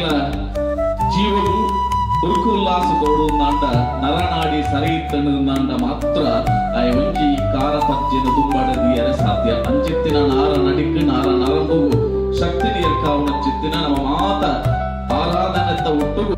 ಎಂಕ್ಲ ಜೀವವು ಉರುಕು ಉಲ್ಲಾಸ ಕೊಡುಂದಾಂಡ ನರನಾಡಿ ಸರಿಯಿತ್ತಂಡ ಮಾತ್ರ ಆಯ ಒಂಜಿ ಕಾರ ಪಜ್ಜಿನ ದುಂಬಡದಿಯರ ಸಾಧ್ಯ ಅಂಚಿತ್ತಿನ ನಾರ ನಡಿಕ್ ನಾರ ನರಂಬುಗು ಶಕ್ತಿ ನೀರ್ಕಾವುನ ಚಿತ್ತಿನ ನಮ್ಮ ಮಾತ ಆರಾಧನೆತ್ತ ಒಟ್ಟುಗು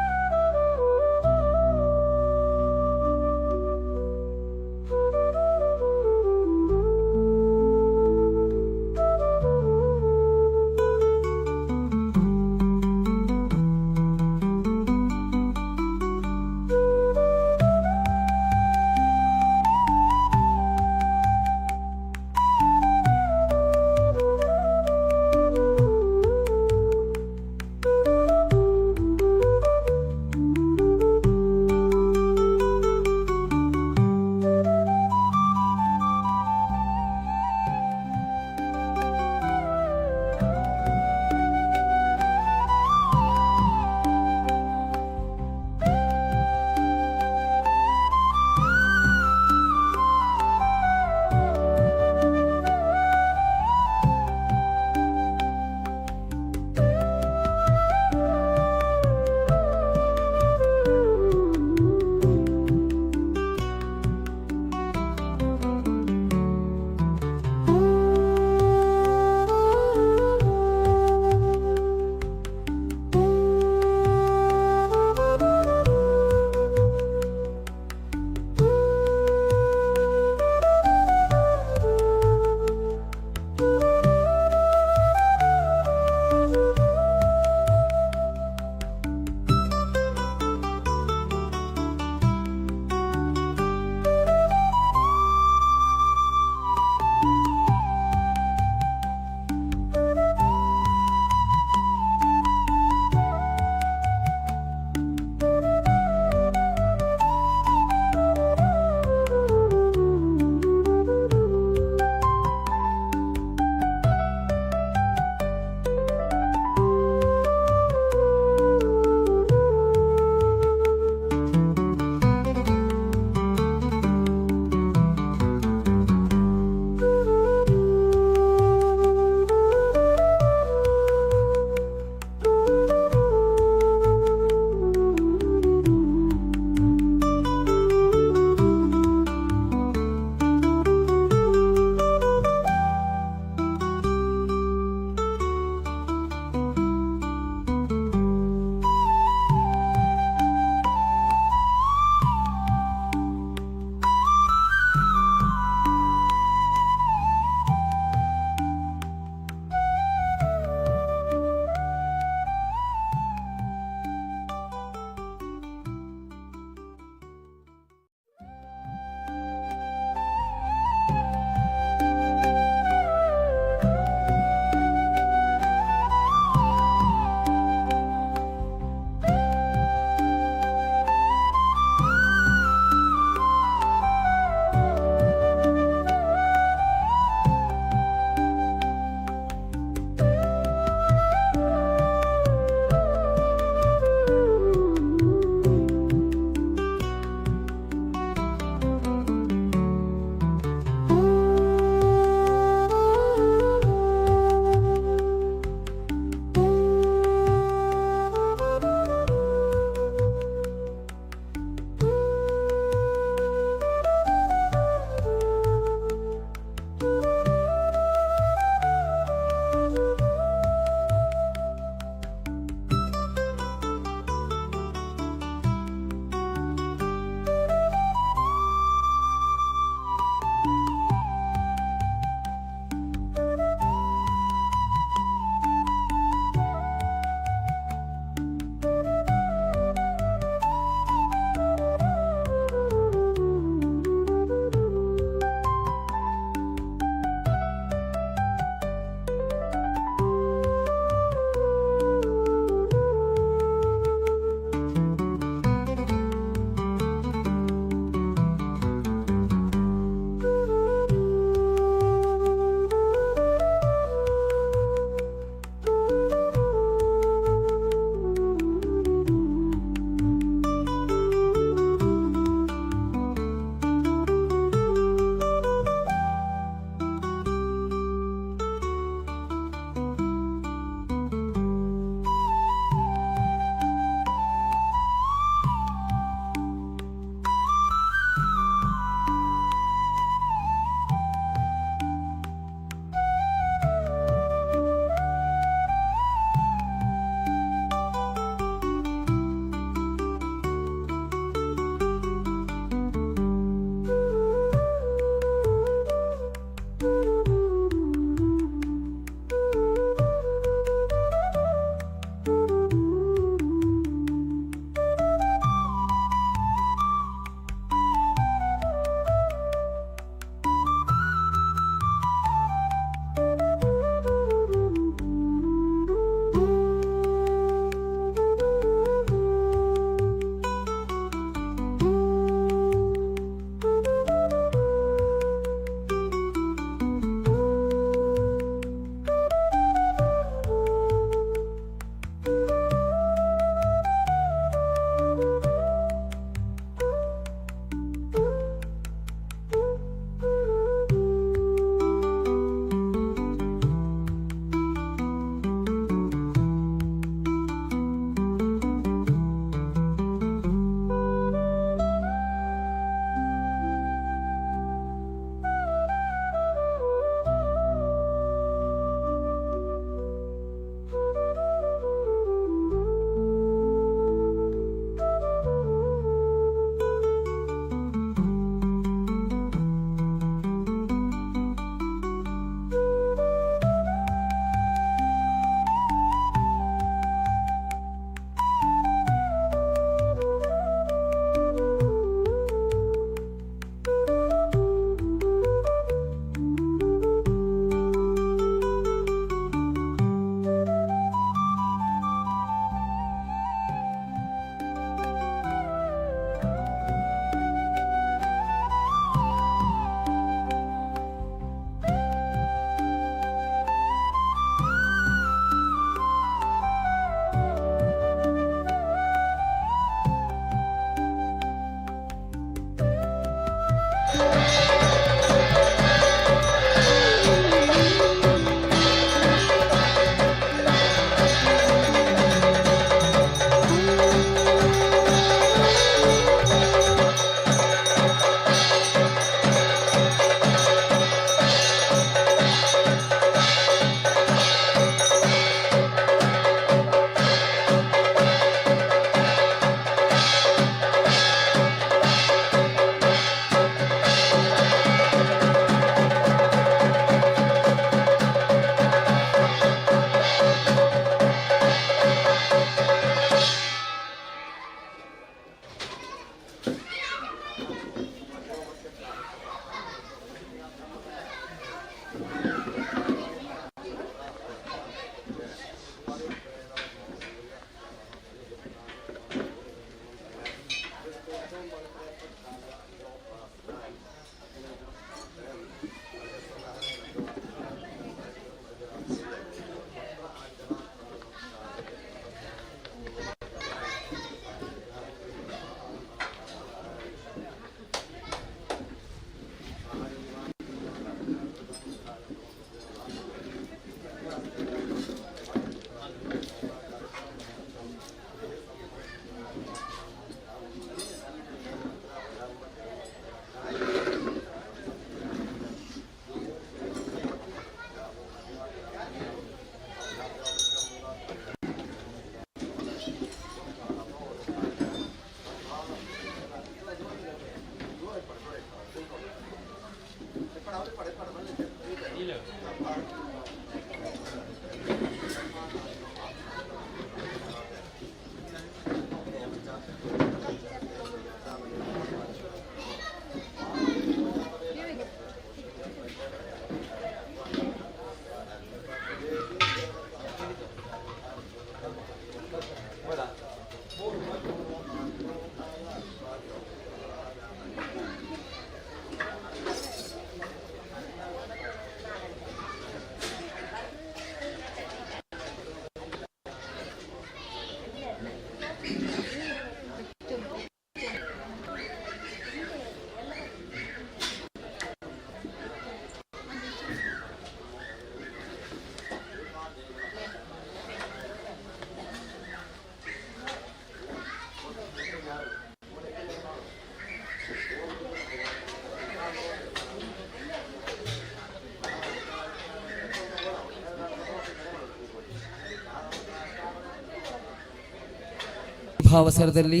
ಅವಸರದಲ್ಲಿ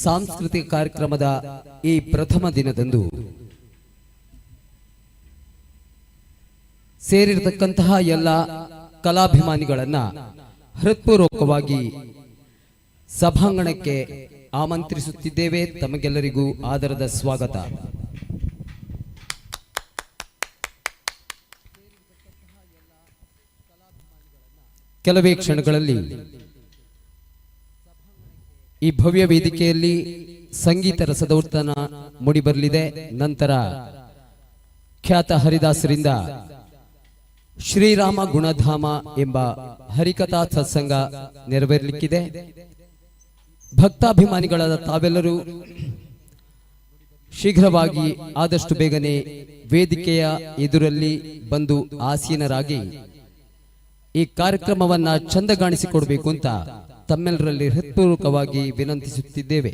ಸಾಂಸ್ಕೃತಿಕ ಕಾರ್ಯಕ್ರಮದ ಈ ಪ್ರಥಮ ದಿನದಂದು ಸೇರಿರತಕ್ಕಂತಹ ಎಲ್ಲ ಕಲಾಭಿಮಾನಿಗಳನ್ನ ಹೃತ್ಪೂರ್ವಕವಾಗಿ ಸಭಾಂಗಣಕ್ಕೆ ಆಮಂತ್ರಿಸುತ್ತಿದ್ದೇವೆ. ತಮಗೆಲ್ಲರಿಗೂ ಆದರದ ಸ್ವಾಗತ. ಕೆಲವೇ ಕ್ಷಣಗಳಲ್ಲಿ ಈ ಭವ್ಯ ವೇದಿಕೆಯಲ್ಲಿ ಸಂಗೀತ ರಸದೌತಣ ಮೂಡಿಬರಲಿದೆ. ನಂತರ ಖ್ಯಾತ ಹರಿದಾಸರಿಂದ ಶ್ರೀರಾಮ ಗುಣಧಾಮ ಎಂಬ ಹರಿಕಥಾ ಸತ್ಸಂಗ ನೆರವೇರಲಿಕ್ಕಿದೆ. ಭಕ್ತಾಭಿಮಾನಿಗಳಾದ ತಾವೆಲ್ಲರೂ ಶೀಘ್ರವಾಗಿ ಆದಷ್ಟು ಬೇಗನೆ ವೇದಿಕೆಯ ಎದುರಲ್ಲಿ ಬಂದು ಆಸೀನರಾಗಿ ಈ ಕಾರ್ಯಕ್ರಮವನ್ನ ಚಂದಗಾಣಿಸಿಕೊಡಬೇಕು ಅಂತ ತಮ್ಮೆಲ್ಲರಲ್ಲಿ ಹೃತ್ಪೂರ್ವಕವಾಗಿ ವಿನಂತಿಸುತ್ತಿದ್ದೇವೆ.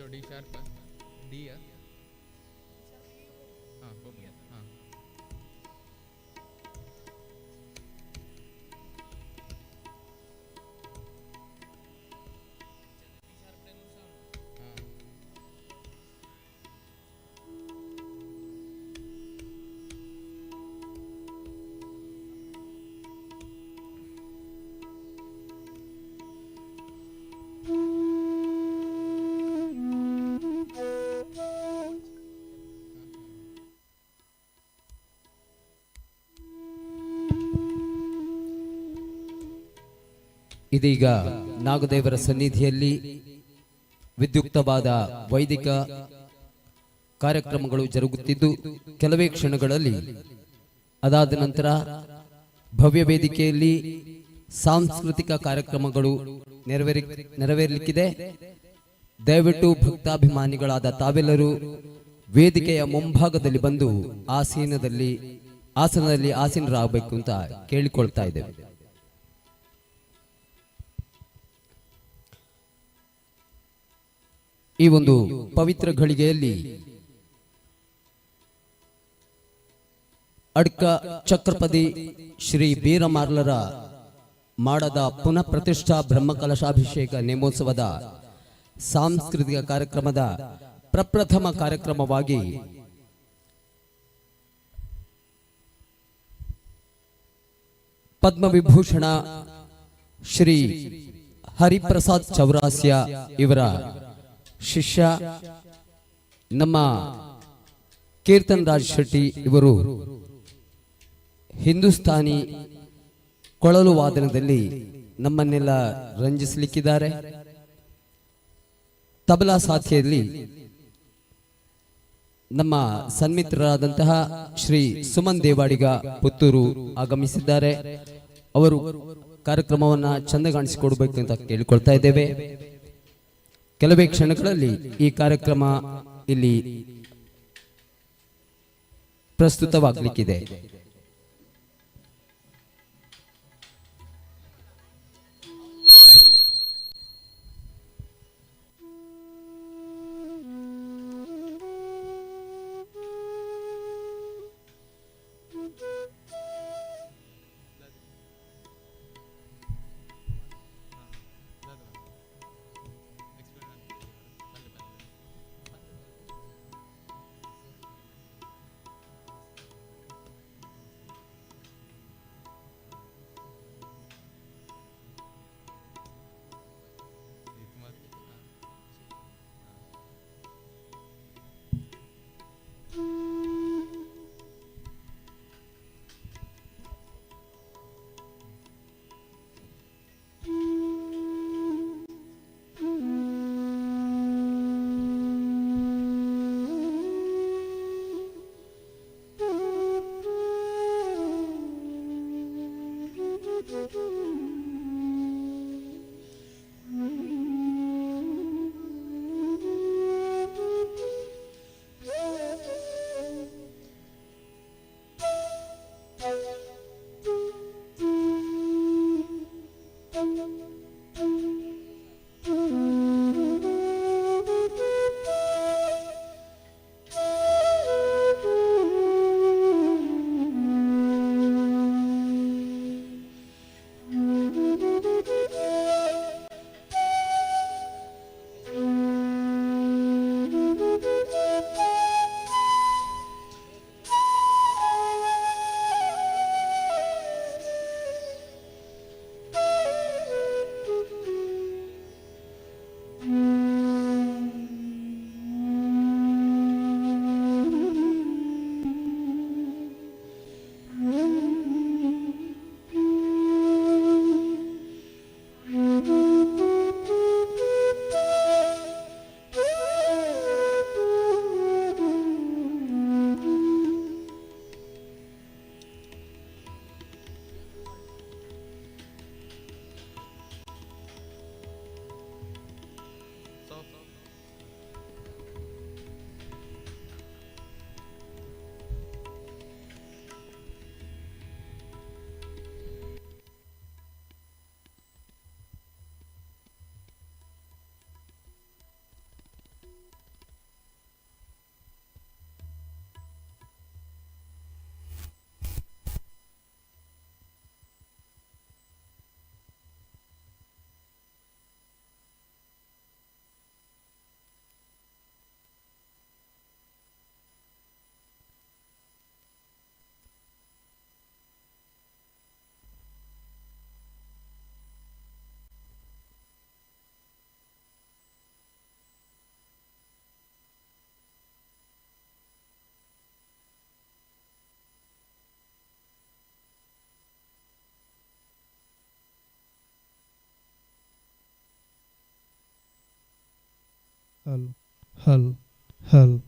ಎಲ್ಲೋ ಡಿ ಶಾರ್ಪ್ ಡಿ ಹಾಂ ಹಾಂ ಇದೀಗ ನಾಗದೇವರ ಸನ್ನಿಧಿಯಲ್ಲಿ ವಿದ್ಯುಕ್ತವಾದ ವೈದಿಕ ಕಾರ್ಯಕ್ರಮಗಳು ಜರುಗುತ್ತಿದ್ದು ಕೆಲವೇ ಕ್ಷಣಗಳಲ್ಲಿ ಅದಾದ ನಂತರ ಭವ್ಯ ವೇದಿಕೆಯಲ್ಲಿ ಸಾಂಸ್ಕೃತಿಕ ಕಾರ್ಯಕ್ರಮಗಳು ನೆರವೇರಲಿಕ್ಕಿದೆ. ದಯವಿಟ್ಟು ಭಕ್ತಾಭಿಮಾನಿಗಳಾದ ತಾವೆಲ್ಲರೂ ವೇದಿಕೆಯ ಮುಂಭಾಗದಲ್ಲಿ ಬಂದು ಆಸನದಲ್ಲಿ ಆಸೀನರಾಗಬೇಕು ಅಂತ ಕೇಳಿಕೊಳ್ತಾ ಇದ್ದೇವೆ. ಈ ಒಂದು ಪವಿತ್ರ ಘಳಿಗೆಯಲ್ಲಿ ಅಡ್ಕ ಛತ್ರಪತಿ ಶ್ರೀ ಬೀರಮಾರ್ಲರ ಮಾಡದ ಪುನಃ ಪ್ರತಿಷ್ಠಾ ಬ್ರಹ್ಮಕಲಶಾಭಿಷೇಕ ನೇಮೋತ್ಸವದ ಸಾಂಸ್ಕೃತಿಕ ಕಾರ್ಯಕ್ರಮದ ಪ್ರಪ್ರಥಮ ಕಾರ್ಯಕ್ರಮವಾಗಿ ಪದ್ಮವಿಭೂಷಣ ಶ್ರೀ ಹರಿಪ್ರಸಾದ್ ಚೌರಾಸ್ಯ ಇವರ ಶಿಷ್ಯ ನಮ್ಮ ಕೀರ್ತನ್ ರಾಜ್ ಶೆಟ್ಟಿ ಇವರು ಹಿಂದೂಸ್ತಾನಿ ಕೊಳಲು ವಾದನದಲ್ಲಿ ನಮ್ಮನ್ನೆಲ್ಲ ರಂಜಿಸಲಿಕ್ಕಿದ್ದಾರೆ. ತಬಲಾ ಸಾಥಿಯಲ್ಲಿ ನಮ್ಮ ಸನ್ಮಿತ್ರರಾದಂತಹ ಶ್ರೀ ಸುಮನ್ ದೇವಾಡಿಗ ಪುತ್ತೂರು ಆಗಮಿಸಿದ್ದಾರೆ. ಅವರು ಕಾರ್ಯಕ್ರಮವನ್ನ ಚಂದಗಾಣಿಸಿಕೊಡಬೇಕು ಅಂತ ಕೇಳಿಕೊಳ್ತಾ ಇದ್ದೇವೆ. ಕೆಲವೇ ಕ್ಷಣಗಳಲ್ಲಿ ಈ ಕಾರ್ಯಕ್ರಮ ಇಲ್ಲಿ ಪ್ರಸ್ತುತವಾಗಲಿಕ್ಕಿದೆ. हल हल हल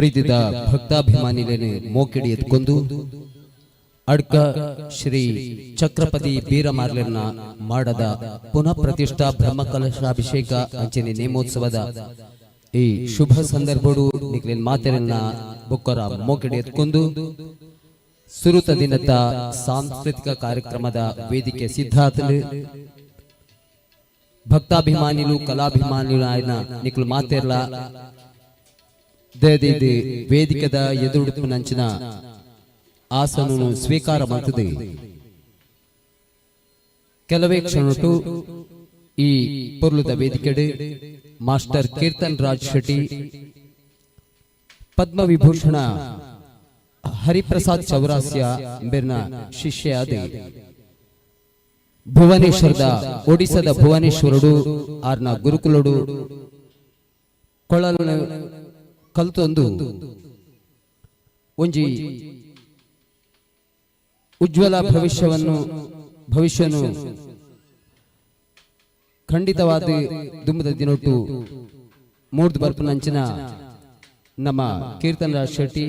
ಪ್ರೀತಿದ ಭಕ್ತಾಭಿಮಾನಿಲೇನೆ ಮೋಕೆಡಿ ಎತ್ಕೊಂದು ಅಡ್ಕ ಶ್ರೀ ಛತ್ರಪತಿ ಬೀರಮಾರ್ಲೆರ್ನ ಮಾಡದ ಪುನಃ ಪ್ರತಿಷ್ಠಾ ಬ್ರಹ್ಮಕಲಶಾಭಿಷೇಕ ಅಂಚನೆ ನೇಮೋತ್ಸವದ ಈ ಶುಭ ಸಂದರ್ಭಡು ನಿಕ್ಲೇನ್ ಮಾತೆರನ್ನ ಬೊಕ್ಕರ ಮೋಕೆಡಿ ಎತ್ಕೊಂದು ಸುರುತ ದಿನದ ಸಾಂಸ್ಕೃತಿಕ ಕಾರ್ಯಕ್ರಮದ ವೇದಿಕೆ ಸಿದ್ಧಾತಲು ಭಕ್ತಾಭಿಮಾನಿಲು ಕಲಾಭಿಮಾನಿಲು ఆయన నికులు మాతేర్ల దేది వేదికದ ఎదురుడుపు నంచిన ಆಸನನು ಸ್ವೀಕಾರ ಮಾಡ್ತದೆ. ಕೆಲವೇ ಕ್ಷಣಟು ಈ ಪೊರ್ಲುದ ವೇದಿಕೆಡೆ ಮಾಸ್ಟರ್ ಕೀರ್ತನ್ ರಾಜ್ ಶೆಟ್ಟಿ ಪದ್ಮವಿಭೂಷಣ ಹರಿಪ್ರಸಾದ್ ಚೌರಾಸ್ಯ ಬೆರ್ನ ಶಿಷ್ಯ ಅದೇ ಭುವನೇಶ್ವರದ ಒಡಿಸ್ಸಾದ ಭುವನೇಶ್ವರುಡು ಆರ್ನ ಗುರುಕುಲುಡು ಕೊಳಲು ಕಲ್ತೊಂದು ಒಂಜಿ ಉಜ್ವಲ ಭವಿಷ್ಯನು ಖಂಡಿತವಾದ ದುಂಬದ ದಿನೊಟ್ಟು ಮೂರ್ದು ಬರ್ಪನಂಚಿನ ನಮ್ಮ ಕೀರ್ತನ್ ರಾಜ್ ಶೆಟ್ಟಿ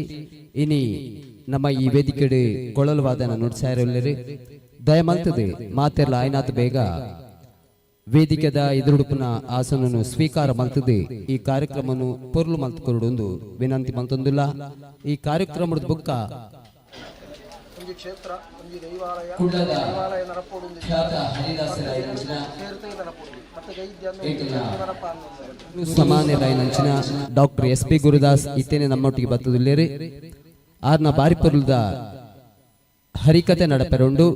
ಇನಿ ನಮ್ಮ ಈ ವೇದಿಕೆಡೆ ಕೊಳಲು ವಾದನ ನುಡಿಸಾರಲ್ಲರಿ ದಯಮಲ್ತದೆ ಮಾತೆರ್ಲ ಆಯ್ನಾತ್ ಬೇಗ ವೇದಿಕೆದ ಎದುರುಡುಪನ ಆಸನನು ಸ್ವೀಕಾರ ಮಲ್ತದೆ. ಈ ಕಾರ್ಯಕ್ರಮನು ಪೊರ್ಲು ಮಲ್ತುಕೊರಡೊಂದು ವಿನಂತಿ ಮಲ್ತೊಂದುಲ್ಲ. ಈ ಕಾರ್ಯಕ್ರಮದ ಬುಕ್ಕ ಸಮಾನರಾಯನಂಚಿನ ಡಾಕ್ಟರ್ SP ಗುರುದಾಸ್ ಇತ್ತೇನೆ ನಮ್ಮೊಟ್ಟಿಗೆ ಬತ್ತದಿಲ್ಲೇರಿ ಆರ್ನ ಬಾರಿ ಪೊರ್ಲುದ ಹರಿಕತೆ ನಡಪೆರೊಂಡು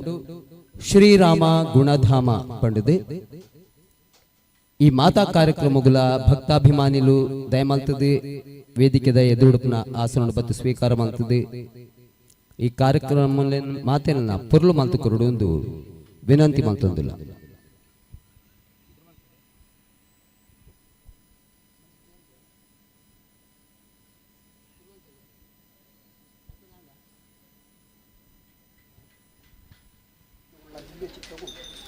ಶ್ರೀರಾಮ ಗುಣಧಾಮ ಪಂಡಿದೆ. ಈ ಮಾತಾ ಕಾರ್ಯಕ್ರಮಗಳ ಭಕ್ತಾಭಿಮಾನಿಲು ದಯಮಲ್ತದೆ ವೇದಿಕೆದ ಎದುರುಡುಪನ ಆಸನ ಬತ್ತು ಸ್ವೀಕಾರ ಮಾಡ್ತದೆ. ಈ ಕಾರ್ಯಕ್ರಮ ಮಾತೇನ ಪೊರ್ಲು ಮಲ್ತು ಕೊರಡೊಂದು ವಿನಂತಿ ಮಲ್ತೊಂದಿಲ್ಲ.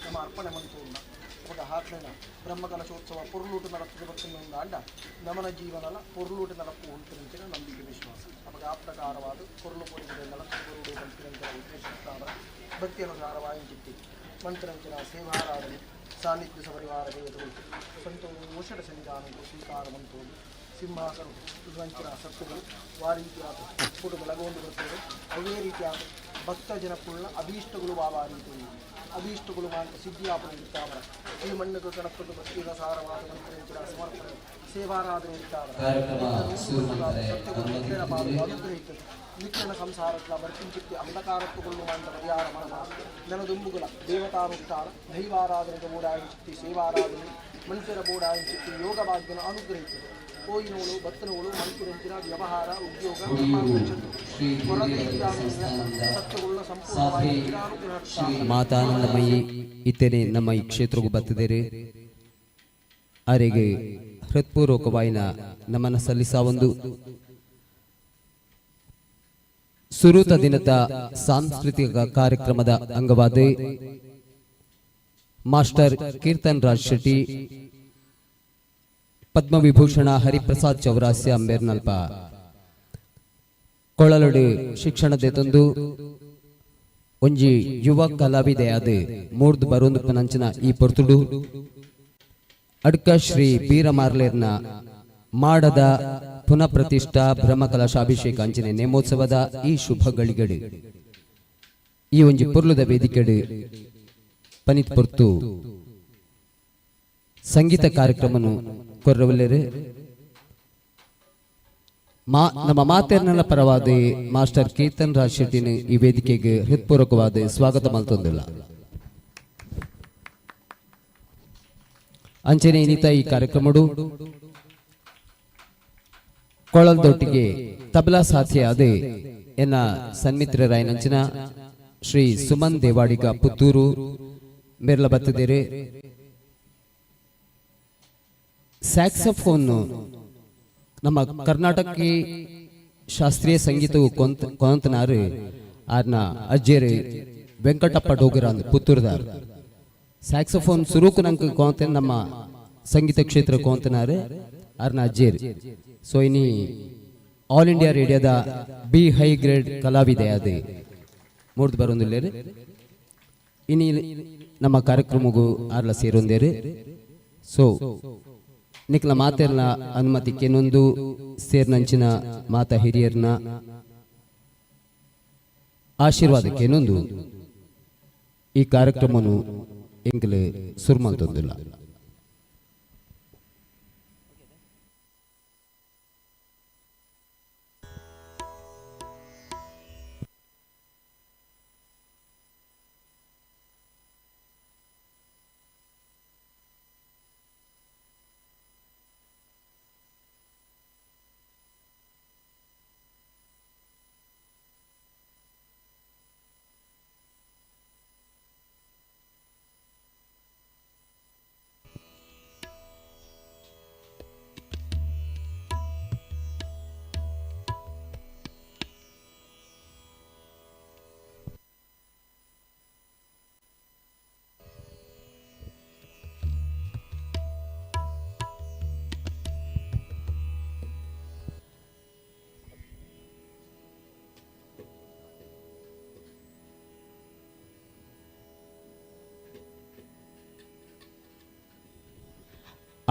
ನಮ್ಮ ಅರ್ಪಣೆ ಮಂತೂರ್ನ ఒక ಹಾಕ್ಲೆನ ಬ್ರಹ್ಮಕಲಶೋತ್ಸವ ಪೊರ್ಲೂಟ ನಡಪದ ಭಕ್ತನೊಂದು ಅಂಡ ನಮನ ಜೀವನಲ ಪೊರ್ಲೂಟ ನಡಪು ಉಂಟಿನ ನಂಬಿಕೆ ವಿಶ್ವಾಸ ನಮಗೆ ಆ ಪ್ರಕಾರವಾದ ಪೊರ್ಲು ಪೊರ್ಲು ನಡಪುರುಡು ಮಂತ್ರಿರಂಚನ ಉದ್ದೇಶಿಸ್ತಾರ ಭಕ್ತಿ ಅನುಸಾರವಾಗಿ ಚಿತ್ತಿ ಮಂತ್ರಿರಂಚನ ಸೇವಾರಾಧನೆ ಸಾನ್ನಿಧ್ಯ ಸಪರಿವಾರ ದೇವತೆಗಳು ಸಂತೋಷದ ಸನ್ನಿಧಾನಗಳು ಸ್ವೀಕಾರ ಮಂತೋದು ಸಿಂಹಾಸನ ವಂಚನ ಸತ್ತುಗಳು ವಾರೀತಿಯಾದ ಪುಟ ಬೆಳಗೊಂಡು ಬರ್ತದೆ. ಅವೇ ರೀತಿಯಾದ ಭಕ್ತ ಜನಕ್ಕುಳ್ಳ ಅಭೀಷ್ಟಗಳು ಆ ರೀತಿ ಅಭೀಷ್ಟಗಳು ಮಾತ್ರ ಸಿದ್ಧಿಯಾಪನ ಇರ್ತಾವರ ಈ ಮಣ್ಣು ಗಣಪತಿ ಭಕ್ತಿಯ ಸಾರವಾದ ಮಂತ್ರಿಗಳ ಸಮರ್ಪಣೆ ಸೇವಾರಾಧನೆ ಇರ್ತಾವರ ಅನುಗ್ರಹಿತದೆ. ನಿತ್ಯನ ಸಂಸಾರಗಳ ಬರ್ಕಿಂಚಿತ್ತಿ ಅಂಧಕಾರತ್ವಗೊಳ್ಳುವಂಥ ಪರಿಹಾರ ಮನನ ನೆನದುಂಬುಗಳ ದೇವತಾನುಷ್ಠಾನ ದೈವಾರಾಧನೆಗೆ ಬೋಡಾಯಿ ಚಿತ್ತಿ ಸೇವಾರಾಧನೆ ಮನುಷ್ಯರ ಬೋಡಾಯಿ ಚಿತ್ತಿ ಯೋಗ ಭಾಗ್ಯನ ಅನುಗ್ರಹಿತದೆ. ಕೋಯಿನೋಳು ಬತ್ತನೋಳು ಮಂತ್ರಿರಂಚಿನ ವ್ಯವಹಾರ ಉದ್ಯೋಗ ಸತ್ಯಗೊಳ್ಳ ಸಂಪೂರ್ಣವಾಗಿ ಮಾತಾನಂದಮಯಿ ಇತ್ತೇನೆ ನಮ್ಮ ಈ ಕ್ಷೇತ್ರಕ್ಕೂ ಬತ್ತಿದ್ದೇರೆ. ಅವರಿಗೆ ಹೃತ್ಪೂರ್ವಕವಾಯಿನ ನಮನ ಸಲ್ಲಿಸಾವೊಂದು ಸುರುತ ದಿನದ ಸಾಂಸ್ಕೃತಿಕ ಕಾರ್ಯಕ್ರಮದ ಅಂಗವಾದ ಮಾಸ್ಟರ್ ಕೀರ್ತನ್ ರಾಜ್ ಶೆಟ್ಟಿ ಪದ್ಮವಿಭೂಷಣ ಹರಿಪ್ರಸಾದ್ ಚೌರಾಸ್ಯ ಅಂಬೇರ್ನಲ್ಪ ಕೊಳಲುಡು ಶಿಕ್ಷಣದೆ ತಂದು ಒಂಜಿ ಯುವ ಕಲಾವಿದೆಯಾದ ಮೂರ್ದು ಬರೋಂದು ಪನಂಚಿನ ಈ ಪೊರ್ತುಡು ಅಡ್ಕ ಶ್ರೀ ಬೀರಮಾರ್ಲೇರ್ನ ಮಾಡದ ಪುನಃ ಪ್ರತಿಷ್ಠಾ ಬ್ರಹ್ಮಕಲಶಾಭಿಷೇಕ ಅಂಚನೆ ನೇಮೋತ್ಸವದ ಈ ಶುಭ ಗಳಿಗಡು ಈ ಒಂಜಿ ಪೊರ್ಲುದ ವೇದಿಕೆಡು ಪನಿತ್ ಪೊರ್ತು ಸಂಗೀತ ಕಾರ್ಯಕ್ರಮನು ಕೊರ್ರವಲ್ಲೇರು ನಮ್ಮ ಮಾತೆರ್ನಲ್ಲ ಪರವಾದ ಮಾಸ್ಟರ್ ಕೀರ್ತನ್ ರಾಜ್ ಶೆಟ್ಟಿನ ಈ ವೇದಿಕೆಗೆ ಹೃತ್ಪೂರ್ವಕವಾದ ಸ್ವಾಗತ ಮಲ್ತೊಂದಿಲ್ಲ. ಅಂಚನೆ ಇನ್ನಿತ ಈ ಕಾರ್ಯಕ್ರಮಡು ಕೊಳಲ್ದೊಟ್ಟಿಗೆ ತಬಲಾ ಸಾಥಿಯಾದ ಎನ್ನ ಸನ್ಮಿತ್ರರಾಯನಂಚಿನ ಶ್ರೀ ಸುಮನ್ ದೇವಾಡಿಗ ಪುತ್ತೂರು ಮೇರ್ಲ ಬತ್ತಿದ್ದೇರೆ. ಸ್ಯಾಕ್ಸಫೋನ್ ನಮ್ಮ ಕರ್ನಾಟಕ ಶಾಸ್ತ್ರೀಯ ಸಂಗೀತವು ಕೊಂತನಾರು ಆರ್ನ ಅಜ್ಜೇರು ವೆಂಕಟಪ್ಪ ಡೋಗರ ಪುತ್ತೂರ್ದಾರ್ ಸ್ಯಾಕ್ಸಫೋನ್ ಸುರೂಕು ನಂಗೆ ಕೊಂತ ನಮ್ಮ ಸಂಗೀತ ಕ್ಷೇತ್ರ ಕೊಂತನಾರು ಆರ್ನ ಅಜ್ಜೇರು. ಸೊ ಇನಿ ಆಲ್ ಇಂಡಿಯಾ ರೇಡಿಯೋದ ಬಿ ಹೈ ಗ್ರೇಡ್ ಕಲಾವಿದೆಯಾದ ಮೂರ್ತಿ ಬರೊಂದಿಲ್ಲೇರು ಇನಿ ನಮ್ಮ ಕಾರ್ಯಕ್ರಮಗೂ ಆರ್ಲ ಸೇರೊಂದೇರು. ಸೊ ನಿಕ್ಲ ಮಾತೆರ್ನ ಅನುಮತಿ ಕೆನೊಂದು ಸೇರ್ನಂಚಿನ ಮಾತ ಹಿರಿಯರ್ನ ಆಶೀರ್ವಾದಕ್ಕೇನೊಂದು ಈ ಕಾರ್ಯಕ್ರಮನು ಎಂಕಲು ಸುರ್ಮಂತೊಂದಿಲ್ಲ.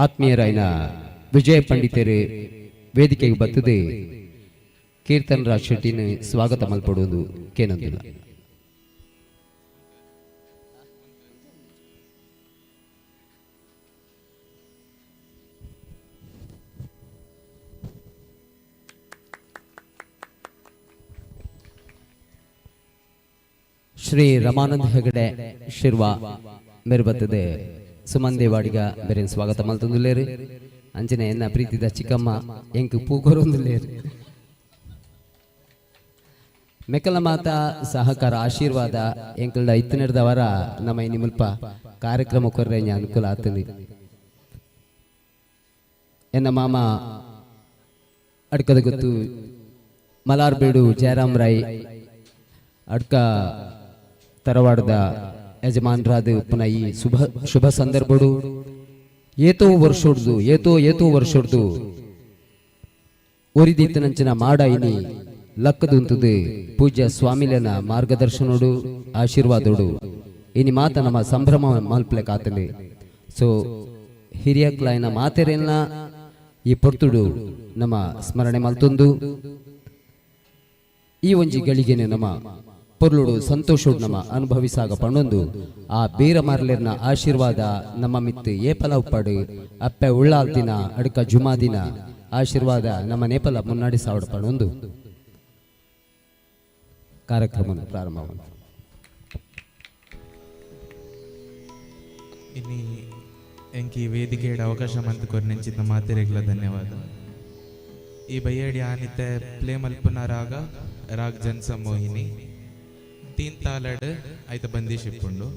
ಆತ್ಮೀಯರಾಯನ ವಿಜಯ ಪಂಡಿತರು ವೇದಿಕೆಗೆ ಬರ್ತದೆ ಕೀರ್ತನ್ ರಾಜ್ ಶೆಟ್ಟಿನ ಸ್ವಾಗತ ಮಲ್ಪಡುವುದು ಕೇನೊಂದಿಲ್ಲ. ಶ್ರೀ ರಮಾನಂದ ಹೆಗಡೆ ಶಿರ್ವಾ ಮೇರು ಬರ್ತದೆ ಸುಮನ್ ದೇವಾಡಿಗ ಬೇರೆ ಸ್ವಾಗತ ಮಲ್ತೊಂದುಲ್ಲೇರು. ಅಂಚನೆ ಎನ್ನ ಪ್ರೀತಿದ ಚಿಕ್ಕಮ್ಮ ಎಂಕ್ ಪೂಕೊರೊಂದುಲ್ಲೇರು. ಮೆಕ್ಕಲ ಮಾತ ಸಹಕಾರ ಆಶೀರ್ವಾದ ಎಂಕಲ್ಡ ಇತ್ತನೆಡ್ದವರ ನಮ್ಮ ಇನಿ ಮುಲ್ಪ ಕಾರ್ಯಕ್ರಮ ಕೊರ್ರೆ ಅನುಕೂಲ ಆತಂದಿ. ಎನ್ನ ಮಾಮ ಅಡ್ಕದ ಗೊತ್ತು ಮಲಾರ್ಬೇಡು ಜಯರಾಮ್ ರಾಯ್ ಅಡ್ಕ ತರವಾಡದ ಯಜಮಾನರಾದ ಪುನಃ ಈ ಶುಭ ಸಂದರ್ಭಡು ಏತೋ ವರ್ಷೊಡ್ದು ಒರಿದಿತ್ತನಂಚಿನ ಮಾಡ ಇನಿ ಲಕ್ಕದುಂತುದು ಪೂಜ್ಯ ಸ್ವಾಮಿಲನ ಮಾರ್ಗದರ್ಶನೋಡು ಆಶೀರ್ವಾದೋಡು ಇನಿ ಮಾತ ನಮ್ಮ ಸಂಭ್ರಮ ಮಲ್ಪಲೆ ಕಾತಲೆ. ಸೊ ಹಿರಿಯಕ್ಲಾಯನ ಮಾತೆರೆಲ್ಲ ಈ ಪೊರ್ತುಡು ನಮ್ಮ ಸ್ಮರಣೆ ಮಲ್ತೊಂದು ಈ ಒಂಜಿ ಗಳಿಗೆನೆ ನಮ್ಮ ಪೊರ್ಲುಡು ಸಂತೋಷೋಡು ನಮ್ಮ ಅನುಭವಿಸಾಗ ಪಣ್ಣೊಂದು ಆ ಬೀರ ಮಾರ್ಲೆರ್ನ ಆಶೀರ್ವಾದ ನಮ್ಮ ಮಿತ್ತು ಏಪಲ ಉಪ್ಪಾಡು ಅಪ್ಪೆ ಉಳ್ಳಾಲ್ತಿನ ಅಡ್ಕ ಜುಮಾದಿನ ಆಶೀರ್ವಾದ ನಮ್ಮ ನೇಪಲ ಮುನ್ನಾಡಿ ಸಾವಡ ಪಣ್ಣೊಂದು ಕಾರ್ಯಕ್ರಮ ಪ್ರಾರಂಭ. ಇನ್ನು ಎಂಕಿ ವೇದಿಕೆಯ ಅವಕಾಶ ಮಂತ್ ಕೊರ್ನೆಂಚಿನ ಮಾತೆರೆಗ್ಲ ಧನ್ಯವಾದ. ಈ ಬಯ್ಯಡಿ ಆನಿತೆ ಪ್ಲೇ ಮಲ್ಪನ ರಾಗ ಜನ್ಸ ಮೋಹಿನಿ तीन तालड आयत बंदी शिप्पुंडु.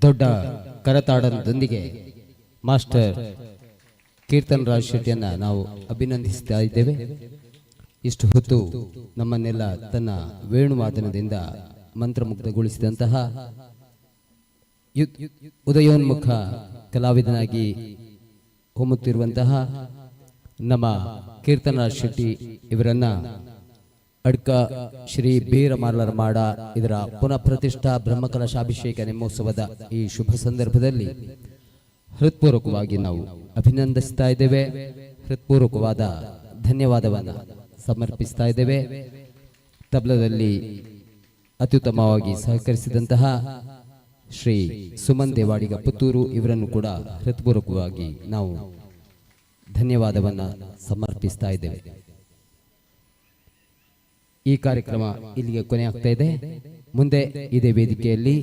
ದೊಡ್ಡ ಕರತಾಡನದೊಂದಿಗೆ ಮಾಸ್ಟರ್ ಕೀರ್ತನ್ ರಾಜ್ ಶೆಟ್ಟಿಯನ್ನ ನಾವು ಅಭಿನಂದಿಸ್ತಾ ಇದ್ದೇವೆ. ಇಷ್ಟು ಹೊತ್ತು ನಮ್ಮನ್ನೆಲ್ಲ ತನ್ನ ವೇಣುವಾದನದಿಂದ ಮಂತ್ರಮುಗ್ಧಗೊಳಿಸಿದಂತಹ ಉದಯೋನ್ಮುಖ ಕಲಾವಿದನಾಗಿ ಹೊಮ್ಮುತ್ತಿರುವಂತಹ ನಮ್ಮ ಕೀರ್ತನ್ ರಾಜ್ ಶೆಟ್ಟಿ ಇವರನ್ನ ಅಡ್ಕ ಶ್ರೀ ಬೀರಮಾರ್ಲರ ಮಾಡ ಇದರ ಪುನಃ ಪ್ರತಿಷ್ಠಾ ಬ್ರಹ್ಮಕಲಶಾಭಿಷೇಕ ನೇಮೋತ್ಸವದ ಈ ಶುಭ ಸಂದರ್ಭದಲ್ಲಿ ಹೃತ್ಪೂರ್ವಕವಾಗಿ ನಾವು ಅಭಿನಂದಿಸ್ತಾ ಇದ್ದೇವೆ. ಹೃತ್ಪೂರ್ವಕವಾದ ಧನ್ಯವಾದವನ್ನು ಸಮರ್ಪಿಸ್ತಾ ಇದ್ದೇವೆ. ತಬಲದಲ್ಲಿ ಅತ್ಯುತ್ತಮವಾಗಿ ಸಹಕರಿಸಿದಂತಹ ಶ್ರೀ ಸುಮನ್ ದೇವಾಡಿಗ ಪುತ್ತೂರು ಇವರನ್ನು ಕೂಡ ಹೃತ್ಪೂರ್ವಕವಾಗಿ ನಾವು ಧನ್ಯವಾದವನ್ನು ಸಮರ್ಪಿಸ್ತಾ ಇದ್ದೇವೆ. ಈ ಕಾರ್ಯಕ್ರಮ ಇಲ್ಲಿಗೆ ಕೊನೆಯಾಗ್ತಾ ಇದೆ. ಮುಂದೆ ಇದೇ ವೇದಿಕೆಯಲ್ಲಿ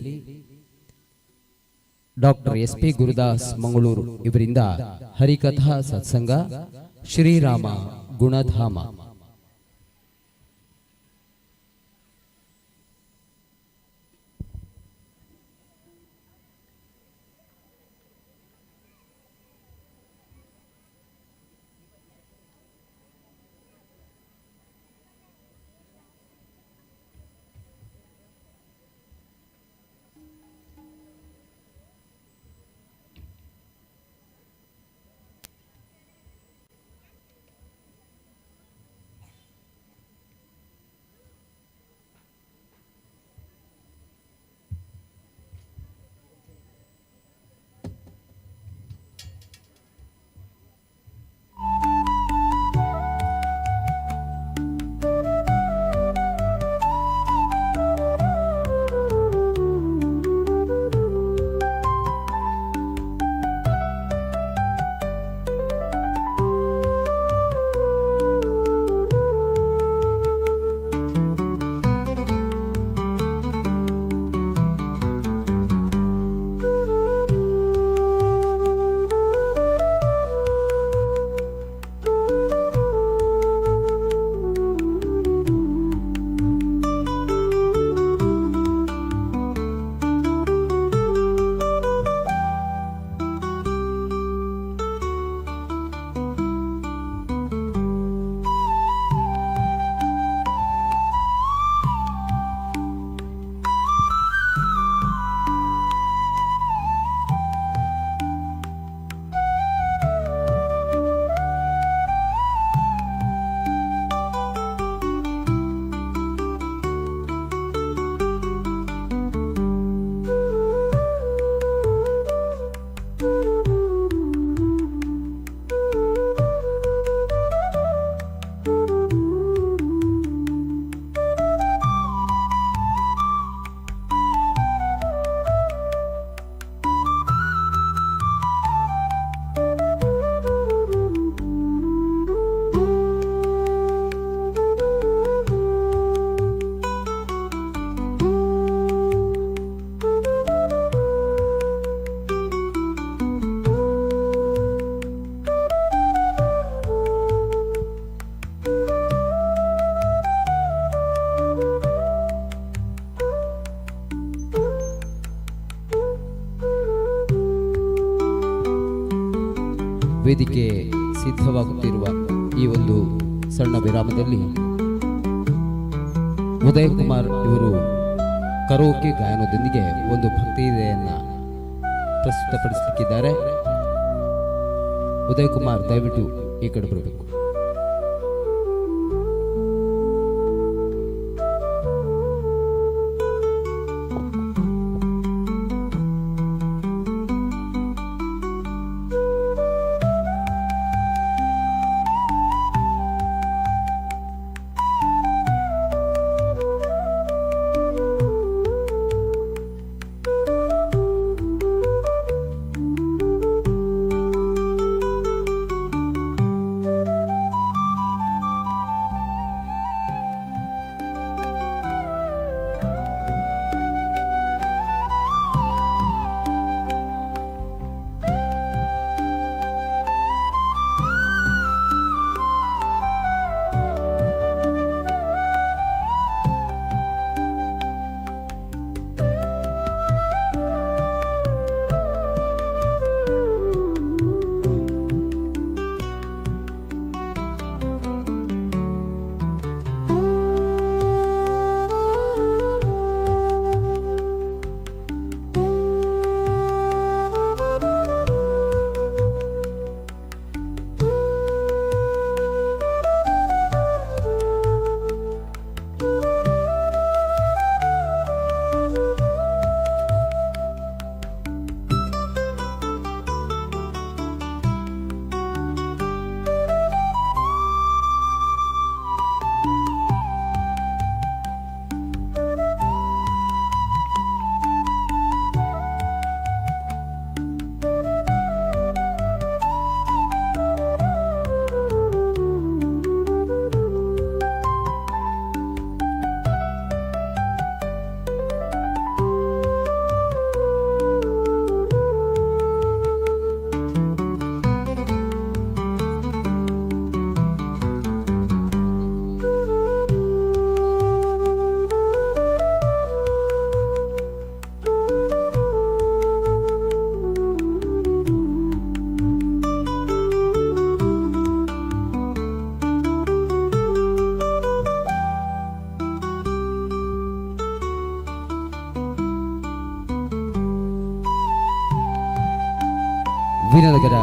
ಡಾಕ್ಟರ್ SP ಗುರುದಾಸ್ ಮಂಗಳೂರು ಇವರಿಂದ ಹರಿಕಥಾ ಸತ್ಸಂಗ ಶ್ರೀರಾಮ ಗುಣಧಾಮ. ವೇದಿಕೆ ಸಿದ್ಧವಾಗುತ್ತಿರುವ ಈ ಒಂದು ಸಣ್ಣ ವಿರಾಮದಲ್ಲಿ ಉದಯ್ ಕುಮಾರ್ ಇವರು ಕರೋಕೆ ಗಾಯನದೊಂದಿಗೆ ಒಂದು ಭಕ್ತಿಗೀತೆಯನ್ನ ಪ್ರಸ್ತುತಪಡಿಸಲಿಕ್ಕಿದ್ದಾರೆ. ಉದಯ್ ಕುಮಾರ್ ದಯವಿಟ್ಟು ಈ ಕಡೆ ಬರಬೇಕು. ವೀರನಗರ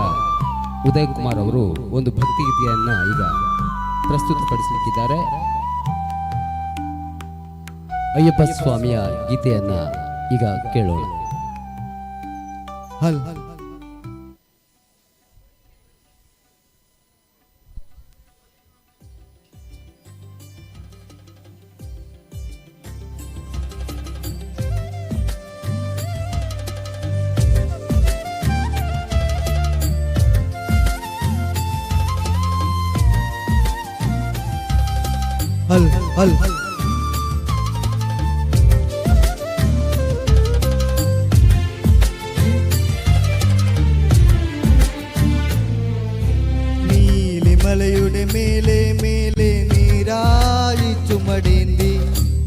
ಉದಯ್ ಕುಮಾರ್ ಅವರು ಒಂದು ಭಕ್ತಿಗೀತೆಯನ್ನ ಈಗ ಪ್ರಸ್ತುತಪಡಿಸಲಿಕ್ಕಿದ್ದಾರೆ. ಅಯ್ಯಪ್ಪ ಸ್ವಾಮಿಯ ಗೀತೆಯನ್ನ ಈಗ ಕೇಳೋಣ. ಹಲ್ ಹಲ್ ಹಲ್ നീലിമലയുടെ മേലെ മേലെ നീരാഴി ചുമടേന്തി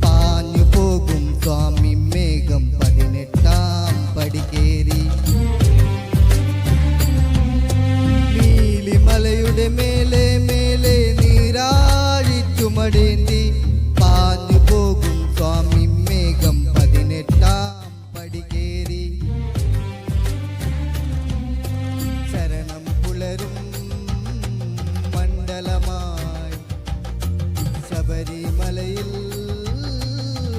പാഞ്ഞു പോകും സ്വാമി മേഘം 18-ാം പടി കേറി. നീലിമലയുടെ മേലെ മേലെ നീരാഴി ചുമടേന്തി പാഞ്ഞു പോകും സ്വാമി മേഘം 18-ാം പടി കേറി. ശരണം പുലരും മണ്ഡലമായി ശബരിമലയിൽ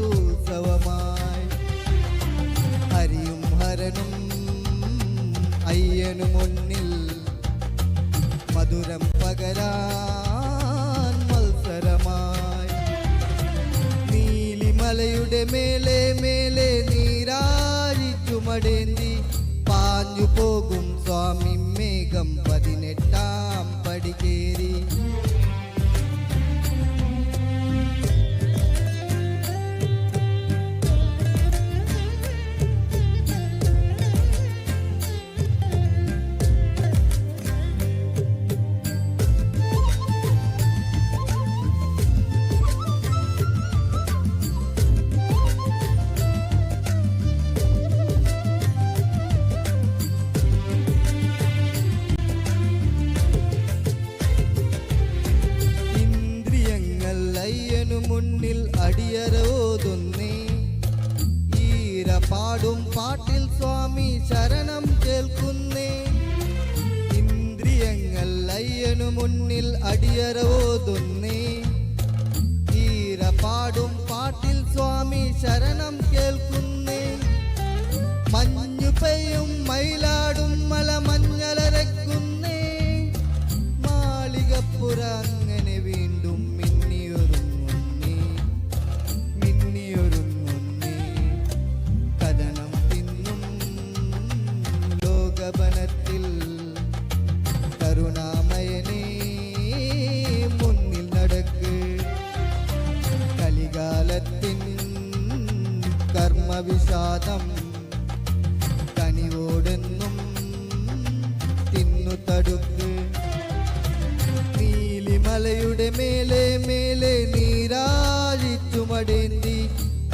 ഉത്സവമായി ഹരിയും ഹരനും അയ്യനു മുന്നിൽ മധുരം പകരാൻ മത്സരമായി. നീലിമലയുടെ മേലെ മേലെ നീരാഴി ചുമടേന്തി പാഞ്ഞു പോകും സ്വാമി മേഘം 18-ാം പടി കേറി. ഇന്ദ്രിയങ്ങൾ അയ്യനു മുന്നിൽ അടിയറോതുന്നേ. ഈരപാടും പാട്ടിൽ സ്വാമി ശരണം കേൾക്കുന്നേ. ഇന്ദ്രിയങ്ങൾ അയ്യനു മുന്നിൽ അടിയറോതുന്നേ. ഈരപാടും പാട്ടിൽ സ്വാമി ശരണം കേൾക്കുന്നേ. മഞ്ഞു പെയ്യും മയിലാടും മല മഞ്ഞളരക്കുന്നേ. മാളികപ്പുറ അങ്ങനെ വീണ്ടും മിന്നിയൊരുങ്ങുന്നേ മിന്നിയൊരുങ്ങുന്നേ. കഥനം തിന്നും ലോകവനത്തിൽ കരുണാമയനേ മുന്നിൽ നടക്ക്. കലികാലത്തിൻ കർമ്മവിഷാദം കനിവോടെന്നും തിന്നു തടുക്ക്. നീലിമലയുടെ മേലെ മേലെ നീരാഴി ചുമടേന്തി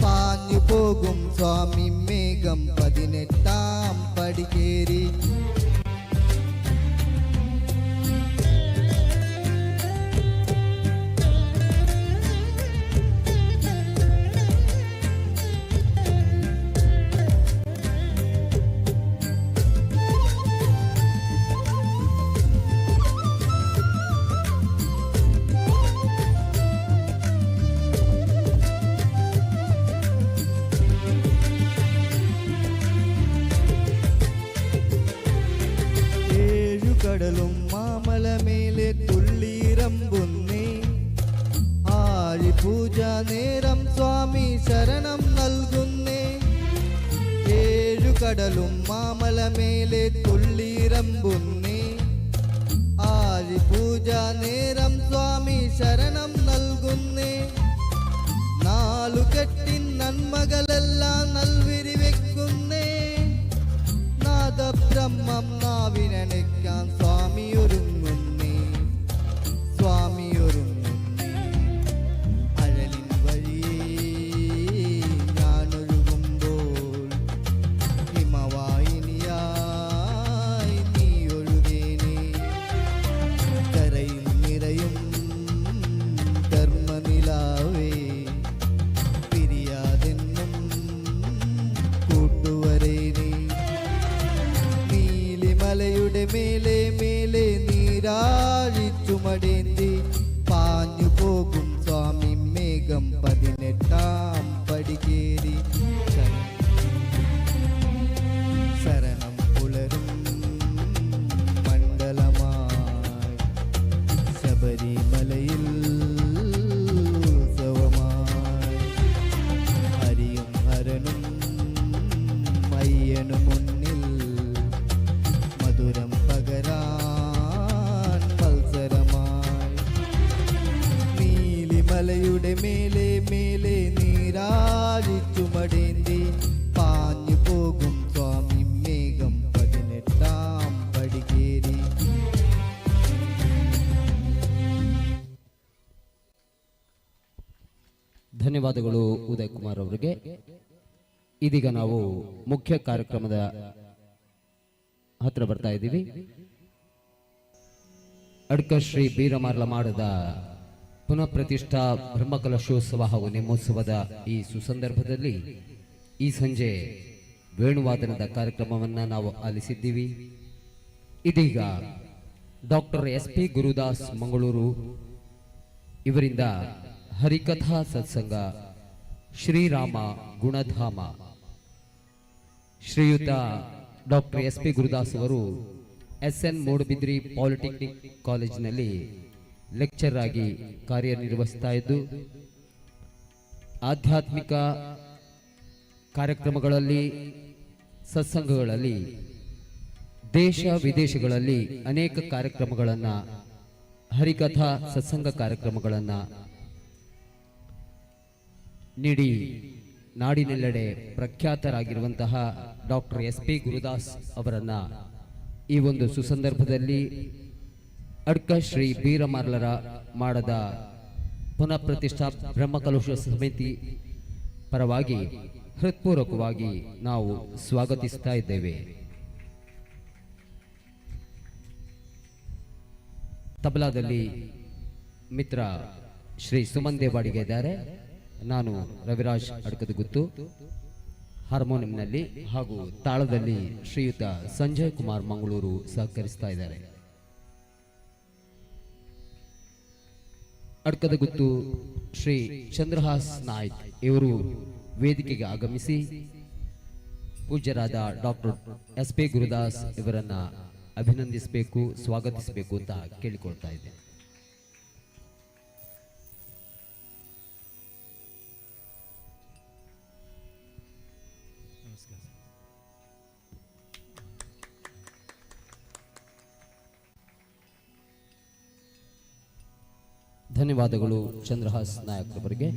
പാഞ്ഞു പോകും സ്വാമി മേഘം 18-ാം പടി കേറി. കടലും മാമല മേലെ തുള്ളിയിറമ്പുന്നേ. ആഴിപൂജ നേരം സ്വാമി ശരണം നൽകുന്നേ. ഏഴുകടലും മാമല മേലെ തുള്ളിയിറമ്പുന്നേ. ആഴിപൂജ നേരം സ്വാമി ശരണം നൽകുന്നേ. നാലുകെട്ടിൻ നന്മകളെല്ലാം നൽവിരി വെക്കുന്നേ. നാദബ്രഹ്മം നാവിനണയ്ക്കാൻ സ്വാമി ഒരുങ്ങുന്നേ. സ്വാമി ഒരുങ്ങുന്നേ. അഴലിൻ വഴിയേ ഞാനൊഴുകുമ്പോൾ ഹിമവാഹിനിയായി മേലെ മേലെ നീരാഴിച്ചുമടേന്തി പാഞ്ഞു പോകും സ്വാമി മേഘം 18 പടി കേറി ശരണം പുലരും മണ്ഡലമായി ശബരിമലയിൽ ഉത്സവമായി ഹരിയും ഹരനും അയ്യനു മുന്നിൽ മധുരം പകരാൻ മത്സരമായി നീലിമലയുടെ മേലെ മേലെ നീരാഴിച്ചുമടേന്തി പാഞ്ഞു പോകും സ്വാമി മേഘം 18 പടി കേറി ಧನ್ಯವಾದಗಳು ಉದಯ್ ಕುಮಾರ್ ಅವರಿಗೆ. ಇದೀಗ ನಾವು ಮುಖ್ಯ ಕಾರ್ಯಕ್ರಮದ ಹತ್ರ ಬರ್ತಾ ಇದ್ದೀವಿ. ಅಡ್ಕ ಶ್ರೀ ಬೀರಮಾರ್ಲ ಮಾಡದ ಪುನಃ ಪ್ರತಿಷ್ಠಾ ಬ್ರಹ್ಮಕಲಶೋತ್ಸವ ಹಾಗೂ ನೇಮೋತ್ಸವದ ಈ ಸುಸಂದರ್ಭದಲ್ಲಿ ಈ ಸಂಜೆ ವೇಣುವಾದನದ ಕಾರ್ಯಕ್ರಮವನ್ನು ನಾವು ಆಲಿಸಿದ್ದೀವಿ. ಇದೀಗ ಡಾಕ್ಟರ್ SP ಗುರುದಾಸ್ ಮಂಗಳೂರು ಇವರಿಂದ ಹರಿಕಥಾ ಸತ್ಸಂಗ ಶ್ರೀರಾಮ ಗುಣಧಾಮ. ಶ್ರೀಯುತ ಡಾಕ್ಟರ್ SP ಗುರುದಾಸ್ ಅವರು SN ಮೂಡಬಿದ್ರಿ ಪಾಲಿಟೆಕ್ನಿಕ್ ಕಾಲೇಜಿನಲ್ಲಿ ಲೆಕ್ಚರ್ ಆಗಿ ಕಾರ್ಯನಿರ್ವಹಿಸ್ತಾ ಇದ್ದು ಆಧ್ಯಾತ್ಮಿಕ ಕಾರ್ಯಕ್ರಮಗಳಲ್ಲಿ ಸತ್ಸಂಗಗಳಲ್ಲಿ ದೇಶ ವಿದೇಶಗಳಲ್ಲಿ ಅನೇಕ ಕಾರ್ಯಕ್ರಮಗಳನ್ನು ಹರಿಕಥಾ ಸತ್ಸಂಗ ಕಾರ್ಯಕ್ರಮಗಳನ್ನು ನೀಡಿ ನಾಡಿನೆಲ್ಲೆಡೆ ಪ್ರಖ್ಯಾತರಾಗಿರುವಂತಹ ಡಾಕ್ಟರ್ SP ಗುರುದಾಸ್ ಅವರನ್ನ ಈ ಒಂದು ಸುಸಂದರ್ಭದಲ್ಲಿ ಅಡ್ಕ ಶ್ರೀ ಬೀರಮಾರ್ಲರ ಮಾಡದ ಪುನಃ ಪ್ರತಿಷ್ಠಾ ಬ್ರಹ್ಮಕಲಶ ಸಮಿತಿ ಪರವಾಗಿ ಹೃತ್ಪೂರ್ವಕವಾಗಿ ನಾವು ಸ್ವಾಗತಿಸ್ತಾ ಇದ್ದೇವೆ. ತಬಲಾದಲ್ಲಿ ಮಿತ್ರ ಶ್ರೀ ಸುಮನ್ ದೇವಾಡಿಗೆ ಇದ್ದಾರೆ. ನಾನು ರವಿರಾಜ್ ಅಡ್ಕದಗುತ್ತು. ಹಾರ್ಮೋನಿಯಂನಲ್ಲಿ ಹಾಗೂ ತಾಳದಲ್ಲಿ ಶ್ರೀಯುತ ಸಂಜಯ್ ಕುಮಾರ್ ಮಂಗಳೂರು ಸಹಕರಿಸ್ತಾ ಇದ್ದಾರೆ. ಅಡ್ಕದಗುತ್ತು ಶ್ರೀ ಚಂದ್ರಹಾಸ್ ನಾಯ್ಕ್ ಇವರು ವೇದಿಕೆಗೆ ಆಗಮಿಸಿ ಪೂಜ್ಯರಾದ ಡಾಕ್ಟರ್ SP ಗುರುದಾಸ್ ಇವರನ್ನ ಅಭಿನಂದಿಸಬೇಕು, ಸ್ವಾಗತಿಸಬೇಕು ಅಂತ ಕೇಳಿಕೊಳ್ತಾ ಇದ್ದೇನೆ. ಧನ್ಯವಾದಗಳು ಚಂದ್ರಹಾಸ್ ನಾಯಕ್ ಅವರಿಗೆ.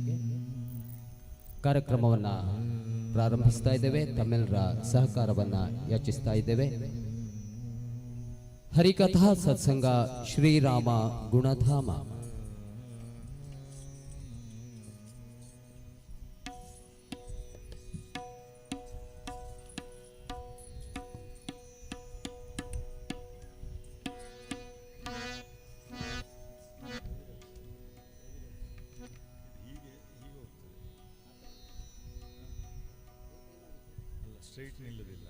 ಕಾರ್ಯಕ್ರಮವನ್ನು ಪ್ರಾರಂಭಿಸ್ತಾ ಇದ್ದೇವೆ. ತಮ್ಮೆಲ್ಲರ ಸಹಕಾರವನ್ನು ಯಾಚಿಸ್ತಾ ಇದ್ದೇವೆ. ಹರಿಕಥಾ ಸತ್ಸಂಗ ಶ್ರೀರಾಮ ಗುಣಧಾಮ. ಸ್ಟ್ರೈಟ್ ನಿಲ್ಲುವುದಿಲ್ಲ.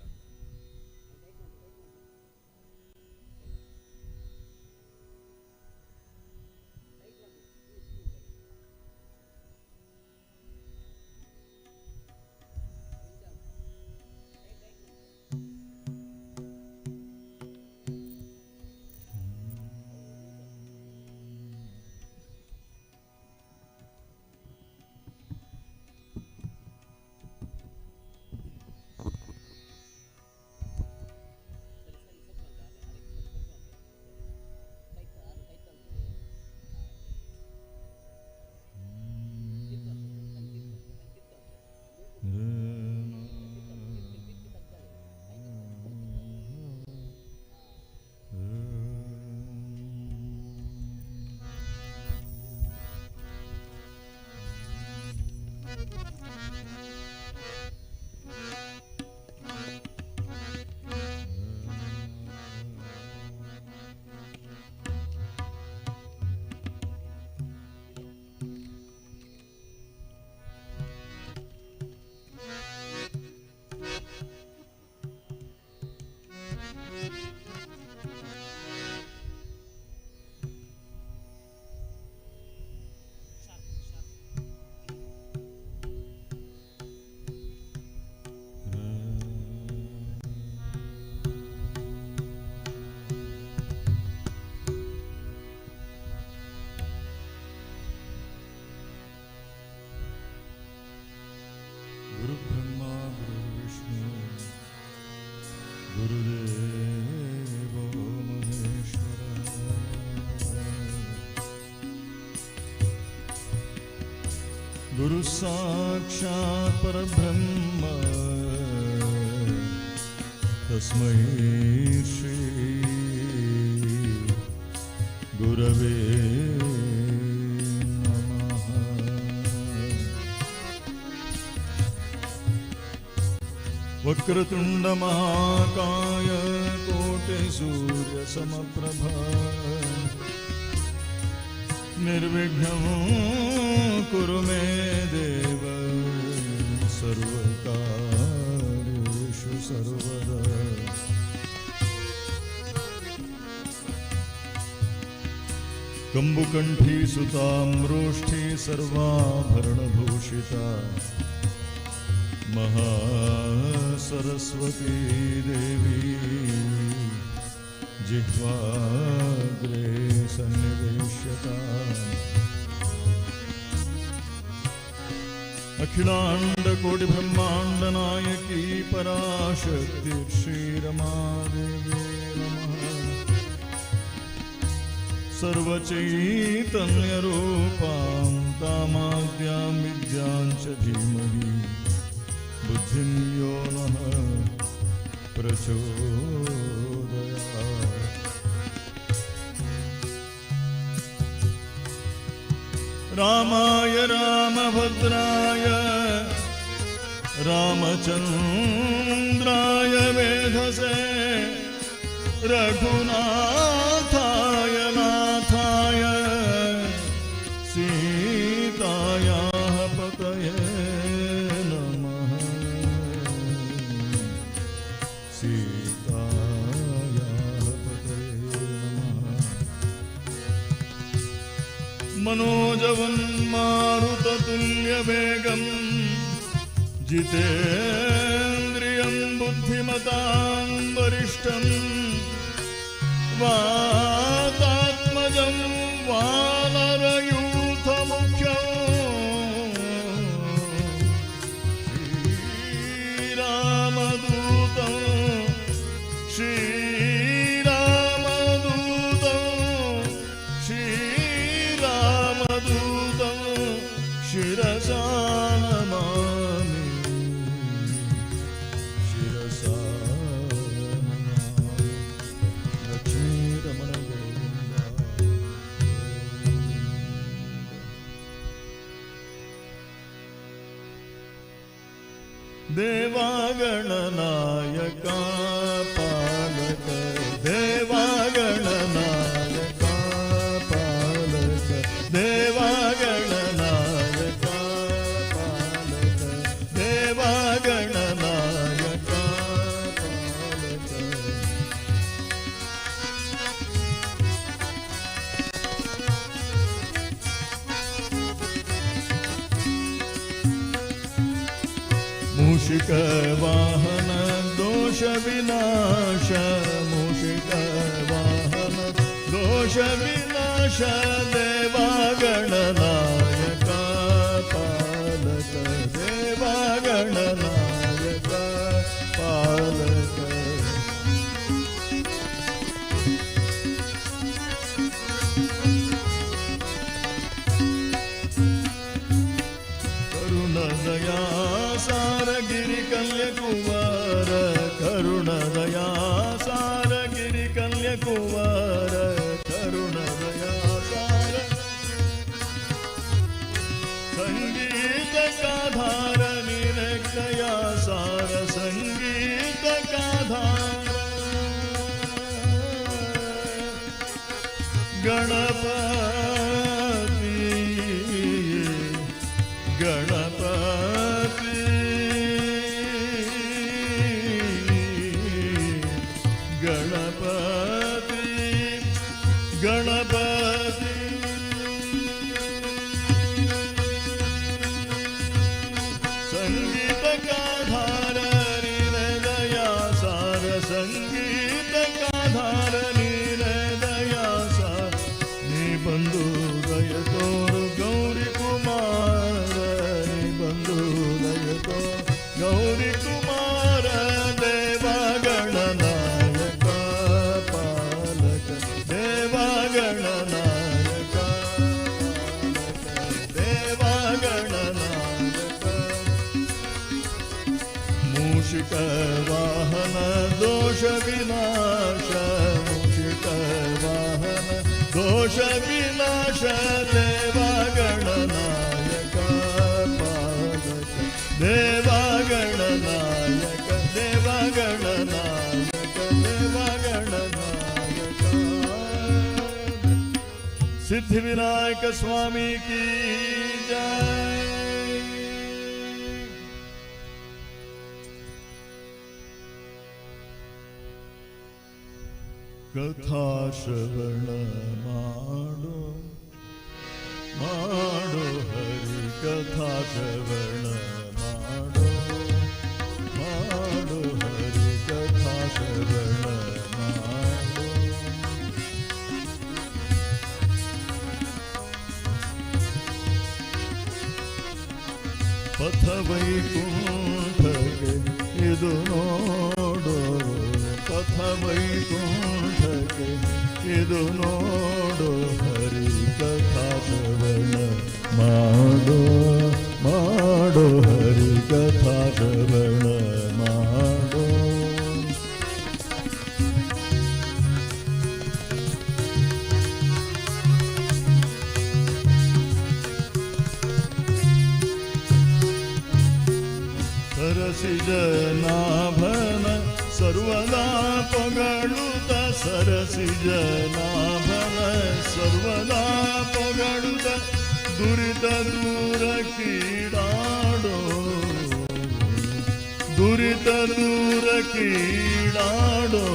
गुरुदेवो महेश्वर गुरु साक्षात् परब्रह्म तस्मै श्री गुरवे नमः। वक्रतुंड महाकाय कोटि सूर्य समप्रभा निर्विघ्नं कुरु मे देव सर्वकार्येषु सर्वदा। कंबुकंठी सुताम्रोष्ठी सर्वाभरणभूषिता महासरस्वती देवी जिह्वाग्रे सन्निवेश्यता। अखिलांड कोटि ब्रह्मांड नायकी पराशक्ति श्रीरमा देवी नमः। सर्वचैतन्य रूपां तामाद्यां विद्यां च धीमहि बुद्धिं यो नः प्रचोदयात्। रामाय रामभद्राय रामचन्द्राय वेधसे रघुनाथाय नाथाय सीतायाः पतये नमः। सीतायाः पतये नमः। मनोजवन्मारुततुल्यवेगं जितेन्द्रियं बुद्धिमतां वरिष्ठं वातात्मजं वानरयूथमुख्यं श्रीरामदूतं श्रीरामदूतं शिरसा नमामि शिरसा नमामि। लक्ष्मीरमण गोविन्द। देवागणनायका पालक देवागणनायका पालक देवागणनायका पालक देवागणनायका पालक। मूषिक वाहन दोष विनाश मूषिक वाहन दोष विनाश देवागणनायका पालक देवागणनायका पालक। करुणदया सार गिरिकल्यकुमार करुणदया सार गिरिकल्यकुमार करुणदया सार संगीत का धार निरक्षया सार संगीत का धार गणपति गणपति गणपति गणपति। संगीत का धार हृदया सार संगीत का धार हृदया सार मूषिक वाहन दोष विनाश मूषिक वाहन दोष विनाश देवगणनायक पालक देवगणनायक देवगणनायक देवगणनायक सिद्धिविनायक स्वामी की जय। कथा श्रवण माडो माडो हरि कथा श्रवण माडो माडो हरि कथा श्रवण माडो पथ वैकुंठके इदु नोडो पथ वैकुंठके इदु नोडो हरि कथा श्रवण माडो माडो हरि कथा श्रवण माडो सरसिजनाभन सर्वदा पगडुत सरसिजनाभन सर्वदा पगडुत दुरित दूर कीडाडो दुरित दूर कीडाडो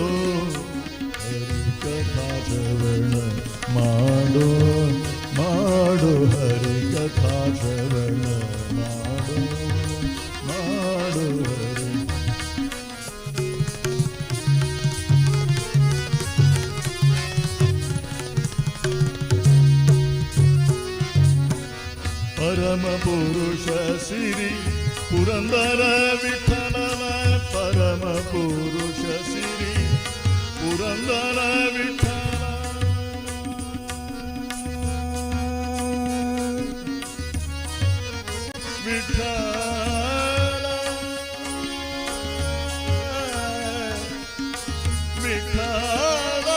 हरि कथा श्रवण माडो माडो हरि कथा श्रवण माडो माडो हरि परम पुरुष श्री पुरंदर विठ्ठल परम पुरुष श्री पुरंदर विठ्ठल विठ्ठल विठ्ठल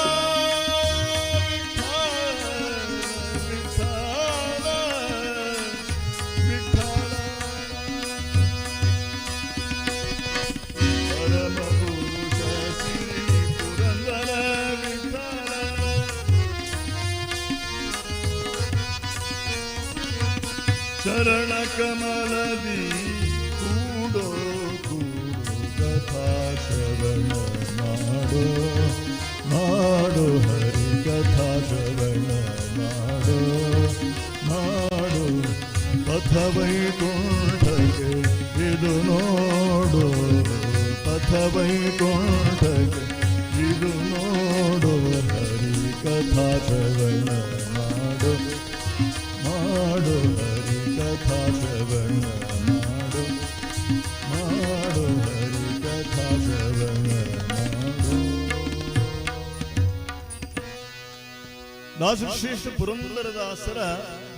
चरण कमलदी कूडो कूडो कथा श्रवण माडो माडो हरि कथा श्रवण माडो माडो पथ वैकुंठके इदु नोडो पथ वैकुंठके इदु नोडो हरि कथा श्रवण माडो माडो हरि कथा श्रवण माडो माडो हरि कथा श्रवण माडो। ದಾಸಶ್ರೇಷ್ಠ ಪುರಂದರದಾಸರ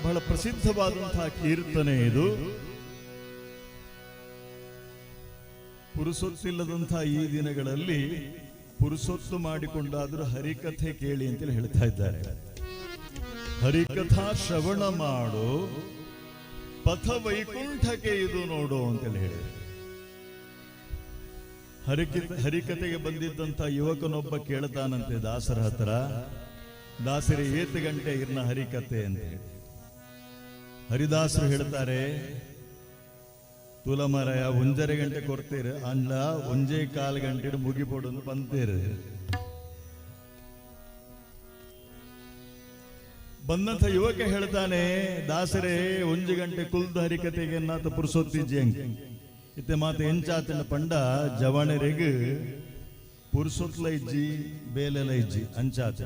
ಬಹಳ ಪ್ರಸಿದ್ಧವಾದಂತಹ ಕೀರ್ತನೆ ಇದು. ಪುರುಸೊತ್ತಿಲ್ಲದಂತಹ ಈ ದಿನಗಳಲ್ಲಿ ಪುರುಸೊತ್ತು ಮಾಡಿಕೊಂಡಾದರೂ ಹರಿಕಥೆ ಕೇಳಿ ಅಂತೇಳಿ ಹೇಳ್ತಾ ಇದ್ದಾರೆ. ಹರಿಕಥಾ ಶ್ರವಣ ಮಾಡು ಪಥ ವೈಕುಂಠಕ್ಕೆ ಇದು ನೋಡು ಅಂತೇಳಿ ಹೇಳಿ ಹರಿಕತೆಗೆ ಬಂದಿದ್ದಂತ ಯುವಕನೊಬ್ಬ ಕೇಳ್ತಾನಂತೆ ದಾಸರ ಹತ್ರ, ದಾಸರಿ ಏತು ಗಂಟೆ ಇರ್ನ ಹರಿಕತೆ ಅಂತ ಹೇಳಿ. ಹರಿದಾಸರು ಹೇಳ್ತಾರೆ, ತುಲಮರಯ ಒಂಜರೆ ಗಂಟೆ ಕೊಡ್ತೀರ ಅಂಡ್ಲ ಒಂಜೇ ಕಾಲು ಗಂಟೆ ಮುಗಿಪೋಡು ಬಂತೀರ. ಬಂದಂತ ಯುವಕ ಹೇಳ್ತಾನೆ, ದಾಸರೇ ಒಂಜು ಗಂಟೆ ಕುಲ್ದ ಹರಿಕತೆಗೆ ನಾತ ಪುರುಸೊತ್ತಿಜ್ಜಿ ಅಂಗೆ ಇತ್ತೆ ಮಾತ ಎಂಚಾತಿನ ಪಂಡ ಜವಣರೆಗ್ ಪುರುಸೊತ್ಲ ಇಜ್ಜಿ ಬೇಲೆಲ ಇಜ್ಜಿ ಅಂಚಾತ.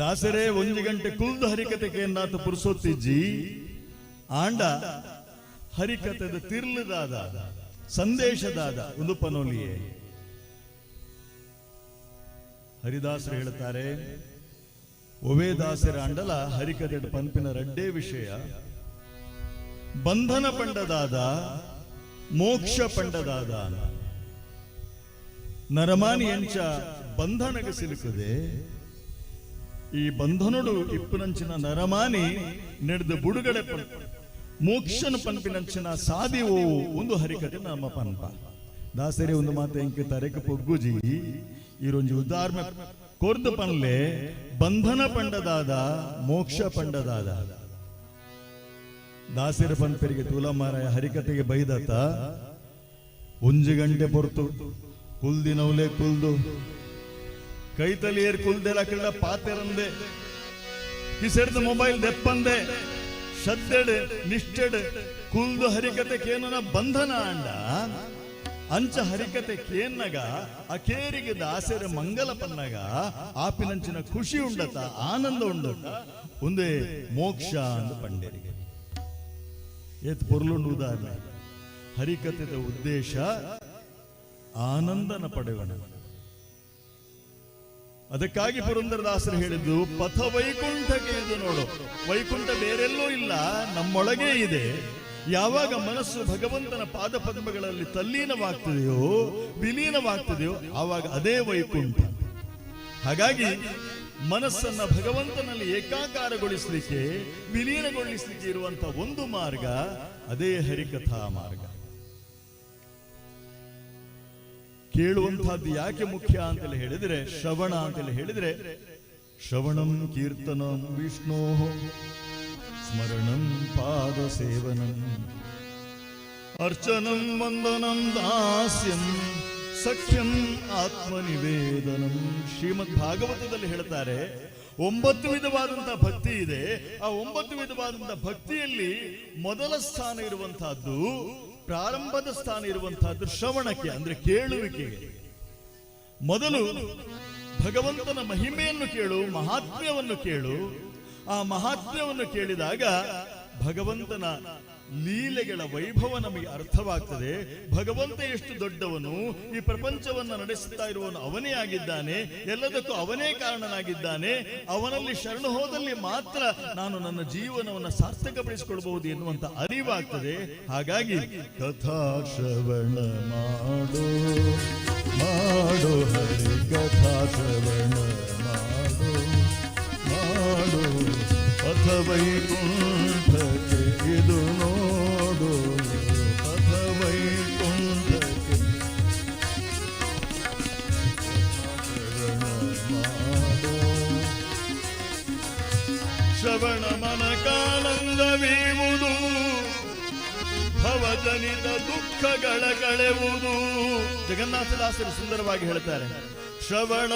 ದಾಸರೇ ಒಂಜು ಗಂಟೆ ಕುಲ್ದ ಹರಿಕತೆಗೆ ನಾತ ಪುರುಸೊತ್ತಿಜ್ಜಿ ಆಂಡ ಹರಿಕತೆದ ತಿರ್ಲದಾದ ಸಂದೇಶದಾದ ಒಂದು ಪನೋಲಿಯೇ. ಹರಿದಾಸರು ಹೇಳ್ತಾರೆ, ಒವೇ ದಾಸರ ಅಂಡಲ ಹರಿಕತೆ ಪಂಪಿನ ರಡ್ಡೇ ವಿಷಯ. ಬಂಧನ ಪಂಡದಾದ ಮೋಕ್ಷ ಪಂಡದಾದ ನರಮಾನಿ ಎಂಚ ಬಂಧನಗೆ ಸಿಲುಕುದೆ ಈ ಬಂಧನಡು ಇಪ್ಪುನಂಚಿನ ನರಮಾನಿ ನಡೆದು ಬುಡುಗಡೆ ಮೋಕ್ಷನ ಪಂಪಿನಂಚಿನ ಸಾದಿವು ಒಂದು ಹರಿಕತೆ ನಮ್ಮ ಪಂಪ ದಾಸರಿ ಒಂದು ಮಾತು ಎಂಕೆ ತರೆಕ ಪೊಗ್ಗುಜಿ ಈರೊಂಜಿ ಉದಾಹರಣೆ ಕೊರ್ದು ಪನ್ಲೆ ಬಂಧನ ಪಂಡದಾದ ಮೋಕ್ಷ ಪಂಡದಾದ ದಾಸರ ಪಂಪರಿಗೆ ತುಲಮಾರಾಯ ಹರಿಕತೆಗೆ ಬೈದತ್ತ 1 ಗಂಟೆ ಪೊರ್ತು ಕುಲ್ದಿನವಲೆ ಕುಲ್ದು ಕೈತಲಿಯರ್ ಕುಲ್ದೆಲ್ಲ ಪಾತೆರಂದೆ ಕಿಸೆಡ್ದ ಮೊಬೈಲ್ ದೆಪ್ಪಂದೆ ಶದ್ದೆಡ್ ನಿಷ್ಠೆಡ್ ಕುಲ್ದು ಹರಿಕತೆ ಕೇನನ ಬಂಧನ ಅಂಡ ಅಂಚ ಹರಿಕತೆ ಕೇನ್ನಗ ಅಕೇರಿಗೆ ದಾಸರ ಮಂಗಲ ಪನ್ನಗ ಆಪಿನಂಚಿನ ಖುಷಿ ಉಂಡತ ಆನಂದ ಉಂಡತ ಒಂದೇ ಮೋಕ್ಷ ಅಂದ ಪಂಡರಿಗೆ ಏತ್ ಪೊರ್ಲುಂಡು ಉದಾಹರಣೆ ಹರಿಕತೆದ ಉದ್ದೇಶ ಆನಂದನ ಪಡೆವಣ ಅದಕ್ಕಾಗಿ ಪುರಂದರದಾಸರು ಹೇಳಿದ್ದು ಪಥ ವೈಕುಂಠಕ್ಕೆ ಇದು ನೋಡು ವೈಕುಂಠ ಬೇರೆಲ್ಲೂ ಇಲ್ಲ ನಮ್ಮೊಳಗೆ ಇದೆ ಯಾವಾಗ ಮನಸ್ಸು ಭಗವಂತನ ಪಾದ ಪದ್ಮಗಳಲ್ಲಿ ತಲ್ಲೀನವಾಗ್ತದೆಯೋ ವಿಲೀನವಾಗ್ತದೆಯೋ ಆವಾಗ ಅದೇ ವೈಕುಂಠ ಹಾಗಾಗಿ ಮನಸ್ಸನ್ನ ಭಗವಂತನಲ್ಲಿ ಏಕಾಕಾರಗೊಳಿಸಲಿಕ್ಕೆ ವಿಲೀನಗೊಳಿಸಲಿಕ್ಕೆ ಇರುವಂತಹ ಒಂದು ಮಾರ್ಗ ಅದೇ ಹರಿಕಥಾ ಮಾರ್ಗ ಕೇಳುವಂತಹದ್ದು ಯಾಕೆ ಮುಖ್ಯ ಅಂತೇಳಿ ಹೇಳಿದ್ರೆ ಶ್ರವಣ ಅಂತೇಳಿ ಹೇಳಿದ್ರೆ ಶ್ರವಣಂ ಕೀರ್ತನಂ ವಿಷ್ಣೋ ಸ್ಮರಣಂ ಪಾದ ಸೇವನಂ ಅರ್ಚನಂ ವಂದನಂ ದಾಸ್ಯಂ ಸಖ್ಯಂ ಆತ್ಮನಿವೇದನಂ ಶ್ರೀಮದ್ ಭಾಗವತದಲ್ಲಿ ಹೇಳ್ತಾರೆ 9 ವಿಧವಾದಂತಹ ಭಕ್ತಿ ಇದೆ ಆ 9 ವಿಧವಾದಂತಹ ಭಕ್ತಿಯಲ್ಲಿ ಮೊದಲ ಸ್ಥಾನ ಇರುವಂತಹದ್ದು ಪ್ರಾರಂಭದ ಸ್ಥಾನ ಇರುವಂತಹದ್ದು ಶ್ರವಣಕ್ಕೆ ಅಂದ್ರೆ ಕೇಳುವಿಕೆಗೆ ಮೊದಲು ಭಗವಂತನ ಮಹಿಮೆಯನ್ನು ಕೇಳು ಮಹಾತ್ಮ್ಯವನ್ನು ಕೇಳು ಆ ಮಹಾತ್ಮ್ಯವನ್ನು ಕೇಳಿದಾಗ ಭಗವಂತನ ಲೀಲೆಗಳ ವೈಭವ ನಮಗೆ ಅರ್ಥವಾಗ್ತದೆ ಭಗವಂತ ಎಷ್ಟು ದೊಡ್ಡವನು ಈ ಪ್ರಪಂಚವನ್ನು ನಡೆಸುತ್ತಾ ಇರುವವನು ಅವನೇ ಆಗಿದ್ದಾನೆ ಎಲ್ಲದಕ್ಕೂ ಅವನೇ ಕಾರಣನಾಗಿದ್ದಾನೆ ಅವನಲ್ಲಿ ಶರಣು ಹೋದಲ್ಲಿ ಮಾತ್ರ ನಾನು ನನ್ನ ಜೀವನವನ್ನು ಸಾರ್ಥಕಪಡಿಸಿಕೊಳ್ಳಬಹುದು ಎನ್ನುವಂತ ಅರಿವಾಗ್ತದೆ ಹಾಗಾಗಿ ಕಥಾ ಶ್ರವಣ ಮಾಡೋ ಮಾಡೋ ಹರಿ ಕಥಾ ಶ್ರವಣ ಮಾಡೋ ಮಾಡೋ ಪಥ ವೈಕುಂಠಕ್ಕೆ ಇದು ನೋಡು ಪಥ ವೈಕುಂಠಕ್ಕೆ ಶ್ರವಣ ಮನಕಾನಂದವೀವುದು ಭವಜನಿತ ದುಃಖಗಳ ಕಳೆಯುವುದು ಜಗನ್ನಾಥದಾಸರು ಸುಂದರವಾಗಿ ಹೇಳ್ತಾರೆ ಶ್ರವಣ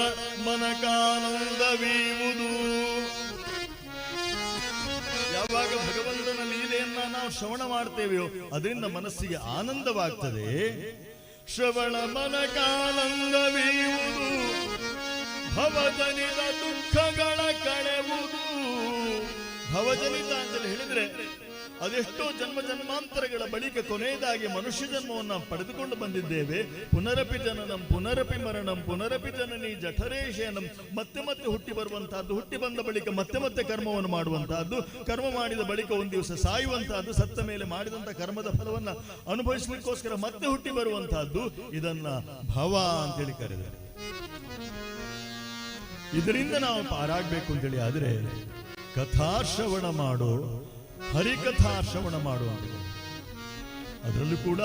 ಮನಕಾನಂದವೀವುದು ಯಾವಾಗ ಭಗವಂತನ ಲೀಲೆಯನ್ನ ನಾವು ಶ್ರವಣ ಮಾಡ್ತೇವೆಯೋ ಅದರಿಂದ ಮನಸ್ಸಿಗೆ ಆನಂದವಾಗ್ತದೆ ಶ್ರವಣ ಮನಕಾನಂದವೀವುದು ಭವಜನಿತ ದುಃಖಗಳ ಕಳೆಯುವುದು ಭವಜನಿತ ಅಂತ ಹೇಳಿದ್ರೆ ಅದೆಷ್ಟೋ ಜನ್ಮ ಜನ್ಮಾಂತರಗಳ ಬಳಿಕ ಕೊನೆಯದಾಗಿ ಮನುಷ್ಯ ಜನ್ಮವನ್ನ ಪಡೆದುಕೊಂಡು ಬಂದಿದ್ದೇವೆ ಪುನರಪಿ ಜನನಂ ಪುನರಪಿ ಮರಣಂ ಪುನರಪಿ ಜನನಿ ಜಠರೇಶಯನಂ ಮತ್ತೆ ಮತ್ತೆ ಹುಟ್ಟಿ ಬರುವಂತಹದ್ದು ಹುಟ್ಟಿ ಬಂದ ಬಳಿಕ ಮತ್ತೆ ಮತ್ತೆ ಕರ್ಮವನ್ನು ಮಾಡುವಂತಹದ್ದು ಕರ್ಮ ಮಾಡಿದ ಬಳಿಕ ಒಂದು ದಿವಸ ಸಾಯುವಂತಹದ್ದು ಸತ್ತ ಮೇಲೆ ಮಾಡಿದಂತ ಕರ್ಮದ ಫಲವನ್ನ ಅನುಭವಿಸಲಿಕ್ಕೋಸ್ಕರ ಮತ್ತೆ ಹುಟ್ಟಿ ಬರುವಂತಹದ್ದು ಇದನ್ನ ಭವ ಅಂತೇಳಿ ಕರೆದರೆ ಇದರಿಂದ ನಾವು ಪಾರಾಗಬೇಕು ಅಂತೇಳಿ ಆದ್ರೆ ಕಥಾಶ್ರವಣ ಮಾಡು ಹರಿಕಥಾ ಶ್ರವಣ ಮಾಡುವ ಅದರಲ್ಲೂ ಕೂಡ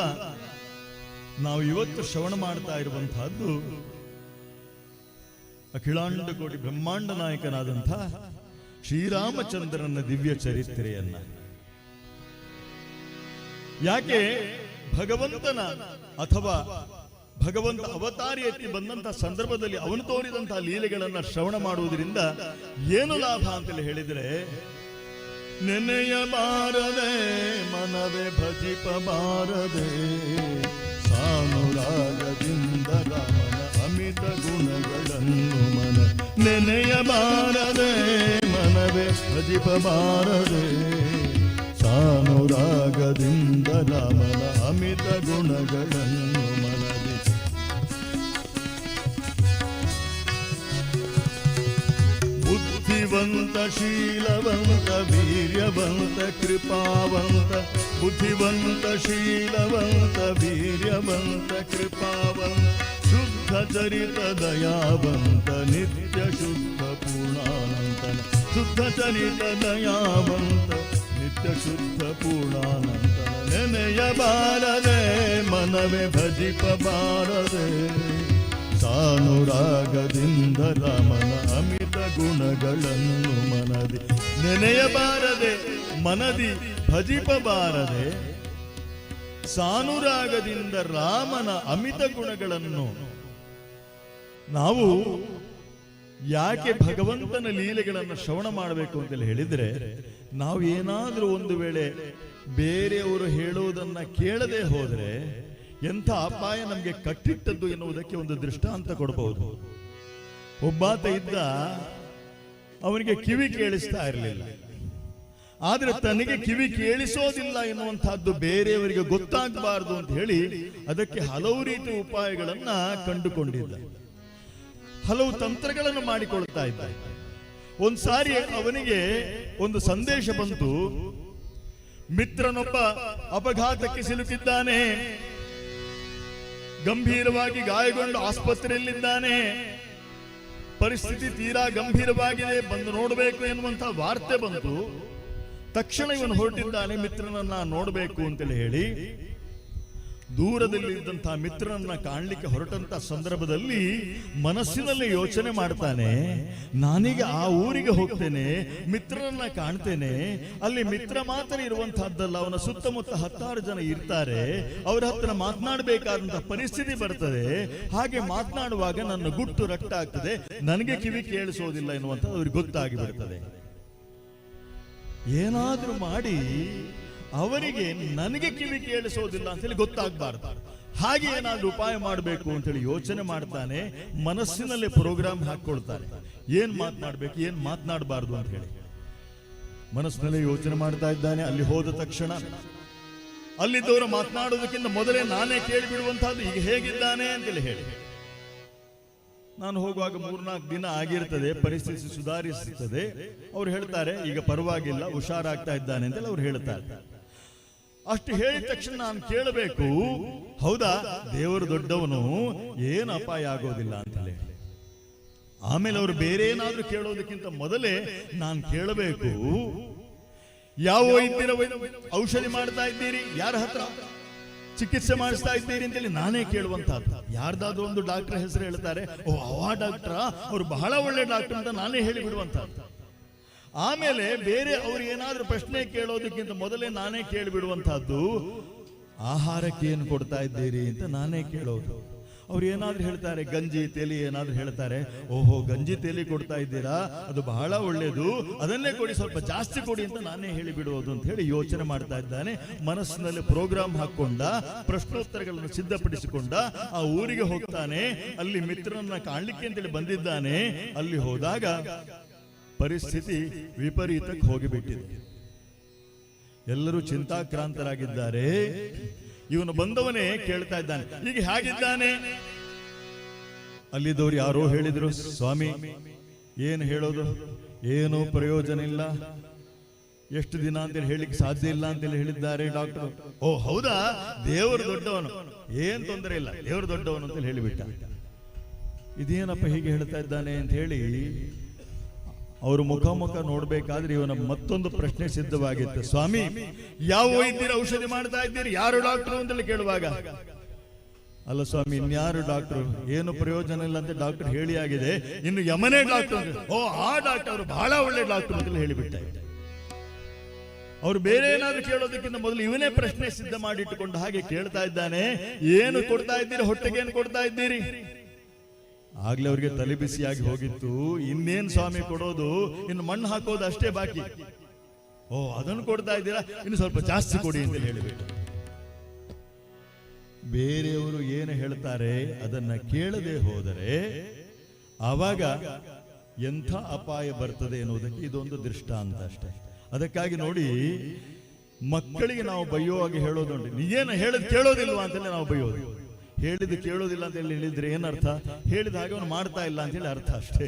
ನಾವು ಇವತ್ತು ಶ್ರವಣ ಮಾಡ್ತಾ ಇರುವಂತಹದ್ದು ಅಖಿಲಾಂಡ ಕೋಟಿ ಬ್ರಹ್ಮಾಂಡ ನಾಯಕನಾದಂಥ ಶ್ರೀರಾಮಚಂದ್ರನ ದಿವ್ಯ ಚರಿತ್ರೆಯನ್ನ ಯಾಕೆ ಭಗವಂತನ ಅಥವಾ ಭಗವಂತ ಅವತಾರಿ ಎತ್ತಿ ಬಂದಂತಹ ಸಂದರ್ಭದಲ್ಲಿ ಅವನು ತೋರಿದಂತಹ ಲೀಲೆಗಳನ್ನ ಶ್ರವಣ ಮಾಡುವುದರಿಂದ ಏನು ಲಾಭ ಅಂತೇಳಿ ಹೇಳಿದ್ರೆ ನೆನೆಯಬಾರದೆ ಮನವೇ ಭಜಿಪಬಾರದೆ ಸಾನುರಾಗದಿಂದ ರಾಮನ ಅಮಿತ ಗುಣಗಳನ್ನು ಮನ ನೆನೆಯಬಾರದೆ ಮನವೇ ಭಜಿಪಬಾರದೆ ಸಾನುರಾಗದಿಂದ ರಾಮನ ಅಮಿತ ಗುಣಗಳನ್ನು ಮನದಿ ಬುದ್ಧಿವ ಬುದ್ಧಿವಂತ ಶೀಲವಂತ ವೀರ್ಯವಂತ ಕೃಪಾವಂತ ಬುದ್ಧಿವಂತ ಶೀಲವಂತ ವೀರ್ಯವಂತ ಕೃಪಾವಂತ ಶುದ್ಧ ಚರಿತ ದಯಾವಂತ ನಿತ್ಯ ಶುದ್ಧ ಪೂರ್ಣಾನಂತನ ಶುದ್ಧ ಚರಿತ ದಯಾವಂತ ನಿತ್ಯ ಶುದ್ಧ ಪೂರ್ಣಾನಂತನ ನೆನೆಯಬಾರದೆ ಮನವೇ ಭಜಿಪಬಾರದೆ ಸಾನುರಾಗದಿಂದ ರಾಮನ ಅಮಿತ ಗುಣಗಳನ್ನು ಮನದಿ ನೆನೆಯಬಾರದೆ ಮನದಿ ಭಜಿಪಬಾರದೆ ಸಾನುರಾಗದಿಂದ ರಾಮನ ಅಮಿತ ಗುಣಗಳನ್ನು. ನಾವು ಯಾಕೆ ಭಗವಂತನ ಲೀಲೆಗಳನ್ನು ಶ್ರವಣ ಮಾಡಬೇಕು ಅಂತೇಳಿ ಹೇಳಿದ್ರೆ, ನಾವು ಏನಾದ್ರೂ ಒಂದು ವೇಳೆ ಬೇರೆಯವರು ಹೇಳುವುದನ್ನ ಕೇಳದೆ ಹೋದ್ರೆ ಎಂಥ ಅಪಾಯ ನಮಗೆ ಕಟ್ಟಿಟ್ಟದ್ದು ಎನ್ನುವುದಕ್ಕೆ ಒಂದು ದೃಷ್ಟಾಂತ ಕೊಡಬಹುದು. ಒಬ್ಬಾತ ಇದ್ದ, ಅವನಿಗೆ ಕಿವಿ ಕೇಳಿಸ್ತಾ ಇರಲಿಲ್ಲ. ಆದ್ರೆ ತನಗೆ ಕಿವಿ ಕೇಳಿಸೋದಿಲ್ಲ ಎನ್ನುವಂತಹದ್ದು ಬೇರೆಯವರಿಗೆ ಗೊತ್ತಾಗಬಾರದು ಅಂತ ಹೇಳಿ ಅದಕ್ಕೆ ಹಲವು ರೀತಿಯ ಉಪಾಯಗಳನ್ನ ಕಂಡುಕೊಂಡಿದ್ದ, ಹಲವು ತಂತ್ರಗಳನ್ನು ಮಾಡಿಕೊಳ್ತಾ ಇದ್ದ. ಒಂದ್ಸಾರಿ ಅವನಿಗೆ ಒಂದು ಸಂದೇಶ ಬಂತು, ಮಿತ್ರನೊಬ್ಬ ಅಪಘಾತಕ್ಕೆ ಸಿಲುಕಿದ್ದಾನೆ, ಗಂಭೀರವಾಗಿ ಗಾಯಗೊಂಡು ಆಸ್ಪತ್ರೆಯಲ್ಲಿದ್ದಾನೆ, ಪರಿಸ್ಥಿತಿ ತೀರಾ ಗಂಭೀರವಾಗಿದೆ, ಬಂದು ನೋಡಬೇಕು ಎನ್ನುವಂತಹ ವಾರ್ತೆ ಬಂತು. ತಕ್ಷಣ ಇವನು ಹೊರಟಿದ್ದಾನೆ ಮಿತ್ರನನ್ನ ನೋಡಬೇಕು ಅಂತೇಳಿ ಹೇಳಿ. ದೂರದಲ್ಲಿ ಇದ್ದಂತಹ ಮಿತ್ರನನ್ನ ಕಾಣಲಿಕ್ಕೆ ಹೊರಟಂತ ಸಂದರ್ಭದಲ್ಲಿ ಮನಸ್ಸಿನಲ್ಲಿ ಯೋಚನೆ ಮಾಡ್ತಾನೆ, ನಾನೀಗ ಆ ಊರಿಗೆ ಹೋಗ್ತೇನೆ, ಮಿತ್ರನನ್ನ ಕಾಣ್ತೇನೆ, ಅಲ್ಲಿ ಮಿತ್ರ ಮಾತ್ರ ಇರುವಂತಹದ್ದಲ್ಲ, ಅವನ ಸುತ್ತಮುತ್ತ 10 ಜನ ಇರ್ತಾರೆ, ಅವರ ಹತ್ರ ಮಾತನಾಡಬೇಕಾದಂತಹ ಪರಿಸ್ಥಿತಿ ಬರ್ತದೆ. ಹಾಗೆ ಮಾತನಾಡುವಾಗ ನನ್ನ ಗುಟ್ಟು ರಕ್ತ ಆಗ್ತದೆ, ನನಗೆ ಕಿವಿ ಕೇಳಿಸೋದಿಲ್ಲ ಎನ್ನುವಂತ ಅವ್ರಿಗೆ ಗೊತ್ತಾಗಿ ಬಿಡ್ತದೆ. ಏನಾದ್ರೂ ಮಾಡಿ ಅವರಿಗೆ ನನಗೆ ಕಿವಿ ಕೇಳಿಸೋದಿಲ್ಲ ಅಂತೇಳಿ ಗೊತ್ತಾಗಬಾರ್ದು, ಹಾಗೆ ಏನಾದ್ರೂ ಉಪಾಯ ಮಾಡಬೇಕು ಅಂತೇಳಿ ಯೋಚನೆ ಮಾಡ್ತಾನೆ. ಮನಸ್ಸಿನಲ್ಲೇ ಪ್ರೋಗ್ರಾಮ್ ಹಾಕೊಳ್ತಾನೆ, ಏನ್ ಮಾತನಾಡ್ಬೇಕು ಏನ್ ಮಾತನಾಡಬಾರ್ದು ಅಂತ ಹೇಳಿ ಮನಸ್ಸಿನಲ್ಲೇ ಯೋಚನೆ ಮಾಡ್ತಾ ಇದ್ದಾನೆ. ಅಲ್ಲಿ ಹೋದ ತಕ್ಷಣ ಅಲ್ಲಿದ್ದವರು ಮಾತನಾಡೋದಕ್ಕಿಂತ ಮೊದಲೇ ನಾನೇ ಕೇಳಿಬಿಡುವಂತಹದ್ದು, ಈಗ ಹೇಗಿದ್ದಾನೆ ಅಂತೇಳಿ ಹೇಳಿ. ನಾನು ಹೋಗುವಾಗ 3-4 ದಿನ ಆಗಿರ್ತದೆ, ಪರಿಸ್ಥಿತಿ ಸುಧಾರಿಸುತ್ತದೆ. ಅವ್ರು ಹೇಳ್ತಾರೆ ಈಗ ಪರವಾಗಿಲ್ಲ, ಹುಷಾರಾಗ್ತಾ ಇದ್ದಾನೆ ಅಂತೇಳಿ ಅವ್ರು ಹೇಳ್ತಾರೆ. ಅಷ್ಟು ಹೇಳಿದ ತಕ್ಷಣ ನಾನು ಕೇಳಬೇಕು, ಹೌದಾ ದೇವರು ದೊಡ್ಡವನು, ಏನು ಅಪಾಯ ಆಗೋದಿಲ್ಲ ಅಂತೇಳಿ. ಆಮೇಲೆ ಅವರು ಬೇರೆ ಏನಾದ್ರೂ ಕೇಳೋದಕ್ಕಿಂತ ಮೊದಲೇ ನಾನು ಕೇಳಬೇಕು, ಯಾವ ವೈದ್ಯರ ಔಷಧಿ ಮಾಡ್ತಾ ಇದ್ದೀರಿ, ಯಾರ ಹತ್ರ ಚಿಕಿತ್ಸೆ ಮಾಡಿಸ್ತಾ ಇದ್ದೀರಿ ಅಂತೇಳಿ ನಾನೇ ಕೇಳುವಂತಹದ್ದು. ಯಾರ್ದಾದ್ರೂ ಒಂದು ಡಾಕ್ಟರ್ ಹೆಸರು ಹೇಳ್ತಾರೆ, ಓ ಅವ ಡಾಕ್ಟರ್, ಅವ್ರು ಬಹಳ ಒಳ್ಳೆ ಡಾಕ್ಟರ್ ಅಂತ ನಾನೇ ಹೇಳಿ ಬಿಡುವಂತಹದ್ದು. ಆಮೇಲೆ ಬೇರೆ ಅವ್ರು ಏನಾದ್ರೂ ಪ್ರಶ್ನೆ ಕೇಳೋದಕ್ಕಿಂತ ಮೊದಲೇ ನಾನೇ ಕೇಳಿಬಿಡುವಂತಹದ್ದು, ಆಹಾರಕ್ಕೆ ಏನು ಕೊಡ್ತಾ ಇದ್ದೀರಿ ಅಂತ ನಾನೇ ಕೇಳೋದು. ಅವ್ರು ಏನಾದ್ರೂ ಹೇಳ್ತಾರೆ ಗಂಜಿ ತೇಲಿ ಏನಾದ್ರೂ ಹೇಳ್ತಾರೆ, ಓಹೋ ಗಂಜಿ ತೇಲಿ ಕೊಡ್ತಾ ಇದ್ದೀರಾ, ಅದು ಬಹಳ ಒಳ್ಳೇದು, ಅದನ್ನೇ ಕೊಡಿ, ಸ್ವಲ್ಪ ಜಾಸ್ತಿ ಕೊಡಿ ಅಂತ ನಾನೇ ಹೇಳಿ ಬಿಡುವುದು ಅಂತ ಹೇಳಿ ಯೋಚನೆ ಮಾಡ್ತಾ ಇದ್ದಾನೆ. ಮನಸ್ಸಿನಲ್ಲಿ ಪ್ರೋಗ್ರಾಮ್ ಹಾಕೊಂಡ, ಪ್ರಶ್ನೋತ್ತರಗಳನ್ನು ಸಿದ್ಧಪಡಿಸಿಕೊಂಡ ಆ ಊರಿಗೆ ಹೋಗ್ತಾನೆ. ಅಲ್ಲಿ ಮಿತ್ರನನ್ನ ಕಾಣ್ಲಿಕ್ಕೆ ಅಂತೇಳಿ ಬಂದಿದ್ದಾನೆ. ಅಲ್ಲಿ ಹೋದಾಗ ಪರಿಸ್ಥಿತಿ ವಿಪರೀತಕ್ಕೆ ಹೋಗಿಬಿಟ್ಟಿದೆ. ಎಲ್ಲರೂ ಚಿಂತಾಕ್ರಾಂತರಾಗಿದ್ದಾರೆ. ಇವನು ಬಂದವನೇ ಕೇಳ್ತಾ ಇದ್ದಾನೆ, ಈಗ ಹೇಗಿದ್ದಾನೆ? ಅಲ್ಲಿದ್ದವ್ರು ಯಾರೋ ಹೇಳಿದ್ರು, ಸ್ವಾಮಿ ಏನು ಹೇಳೋದು, ಏನೂ ಪ್ರಯೋಜನ ಇಲ್ಲ, ಎಷ್ಟು ದಿನ ಅಂತೇಳಿ ಹೇಳಿಕ್ಕೆ ಸಾಧ್ಯ ಇಲ್ಲ ಅಂತೇಳಿ ಹೇಳಿದ್ದಾರೆ ಡಾಕ್ಟರ್. ಓ ಹೌದಾ, ದೇವರು ದೊಡ್ಡವನು, ಏನ್ ತೊಂದರೆ ಇಲ್ಲ, ದೇವರು ದೊಡ್ಡವನು ಅಂತೇಳಿ ಹೇಳಿಬಿಟ್ಟ. ಇದೇನಪ್ಪ ಹೀಗೆ ಹೇಳ್ತಾ ಇದ್ದಾನೆ ಅಂತ ಹೇಳಿ ಅವರು ಮುಖಾಮುಖ ನೋಡ್ಬೇಕಾದ್ರೆ ಇವನ ಮತ್ತೊಂದು ಪ್ರಶ್ನೆ ಸಿದ್ಧವಾಗಿತ್ತು. ಸ್ವಾಮಿ ಯಾವ ವೈದ್ಯರ ಔಷಧಿ ಮಾಡ್ತಾ ಇದ್ದೀರಿ, ಯಾರು ಡಾಕ್ಟರ್ ಅಂತೇಳಿ ಕೇಳುವಾಗ, ಅಲ್ಲ ಸ್ವಾಮಿ ಇನ್ಯಾರು ಡಾಕ್ಟರ್, ಏನು ಪ್ರಯೋಜನ ಇಲ್ಲ ಅಂತ ಡಾಕ್ಟರ್ ಹೇಳಿ ಆಗಿದೆ, ಇನ್ನು ಯಮನೇ ಡಾಕ್ಟರ್. ಓ ಆ ಡಾಕ್ಟರ್, ಅವರು ಬಹಳ ಒಳ್ಳೆ ಡಾಕ್ಟರ್ ಅಂತೇಳಿ ಹೇಳಿಬಿಟ್ಟ. ಅವ್ರು ಬೇರೆ ಏನಾದ್ರು ಕೇಳೋದಕ್ಕಿಂತ ಮೊದಲು ಇವನೇ ಪ್ರಶ್ನೆ ಸಿದ್ಧ ಮಾಡಿಟ್ಟುಕೊಂಡು ಹಾಗೆ ಕೇಳ್ತಾ ಇದ್ದಾನೆ, ಏನು ಕೊಡ್ತಾ ಇದ್ದೀರಿ, ಹೊಟ್ಟೆಗೆ ಏನು ಕೊಡ್ತಾ ಇದ್ದೀರಿ? ಆಗ್ಲೇ ಅವ್ರಿಗೆ ತಲೆ ಬಿಸಿಯಾಗಿ ಹೋಗಿತ್ತು. ಇನ್ನೇನ್ ಸ್ವಾಮಿ ಕೊಡೋದು, ಇನ್ನು ಮಣ್ಣು ಹಾಕೋದು ಅಷ್ಟೇ ಬಾಕಿ. ಓ ಅದನ್ನು ಕೊಡ್ತಾ ಇದ್ದೀರಾ, ಇನ್ನು ಸ್ವಲ್ಪ ಜಾಸ್ತಿ ಕೊಡಿ ಅಂತ ಹೇಳಿಬಿಟ್ಟು. ಬೇರೆಯವರು ಏನು ಹೇಳ್ತಾರೆ ಅದನ್ನ ಕೇಳದೆ ಹೋದರೆ ಆವಾಗ ಎಂಥ ಅಪಾಯ ಬರ್ತದೆ ಎನ್ನುವುದಕ್ಕೆ ಇದೊಂದು ದೃಷ್ಟಾಂತ ಅಷ್ಟೇ. ಅದಕ್ಕಾಗಿ ನೋಡಿ, ಮಕ್ಕಳಿಗೆ ನಾವು ಬೈಯುವಾಗ ಹೇಳೋದುಂಟು, ನೀವೇನು ಹೇಳಿದ್ ಕೇಳೋದಿಲ್ವಾ ಅಂತೇಳಿ ನಾವು ಬೈಯೋದು. ಹೇಳಿದ್ದು ಕೇಳೋದಿಲ್ಲ ಅಂತ ಹೇಳಿದ್ರೆ ಏನರ್ಥ, ಹೇಳಿದ ಹಾಗೆ ಅವನು ಮಾಡ್ತಾ ಇಲ್ಲ ಅಂತ ಹೇಳಿ ಅರ್ಥ ಅಷ್ಟೇ.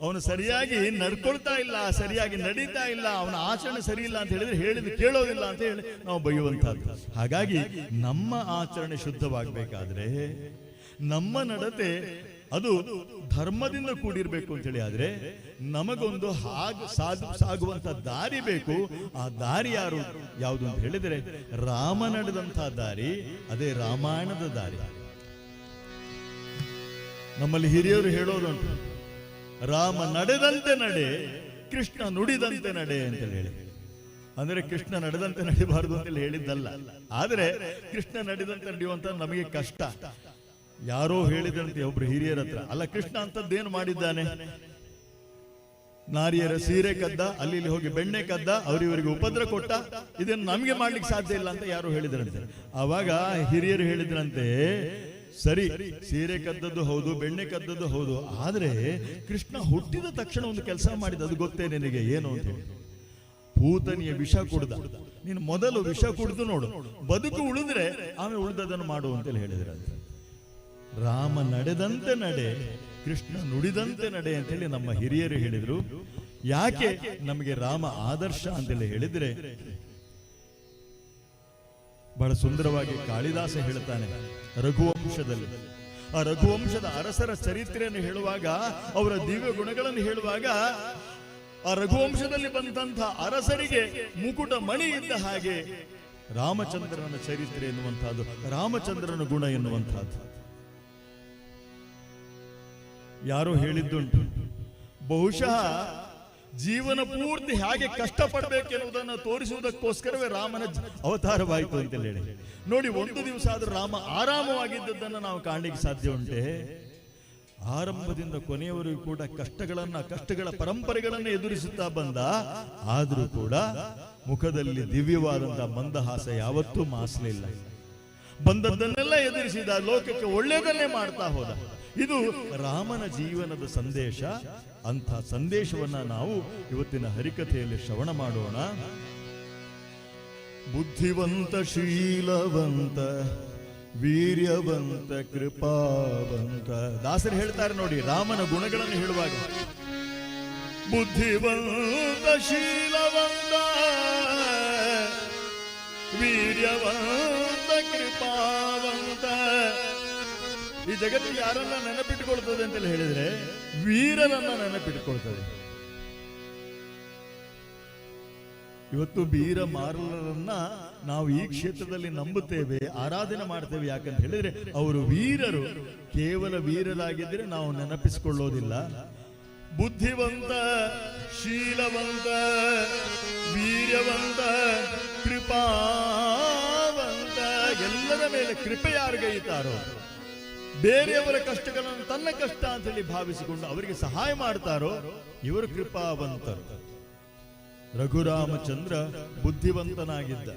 ಅವನು ಸರಿಯಾಗಿ ನಡ್ಕೊಳ್ತಾ ಇಲ್ಲ, ಸರಿಯಾಗಿ ನಡೀತಾ ಇಲ್ಲ, ಅವನ ಆಚರಣೆ ಸರಿ ಇಲ್ಲ ಅಂತ ಹೇಳಿದ್ರೆ ಹೇಳಿದ್ದು ಕೇಳೋದಿಲ್ಲ ಅಂತ ಹೇಳಿ ನಾವು ಬೈಯುವಂತಹದ್ದು. ಹಾಗಾಗಿ ನಮ್ಮ ಆಚರಣೆ ಶುದ್ಧವಾಗಬೇಕಾದ್ರೆ, ನಮ್ಮ ನಡತೆ ಅದು ಧರ್ಮದಿಂದ ಕೂಡಿರ್ಬೇಕು ಅಂತ ಹೇಳಿ ಆದ್ರೆ ನಮಗೊಂದು ಸಾಗುವಂತ ದಾರಿ ಬೇಕು. ಆ ದಾರಿ ಯಾವುದು ಅಂತ ಹೇಳಿದ್ರೆ ರಾಮ ನಡೆದಂತಹ ದಾರಿ, ಅದೇ ರಾಮಾಯಣದ ದಾರಿ. ನಮ್ಮಲ್ಲಿ ಹಿರಿಯರು ಹೇಳೋದುಂಟು, ರಾಮ ನಡೆದಂತೆ ನಡೆ, ಕೃಷ್ಣ ನುಡಿದಂತೆ ನಡೆ ಅಂತ ಹೇಳಿ. ಅಂದ್ರೆ ಕೃಷ್ಣ ನಡೆದಂತೆ ನಡಿಬಾರದು ಅಂತ ಹೇಳಿದ್ದಲ್ಲ, ಆದ್ರೆ ಕೃಷ್ಣ ನಡೆದಂತೆ ನಡೆಯುವಂತ ನಮಗೆ ಕಷ್ಟ. ಯಾರೋ ಹೇಳಿದಂತೆ ಒಬ್ರು ಹಿರಿಯರ ಹತ್ರ, ಅಲ್ಲ ಕೃಷ್ಣ ಅಂತದ್ದೇನು ಮಾಡಿದ್ದಾನೆ, ನಾರಿಯರ ಸೀರೆ ಕದ್ದ, ಅಲ್ಲಿ ಇಲ್ಲಿ ಹೋಗಿ ಬೆಣ್ಣೆ ಕದ್ದ, ಅವರಿವರಿಗೆ ಉಪದ್ರ ಕೊಟ್ಟ, ಇದನ್ನು ನಮ್ಗೆ ಮಾಡ್ಲಿಕ್ಕೆ ಸಾಧ್ಯ ಇಲ್ಲ ಅಂತ ಯಾರು ಹೇಳಿದ್ರಂತೆ. ಆವಾಗ ಹಿರಿಯರು ಹೇಳಿದ್ರಂತೆ, ಸರಿ ಸೀರೆ ಕದ್ದದ್ದು ಹೌದು, ಬೆಣ್ಣೆ ಕದ್ದದ್ದು ಹೌದು, ಆದ್ರೆ ಕೃಷ್ಣ ಹುಟ್ಟಿದ ತಕ್ಷಣ ಒಂದು ಕೆಲಸ ಮಾಡಿದ, ಅದು ಗೊತ್ತೇ ನಿನಗೆ ಏನು ಅಂತ ಹೇಳಿ? ಪೂತನಿಯ ವಿಷ ಕುಡ್ದ. ನೀನು ಮೊದಲು ವಿಷ ಕುಡಿದು ನೋಡು, ಬದುಕು ಉಳಿದ್ರೆ ಆಮೇಲೆ ಉಳಿದದನ್ನು ಮಾಡು ಅಂತೇಳಿ ಹೇಳಿದ್ರಂತೆ. ರಾಮ ನಡೆದಂತೆ ನಡೆ, ಕೃಷ್ಣ ನುಡಿದಂತೆ ನಡೆ ಅಂತೇಳಿ ನಮ್ಮ ಹಿರಿಯರು ಹೇಳಿದ್ರು. ಯಾಕೆ ನಮಗೆ ರಾಮ ಆದರ್ಶ ಅಂತೇಳಿ ಹೇಳಿದ್ರೆ, ಬಹಳ ಸುಂದರವಾಗಿ ಕಾಳಿದಾಸ ಹೇಳ್ತಾನೆ ರಘುವಂಶದಲ್ಲಿ. ಆ ರಘುವಂಶದ ಅರಸರ ಚರಿತ್ರೆಯನ್ನು ಹೇಳುವಾಗ, ಅವರ ದಿವ್ಯ ಗುಣಗಳನ್ನು ಹೇಳುವಾಗ, ಆ ರಘುವಂಶದಲ್ಲಿ ಬಂದಂತಹ ಅರಸರಿಗೆ ಮುಕುಟ ಮಣಿ ಇದ್ದ ಹಾಗೆ ರಾಮಚಂದ್ರನ ಚರಿತ್ರೆ ಎನ್ನುವಂತಹದ್ದು, ರಾಮಚಂದ್ರನ ಗುಣ ಎನ್ನುವಂತಹದ್ದು. ಯಾರೋ ಹೇಳಿದ್ದುಂಟು, ಬಹುಶಃ ಜೀವನ ಪೂರ್ತಿ ಹೇಗೆ ಕಷ್ಟಪಡಬೇಕೆನ್ನುವುದನ್ನು ತೋರಿಸುವುದಕ್ಕೋಸ್ಕರವೇ ರಾಮನ ಅವತಾರವಾಯಿತು ಅಂತ ಹೇಳಿ. ನೋಡಿ, ಒಂದು ದಿವಸ ಆದ್ರೂ ರಾಮ ಆರಾಮವಾಗಿದ್ದದ್ದನ್ನು ನಾವು ಕಾಣಲಿಕ್ಕೆ ಸಾಧ್ಯ ಉಂಟೆ? ಆರಂಭದಿಂದ ಕೊನೆಯವರೆಗೂ ಕೂಡ ಕಷ್ಟಗಳ ಪರಂಪರೆಗಳನ್ನು ಎದುರಿಸುತ್ತಾ ಬಂದ. ಆದ್ರೂ ಕೂಡ ಮುಖದಲ್ಲಿ ದಿವ್ಯವಾದಂತಹ ಮಂದಹಾಸ ಯಾವತ್ತೂ ಮಾಸಲಿಲ್ಲ. ಬಂದದ್ದನ್ನೆಲ್ಲ ಎದುರಿಸಿದ, ಲೋಕಕ್ಕೆ ಒಳ್ಳೆಯದನ್ನೇ ಮಾಡ್ತಾ ಹೋದ. ಇದು ರಾಮನ ಜೀವನದ ಸಂದೇಶ. ಅಂಥ ಸಂದೇಶವನ್ನ ನಾವು ಇವತ್ತಿನ ಹರಿಕಥೆಯಲ್ಲಿ ಶ್ರವಣ ಮಾಡೋಣ. ಬುದ್ಧಿವಂತ, ಶೀಲವಂತ, ವೀರ್ಯವಂತ, ಕೃಪಾವಂತ. ದಾಸರು ಹೇಳ್ತಾರೆ ನೋಡಿ, ರಾಮನ ಗುಣಗಳನ್ನು ಹೇಳುವಾಗ, ಬುದ್ಧಿವಂತ, ಶೀಲವಂತ, ವೀರ್ಯವಂತ, ಕೃಪಾವಂತ. ಈ ಜಗತ್ತು ಯಾರನ್ನ ನೆನಪಿಟ್ಟುಕೊಳ್ತದೆ ಅಂತ ಹೇಳಿದ್ರೆ ವೀರನನ್ನ ನೆನಪಿಟ್ಟುಕೊಳ್ತದೆ. ಇವತ್ತು ವೀರ ಮಾರಲರನ್ನ ನಾವು ಈ ಕ್ಷೇತ್ರದಲ್ಲಿ ನಂಬುತ್ತೇವೆ, ಆರಾಧನೆ ಮಾಡ್ತೇವೆ. ಯಾಕಂತ ಹೇಳಿದ್ರೆ ಅವರು ವೀರರು. ಕೇವಲ ವೀರರಾಗಿದ್ರೆ ನಾವು ನೆನಪಿಸಿಕೊಳ್ಳೋದಿಲ್ಲ. ಬುದ್ಧಿವಂತ, ಶೀಲವಂತ, ವೀರ್ಯವಂತ, ಕೃಪಾವಂತ. ಎಲ್ಲರ ಮೇಲೆ ಕೃಪೆ ಯಾರಿಗೈತಾರೋ, ಬೇರೆಯವರ ಕಷ್ಟಗಳನ್ನು ತನ್ನ ಕಷ್ಟ ಅಂತ ಹೇಳಿ ಭಾವಿಸಿಕೊಂಡು ಅವರಿಗೆ ಸಹಾಯ ಮಾಡ್ತಾರೋ, ಇವರು ಕೃಪಾವಂತರು. ರಘುರಾಮಚಂದ್ರ ಬುದ್ಧಿವಂತನಾಗಿದ್ದ.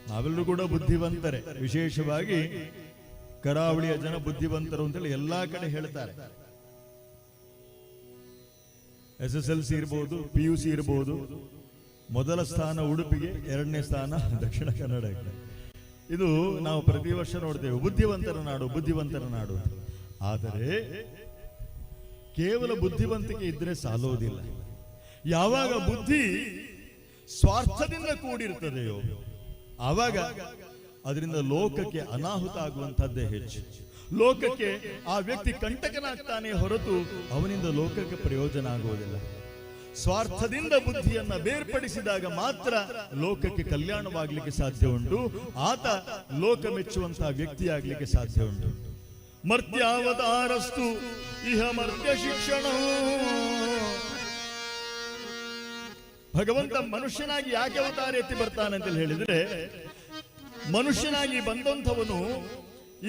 ನಾವೆಲ್ಲರೂ ಕೂಡ ಬುದ್ಧಿವಂತರೇ. ವಿಶೇಷವಾಗಿ ಕರಾವಳಿಯ ಜನ ಬುದ್ಧಿವಂತರು ಅಂತೇಳಿ ಎಲ್ಲಾ ಕಡೆ ಹೇಳ್ತಾರೆ. SSLC ಇರ್ಬೋದು, PUC ಇರ್ಬೋದು. ಮೊದಲ ಸ್ಥಾನ ಉಡುಪಿಗೆ, ಎರಡನೇ ಸ್ಥಾನ ದಕ್ಷಿಣ ಕನ್ನಡಕ್ಕೆ. ಇದು ನಾವು ಪ್ರತಿ ವರ್ಷ ನೋಡ್ತೇವೆ, ಬುದ್ಧಿವಂತರ ನಾಡು, ಬುದ್ಧಿವಂತರ ನಾಡು. ಆದರೆ ಕೇವಲ ಬುದ್ಧಿವಂತಿಕೆ ಇದ್ರೆ ಸಾಲೋದಿಲ್ಲ. ಯಾವಾಗ ಬುದ್ಧಿ ಸ್ವಾರ್ಥದಿಂದ ಕೂಡಿರ್ತದೆಯೋ ಆವಾಗ ಅದರಿಂದ ಲೋಕಕ್ಕೆ ಅನಾಹುತ ಆಗುವಂತಹದ್ದೇ ಹೆಚ್ಚು. ಲೋಕಕ್ಕೆ ಆ ವ್ಯಕ್ತಿ ಕಂಟಕನಾಗ್ತಾನೆ ಹೊರತು ಅವನಿಂದ ಲೋಕಕ್ಕೆ ಪ್ರಯೋಜನ ಆಗುವುದಿಲ್ಲ. ಸ್ವಾರ್ಥದಿಂದ ಬುದ್ಧಿಯನ್ನ ಬೇರ್ಪಡಿಸಿದಾಗ ಮಾತ್ರ ಲೋಕಕ್ಕೆ ಕಲ್ಯಾಣವಾಗಲಿಕ್ಕೆ ಸಾಧ್ಯ ಉಂಟು. ಆತ ಲೋಕ ಮೆಚ್ಚುವಂತಹ ವ್ಯಕ್ತಿಯಾಗಲಿಕ್ಕೆ ಸಾಧ್ಯ ಉಂಟು. ಮರ್ತ್ಯಾವತಾರಸ್ತು ಇಹ ಮರ್ತ್ಯ ಶಿಕ್ಷಣ. ಭಗವಂತ ಮನುಷ್ಯನಾಗಿ ಯಾಕೆ ಅವತಾರ ಎತ್ತಿ ಬರ್ತಾನೆ ಅಂತ ಹೇಳಿದ್ರೆ, ಮನುಷ್ಯನಾಗಿ ಬಂದಂಥವನು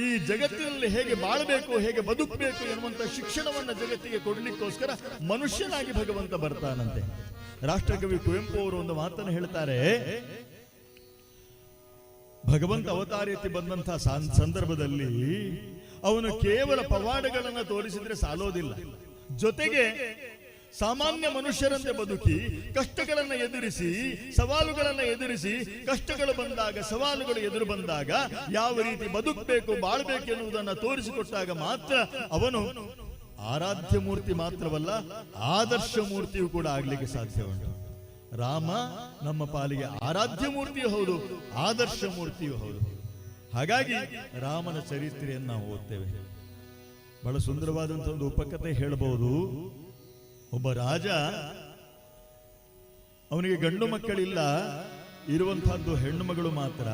ಈ ಜಗತ್ತಿನಲ್ಲಿ ಹೇಗೆ ಬಾಳಬೇಕು, ಹೇಗೆ ಬದುಕಬೇಕು ಎನ್ನುವಂತ ಶಿಕ್ಷಣವನ್ನ ಜಗತ್ತಿಗೆ ಕೊಡ್ಲಿಕ್ಕೋಸ್ಕರ ಮನುಷ್ಯನಾಗಿ ಭಗವಂತ ಬರ್ತಾನಂತೆ. ರಾಷ್ಟ್ರಕವಿ ಕುವೆಂಪು ಅವರು ಒಂದು ಮಾತನ್ನು ಹೇಳ್ತಾರೆ, ಭಗವಂತ ಅವತಾರ ಎತ್ತಿ ಬಂದಂತಹ ಸಂದರ್ಭದಲ್ಲಿ ಅವನು ಕೇವಲ ಪವಾಡಗಳನ್ನ ತೋರಿಸಿದ್ರೆ ಸಾಲೋದಿಲ್ಲ, ಜೊತೆಗೆ ಸಾಮಾನ್ಯ ಮನುಷ್ಯರಂತೆ ಬದುಕಿ ಕಷ್ಟಗಳನ್ನ ಎದುರಿಸಿ, ಸವಾಲುಗಳನ್ನ ಎದುರಿಸಿ, ಕಷ್ಟಗಳು ಬಂದಾಗ, ಸವಾಲುಗಳು ಎದುರು ಬಂದಾಗ ಯಾವ ರೀತಿ ಬದುಕಬೇಕು, ಬಾಳ್ಬೇಕು ಎನ್ನುವುದನ್ನು ತೋರಿಸಿಕೊಟ್ಟಾಗ ಮಾತ್ರ ಅವನು ಆರಾಧ್ಯ ಮೂರ್ತಿ ಮಾತ್ರವಲ್ಲ, ಆದರ್ಶ ಮೂರ್ತಿಯೂ ಕೂಡ ಆಗ್ಲಿಕ್ಕೆ ಸಾಧ್ಯ ಉಂಟು. ರಾಮ ನಮ್ಮ ಪಾಲಿಗೆ ಆರಾಧ್ಯ ಮೂರ್ತಿಯೂ ಹೌದು, ಆದರ್ಶ ಮೂರ್ತಿಯೂ ಹೌದು. ಹಾಗಾಗಿ ರಾಮನ ಚರಿತ್ರೆಯನ್ನು ನಾವು ಓದ್ತೇವೆ. ಬಹಳ ಸುಂದರವಾದಂತಹ ಒಂದು ಉಪಕಥೆ ಹೇಳಬಹುದು. ಒಬ್ಬ ರಾಜ, ಅವನಿಗೆ ಗಂಡು ಮಕ್ಕಳಿಲ್ಲ, ಇರುವಂತಹದ್ದು ಹೆಣ್ಣು ಮಗಳು ಮಾತ್ರ.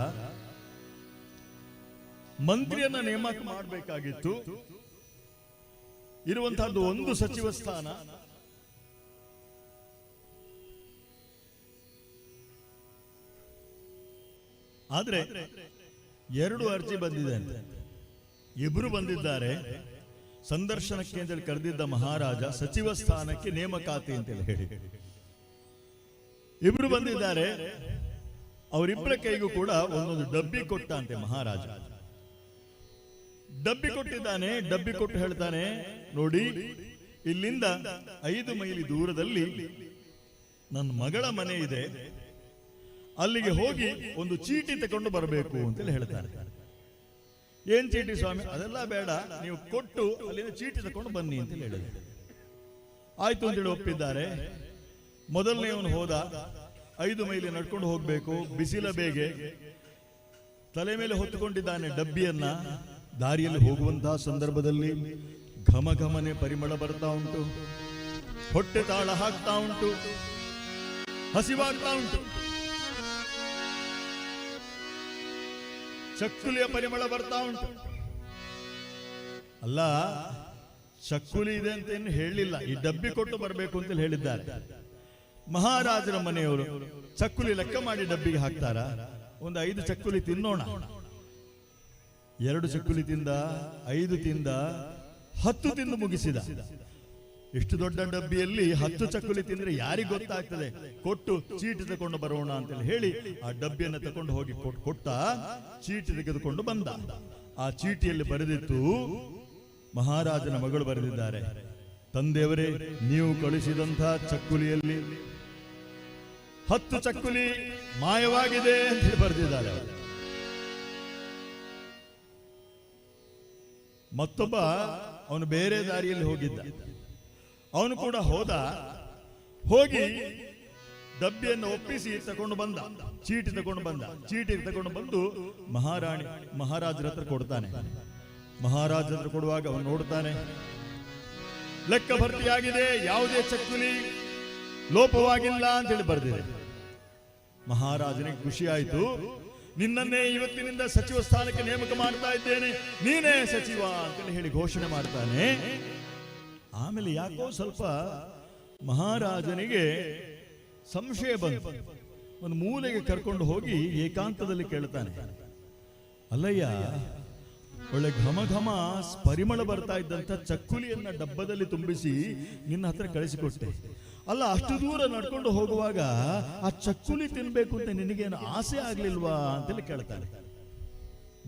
ಮಂತ್ರಿಯನ್ನ ನೇಮಕ ಮಾಡಬೇಕಾಗಿತ್ತು. ಇರುವಂತಹದ್ದು ಒಂದು ಸಚಿವ ಸ್ಥಾನ. ಆದ್ರೆ 2 ಅರ್ಜಿ ಬಂದಿದೆ ಅಂತ. ಇಬ್ರು ಬಂದಿದ್ದಾರೆ. ಸಂದರ್ಶನಕ್ಕೆ ಅಂತೇಳಿ ಕರೆದಿದ್ದ ಮಹಾರಾಜ ಸಚಿವ ಸ್ಥಾನಕ್ಕೆ ನೇಮಕಾತಿ ಅಂತೇಳಿ ಹೇಳಿ ಇಬ್ರು ಬಂದಿದ್ದಾರೆ. ಅವರಿಬ್ಬರ ಕೈಗೂ ಕೂಡ ಒಂದೊಂದು ಡಬ್ಬಿ ಕೊಟ್ಟ ಅಂತೆ ಮಹಾರಾಜ. ಡಬ್ಬಿ ಕೊಟ್ಟಿದ್ದಾನೆ. ಡಬ್ಬಿ ಕೊಟ್ಟು ಹೇಳ್ತಾನೆ, ನೋಡಿ, ಇಲ್ಲಿಂದ 5 ಮೈಲಿ ದೂರದಲ್ಲಿ ನನ್ನ ಮಗಳ ಮನೆ ಇದೆ, ಅಲ್ಲಿಗೆ ಹೋಗಿ ಒಂದು ಚೀಟಿ ತಕೊಂಡು ಬರಬೇಕು ಅಂತೇಳಿ ಹೇಳ್ತಾರೆ. ಏನ್ ಚೀಟಿ ಸ್ವಾಮಿ? ಅದೆಲ್ಲ ಬೇಡ, ನೀವು ಕೊಟ್ಟು ಅಲ್ಲಿಂದ ಚೀಟಿ ತಕೊಂಡು ಬನ್ನಿ ಅಂತ ಹೇಳಿದ್ರು. ಆಯ್ತು ಅಂತೇಳಿ ಒಪ್ಪಿದ್ದಾರೆ. ಮೊದಲನೇವನು ಹೋದ. 5 ಮೈಲಿ ನಡ್ಕೊಂಡು ಹೋಗ್ಬೇಕು, ಬಿಸಿಲ ಬೇಗೆ, ತಲೆ ಮೇಲೆ ಹೊತ್ತುಕೊಂಡಿದ್ದಾನೆ ಡಬ್ಬಿಯನ್ನ. ದಾರಿಯಲ್ಲಿ ಹೋಗುವಂತಹ ಸಂದರ್ಭದಲ್ಲಿ ಘಮ ಘಮನೆ ಪರಿಮಳ ಬರ್ತಾ ಉಂಟು, ಹೊಟ್ಟೆ ತಾಳ ಹಾಕ್ತಾ ಉಂಟು, ಹಸಿವಾಗ್ತಾ ಉಂಟು, ಚಕ್ಕುಲಿಯ ಪರಿಮಳ ಬರ್ತಾ ಉಂಟು. ಅಲ್ಲ, ಚಕ್ಕುಲಿ ಇದೆ ಅಂತ ಏನು ಹೇಳಲಿಲ್ಲ, ಈ ಡಬ್ಬಿ ಕೊಟ್ಟು ಬರಬೇಕು ಅಂತ ಹೇಳಿದ್ದಾರೆ. ಮಹಾರಾಜರ ಮನೆಯವರು ಚಕ್ಕುಲಿ ಲೆಕ್ಕ ಮಾಡಿ ಡಬ್ಬಿಗೆ ಹಾಕ್ತಾರ? ಒಂದು 5 ಚಕ್ಕುಲಿ ತಿನ್ನೋಣ. 2 ಚಕ್ಕುಲಿ ತಿಂದ, 5 ತಿಂದ, 10 ತಿಂದು ಮುಗಿಸಿದ. ಇಷ್ಟು ದೊಡ್ಡ ಡಬ್ಬಿಯಲ್ಲಿ 10 ಚಕ್ಕುಲಿ ತಿಂದ್ರೆ ಯಾರಿಗೆ ಗೊತ್ತಾಗ್ತದೆ? ಕೊಟ್ಟು ಚೀಟಿ ತಕೊಂಡು ಬರೋಣ ಅಂತೇಳಿ ಹೇಳಿ ಆ ಡಬ್ಬಿಯನ್ನು ತಕೊಂಡು ಹೋಗಿ ಕೊಟ್ಟ. ಚೀಟಿ ತೆಗೆದುಕೊಂಡು ಬಂದ. ಆ ಚೀಟಿಯಲ್ಲಿ ಬರೆದಿತ್ತು, ಮಹಾರಾಜನ ಮಗಳು ಬರೆದಿದ್ದಾರೆ, ತಂದೆಯವರೇ, ನೀವು ಕಳಿಸಿದಂತಹ ಚಕ್ಕುಲಿಯಲ್ಲಿ 10 ಚಕ್ಕುಲಿ ಮಾಯವಾಗಿದೆ ಅಂತ ಬರೆದಿದ್ದಾರೆ. ಮತ್ತೊಬ್ಬ ಅವನು ಬೇರೆ ದಾರಿಯಲ್ಲಿ ಹೋಗಿದ್ದ. ಅವನು ಕೂಡ ಹೋಗಿ ಡಬ್ಬಿಯನ್ನು ಒಪ್ಪಿಸಿ ತಕೊಂಡು ಬಂದ. ಚೀಟಿ ತಕೊಂಡು ಬಂದ. ಚೀಟಿ ತಕೊಂಡು ಬಂದು ಮಹಾರಾಜರ ಹತ್ರ ಕೊಡ್ತಾನೆ. ಮಹಾರಾಜರ ಹತ್ರ ಕೊಡುವಾಗ ಅವನು ನೋಡ್ತಾನೆ, ಲೆಕ್ಕ ಭರ್ತಿಯಾಗಿದೆ, ಯಾವುದೇ ಚಕ್ಕುಲಿ ಲೋಪವಾಗಿಲ್ಲ ಅಂತೇಳಿ ಬರೆದಿದೆ. ಮಹಾರಾಜನಿಗೆ ಖುಷಿ ಆಯ್ತು. ನಿನ್ನನ್ನೇ ಇವತ್ತಿನಿಂದ ಸಚಿವ ಸ್ಥಾನಕ್ಕೆ ನೇಮಕ ಮಾಡ್ತಾ ಇದ್ದೇನೆ, ನೀನೇ ಸಚಿವ ಅಂತೇಳಿ ಹೇಳಿ ಘೋಷಣೆ ಮಾಡ್ತಾನೆ. ಆಮೇಲೆ ಯಾಕೋ ಸ್ವಲ್ಪ ಮಹಾರಾಜನಿಗೆ ಸಂಶಯ ಬಂತು. ಒಂದು ಮೂಲೆಗೆ ಕರ್ಕೊಂಡು ಹೋಗಿ ಏಕಾಂತದಲ್ಲಿ ಕೇಳ್ತಾನೆ, ಅಲ್ಲಯ್ಯ, ಒಳ್ಳೆ ಘಮ ಘಮ ಪರಿಮಳ ಬರ್ತಾ ಇದ್ದಂತ ಚಕ್ಕುಲಿಯನ್ನ ಡಬ್ಬದಲ್ಲಿ ತುಂಬಿಸಿ ನಿನ್ನ ಹತ್ರ ಕಳಿಸಿಕೊಟ್ಟೆ. ಅಲ್ಲ, ಅಷ್ಟು ದೂರ ನಡ್ಕೊಂಡು ಹೋಗುವಾಗ ಆ ಚಕ್ಕುಲಿ ತಿನ್ಬೇಕು ಅಂತ ನಿನಗೇನು ಆಸೆ ಆಗ್ಲಿಲ್ವಾ ಅಂತೇಳಿ ಕೇಳ್ತಾನೆ.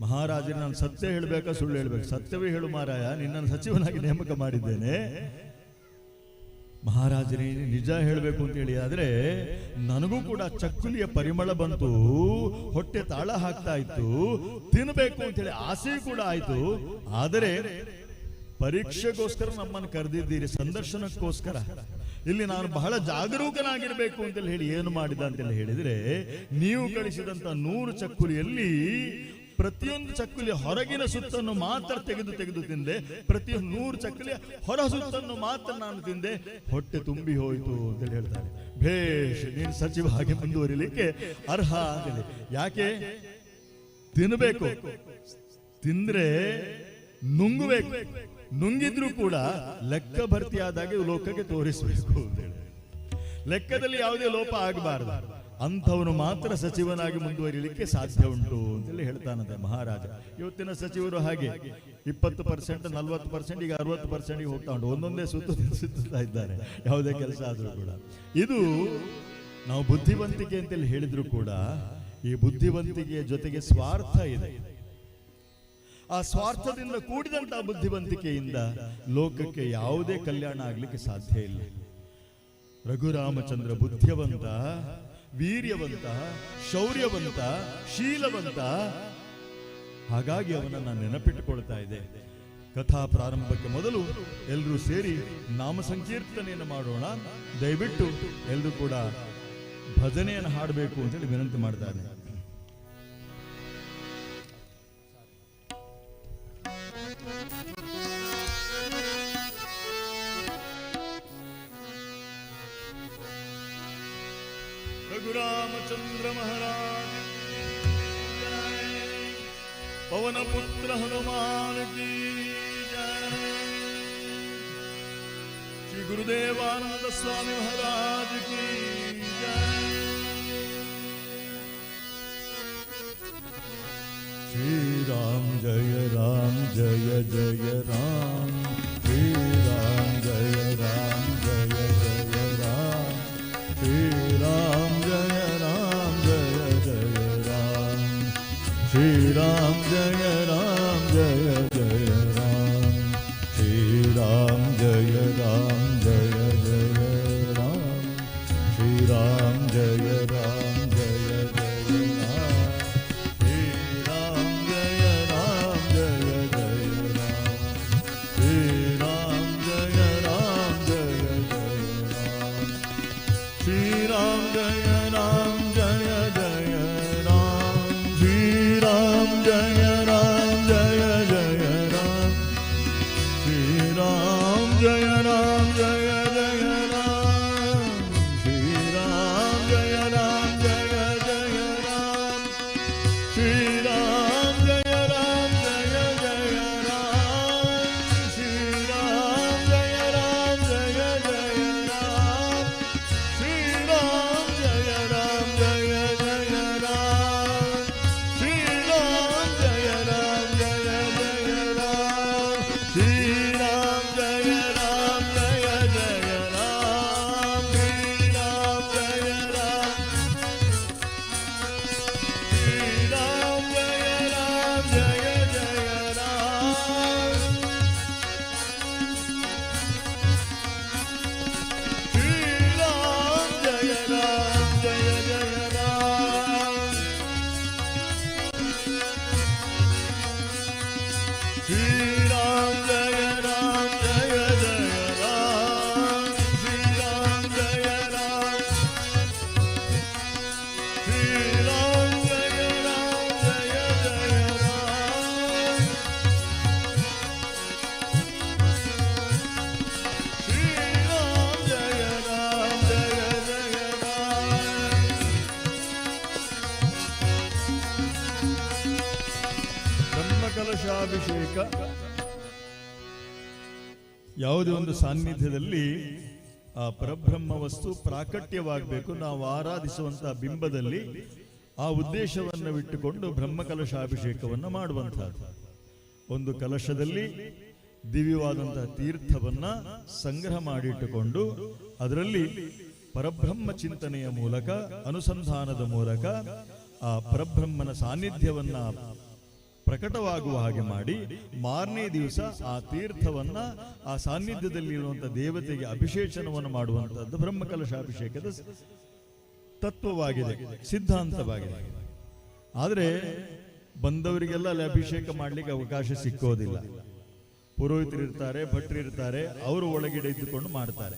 ಮಹಾರಾಜನ, ನಾನು ಸತ್ಯ ಹೇಳ್ಬೇಕಾ ಸುಳ್ಳು ಹೇಳ್ಬೇಕು? ಸತ್ಯವೇ ಹೇಳು ಮಾರಾಯ, ನಿನ್ನನ್ನು ಸಚಿವನಾಗಿ ನೇಮಕ ಮಾಡಿದ್ದೇನೆ. ಮಹಾರಾಜನೇ ನಿಜ ಹೇಳಬೇಕು ಅಂತ ಹೇಳಿ ಆದ್ರೆ ನನಗೂ ಕೂಡ ಚಕ್ಕುಲಿಯ ಪರಿಮಳ ಬಂತು, ಹೊಟ್ಟೆ ತಾಳ ಹಾಕ್ತಾ ಇತ್ತು, ತಿನ್ಬೇಕು ಅಂತ ಹೇಳಿ ಆಸೆ ಕೂಡ ಆಯ್ತು. ಆದರೆ ಪರೀಕ್ಷೆಗೋಸ್ಕರ ನಮ್ಮನ್ನು ಕರೆದಿದ್ದೀರಿ, ಸಂದರ್ಶನಕ್ಕೋಸ್ಕರ. ಇಲ್ಲಿ ನಾನು ಬಹಳ ಜಾಗರೂಕನಾಗಿರ್ಬೇಕು ಅಂತ ಹೇಳಿ ಏನು ಮಾಡಿದ ಅಂತ ಹೇಳಿದ್ರೆ, ನೀವು ಕಳಿಸಿದಂತ 100 ಚಕ್ಕುಲಿಯಲ್ಲಿ ಪ್ರತಿಯೊಂದು ಚಕ್ಕುಲಿ ಹೊರಗಿನ ಸುತ್ತನ್ನು ಮಾತ್ರ ತೆಗೆದು ತಿಂದೆ, ಪ್ರತಿಯೊಂದು 100 ಚಕ್ಕುಲಿ ಹೊರ ಸುತ್ತನ್ನು ಮಾತ್ರ ನಾನು ತಿಂದೆ, ಹೊಟ್ಟೆ ತುಂಬಿ ಹೋಯಿತು ಅಂತ ಹೇಳ್ತಾರೆ. ಭೇಷ್, ನೀನು ಸಚಿವ ಹಾಗೆ ಮುಂದುವರಿಲಿಕ್ಕೆ ಅರ್ಹ ಅಂತೇಳಿ. ಯಾಕೆ? ತಿನ್ನಬೇಕು, ತಿಂದ್ರೆ ನುಂಗಬೇಕು, ನುಂಗಿದ್ರು ಕೂಡ ಲೆಕ್ಕ ಭರ್ತಿಯಾದಾಗೆ ಲೋಕಕ್ಕೆ ತೋರಿಸಬೇಕು ಅಂತೇಳಿ. ಲೆಕ್ಕದಲ್ಲಿ ಯಾವುದೇ ಲೋಪ ಆಗಬಾರದು, ಅಂಥವನು ಮಾತ್ರ ಸಚಿವನಾಗಿ ಮುಂದುವರಿಲಿಕ್ಕೆ ಸಾಧ್ಯ ಉಂಟು ಅಂತೇಳಿ ಹೇಳ್ತಾನಂತೆ ಮಹಾರಾಜ. ಇವತ್ತಿನ ಸಚಿವರು ಹಾಗೆ 20%, 40%, ಈಗ 60% ಹೋಗ್ತಾ ಉಂಟು. ಒಂದೊಂದೇ ಸುತ್ತಾ ಇದ್ದಾರೆ ಯಾವುದೇ ಕೆಲಸ ಆದರೂ ಕೂಡ. ಇದು ನಾವು ಬುದ್ಧಿವಂತಿಕೆ ಅಂತೇಳಿ ಹೇಳಿದ್ರು ಕೂಡ ಈ ಬುದ್ಧಿವಂತಿಕೆಯ ಜೊತೆಗೆ ಸ್ವಾರ್ಥ ಇದೆ. ಆ ಸ್ವಾರ್ಥದಿಂದ ಕೂಡಿದಂತಹ ಬುದ್ಧಿವಂತಿಕೆಯಿಂದ ಲೋಕಕ್ಕೆ ಯಾವುದೇ ಕಲ್ಯಾಣ ಆಗ್ಲಿಕ್ಕೆ ಸಾಧ್ಯ ಇಲ್ಲ. ರಘುರಾಮಚಂದ್ರ ಬುದ್ಧಿವಂತ, ವೀರ್ಯವಂತ, ಶೌರ್ಯವಂತ, ಶೀಲವಂತ. ಹಾಗಾಗಿ ಅವನನ್ನು ನೆನಪಿಟ್ಟುಕೊಳ್ತಾ ಇದೆ. ಕಥಾ ಪ್ರಾರಂಭಕ್ಕೆ ಮೊದಲು ಎಲ್ಲರೂ ಸೇರಿ ನಾಮ ಸಂಕೀರ್ತನೆಯನ್ನು ಮಾಡೋಣ. ದಯವಿಟ್ಟು ಎಲ್ಲರೂ ಕೂಡ ಭಜನೆಯನ್ನು ಹಾಡಬೇಕು ಅಂತೇಳಿ ವಿನಂತಿ ಮಾಡ್ತಾನೆ. रघुरामचंद्र महाराज जय, पवन पुत्र हनुमान की जय, श्री गुरुदेवानंद स्वामी महाराज की जय, श्री राम जय जय राम, श्री राम जय जय राम, श्री राम जय जय राम, श्री राम जय जय राम, श्री राम जय जय राम, श्री राम जय जय राम, श्री राम जय जय राम, श्री राम जय जय राम, श्री राम जय जय राम, श्री राम जय जय राम, श्री राम जय जय राम, श्री राम जय जय राम, श्री राम जय जय राम, श्री राम जय जय राम, श्री राम जय जय राम, श्री राम जय जय राम, श्री राम जय जय राम, श्री राम जय ಬ್ರಹ್ಮಕಲಶಾಭಿಷೇಕ ಯಾವುದೇ ಒಂದು ಸಾನ್ನಿಧ್ಯದಲ್ಲಿ ಆ ಪರಬ್ರಹ್ಮ ವಸ್ತು ಪ್ರಾಕಟ್ಯವಾಗಬೇಕು. ನಾವು ಆರಾಧಿಸುವಂತಹ ಬಿಂಬದಲ್ಲಿ ಆ ಉದ್ದೇಶವನ್ನು ಬಿಟ್ಟುಕೊಂಡು ಬ್ರಹ್ಮಕಲಶಾಭಿಷೇಕವನ್ನು ಮಾಡುವಂತಹದ್ದು. ಒಂದು ಕಲಶದಲ್ಲಿ ದಿವ್ಯವಾದಂತಹ ತೀರ್ಥವನ್ನ ಸಂಗ್ರಹ ಮಾಡಿಟ್ಟುಕೊಂಡು ಅದರಲ್ಲಿ ಪರಬ್ರಹ್ಮ ಚಿಂತನೆಯ ಮೂಲಕ, ಅನುಸಂಧಾನದ ಮೂಲಕ ಆ ಪರಬ್ರಹ್ಮನ ಸಾನ್ನಿಧ್ಯವನ್ನ ಪ್ರಕಟವಾಗುವ ಹಾಗೆ ಮಾಡಿ ಮಾರನೇ ದಿವಸ ಆ ತೀರ್ಥವನ್ನ ಆ ಸಾನ್ನಿಧ್ಯದಲ್ಲಿರುವಂತಹ ದೇವತೆಗೆ ಅಭಿಷೇಚನವನ್ನು ಮಾಡುವಂತಹದ್ದು ಬ್ರಹ್ಮಕಲಶಾಭಿಷೇಕದ ತತ್ವವಾಗಿದೆ, ಸಿದ್ಧಾಂತವಾಗಿದೆ. ಆದರೆ ಬಂದವರಿಗೆಲ್ಲ ಅಲ್ಲಿ ಅಭಿಷೇಕ ಮಾಡಲಿಕ್ಕೆ ಅವಕಾಶ ಸಿಕ್ಕೋದಿಲ್ಲ. ಪುರೋಹಿತರಿರ್ತಾರೆ, ಭಟ್ರಿರ್ತಾರೆ, ಅವರು ಒಳಗಡೆ ಇದ್ದುಕೊಂಡು ಮಾಡ್ತಾರೆ.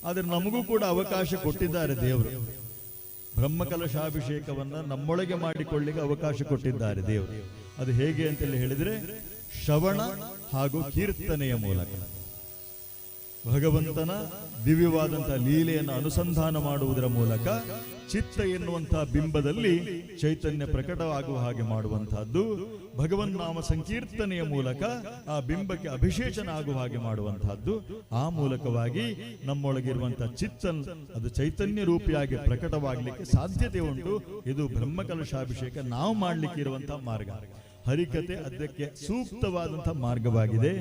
ಆದರೆ ನಮಗೂ ಕೂಡ ಅವಕಾಶ ಕೊಟ್ಟಿದ್ದಾರೆ ದೇವರು. ಬ್ರಹ್ಮಕಲಶಾಭಿಷೇಕವನ್ನ ನಮ್ಮೊಳಗೆ ಮಾಡಿಕೊಳ್ಳಿಕ್ಕೆ ಅವಕಾಶ ಕೊಟ್ಟಿದ್ದಾರೆ ದೇವರು. ಅದು ಹೇಗೆ ಅಂತೇಳಿ ಹೇಳಿದ್ರೆ ಶ್ರವಣ ಹಾಗೂ ಕೀರ್ತನೆಯ ಮೂಲಕ ಭಗವಂತನ ದಿವ್ಯವಾದಂತಹ ಲೀಲೆಯನ್ನು ಅನುಸಂಧಾನ ಮಾಡುವುದರ ಮೂಲಕ ಚಿತ್ತ ಎನ್ನುವಂತಹ ಬಿಂಬದಲ್ಲಿ ಚೈತನ್ಯ ಪ್ರಕಟವಾಗುವ ಹಾಗೆ ಮಾಡುವಂತಹದ್ದು. ಭಗವನ್ ನಾಮ ಸಂಕೀರ್ತನೆಯ ಮೂಲಕ ಆ ಬಿಂಬಕ್ಕೆ ಅಭಿಷೇಚನ ಆಗುವ ಹಾಗೆ ಮಾಡುವಂತಹದ್ದು. ಆ ಮೂಲಕವಾಗಿ ನಮ್ಮೊಳಗಿರುವಂತಹ ಚಿತ್ತ ಅದು ಚೈತನ್ಯ ರೂಪಿಯಾಗಿ ಪ್ರಕಟವಾಗಲಿಕ್ಕೆ ಸಾಧ್ಯತೆ ಉಂಟು. ಇದು ಬ್ರಹ್ಮಕಲಶಾಭಿಷೇಕ ನಾವು ಮಾಡಲಿಕ್ಕೆ ಇರುವಂತಹ ಮಾರ್ಗ. ಹರಿಕತೆ ಅದಕ್ಕೆ ಸೂಕ್ತವಾದಂತಹ ಮಾರ್ಗವಾಗಿದೆ.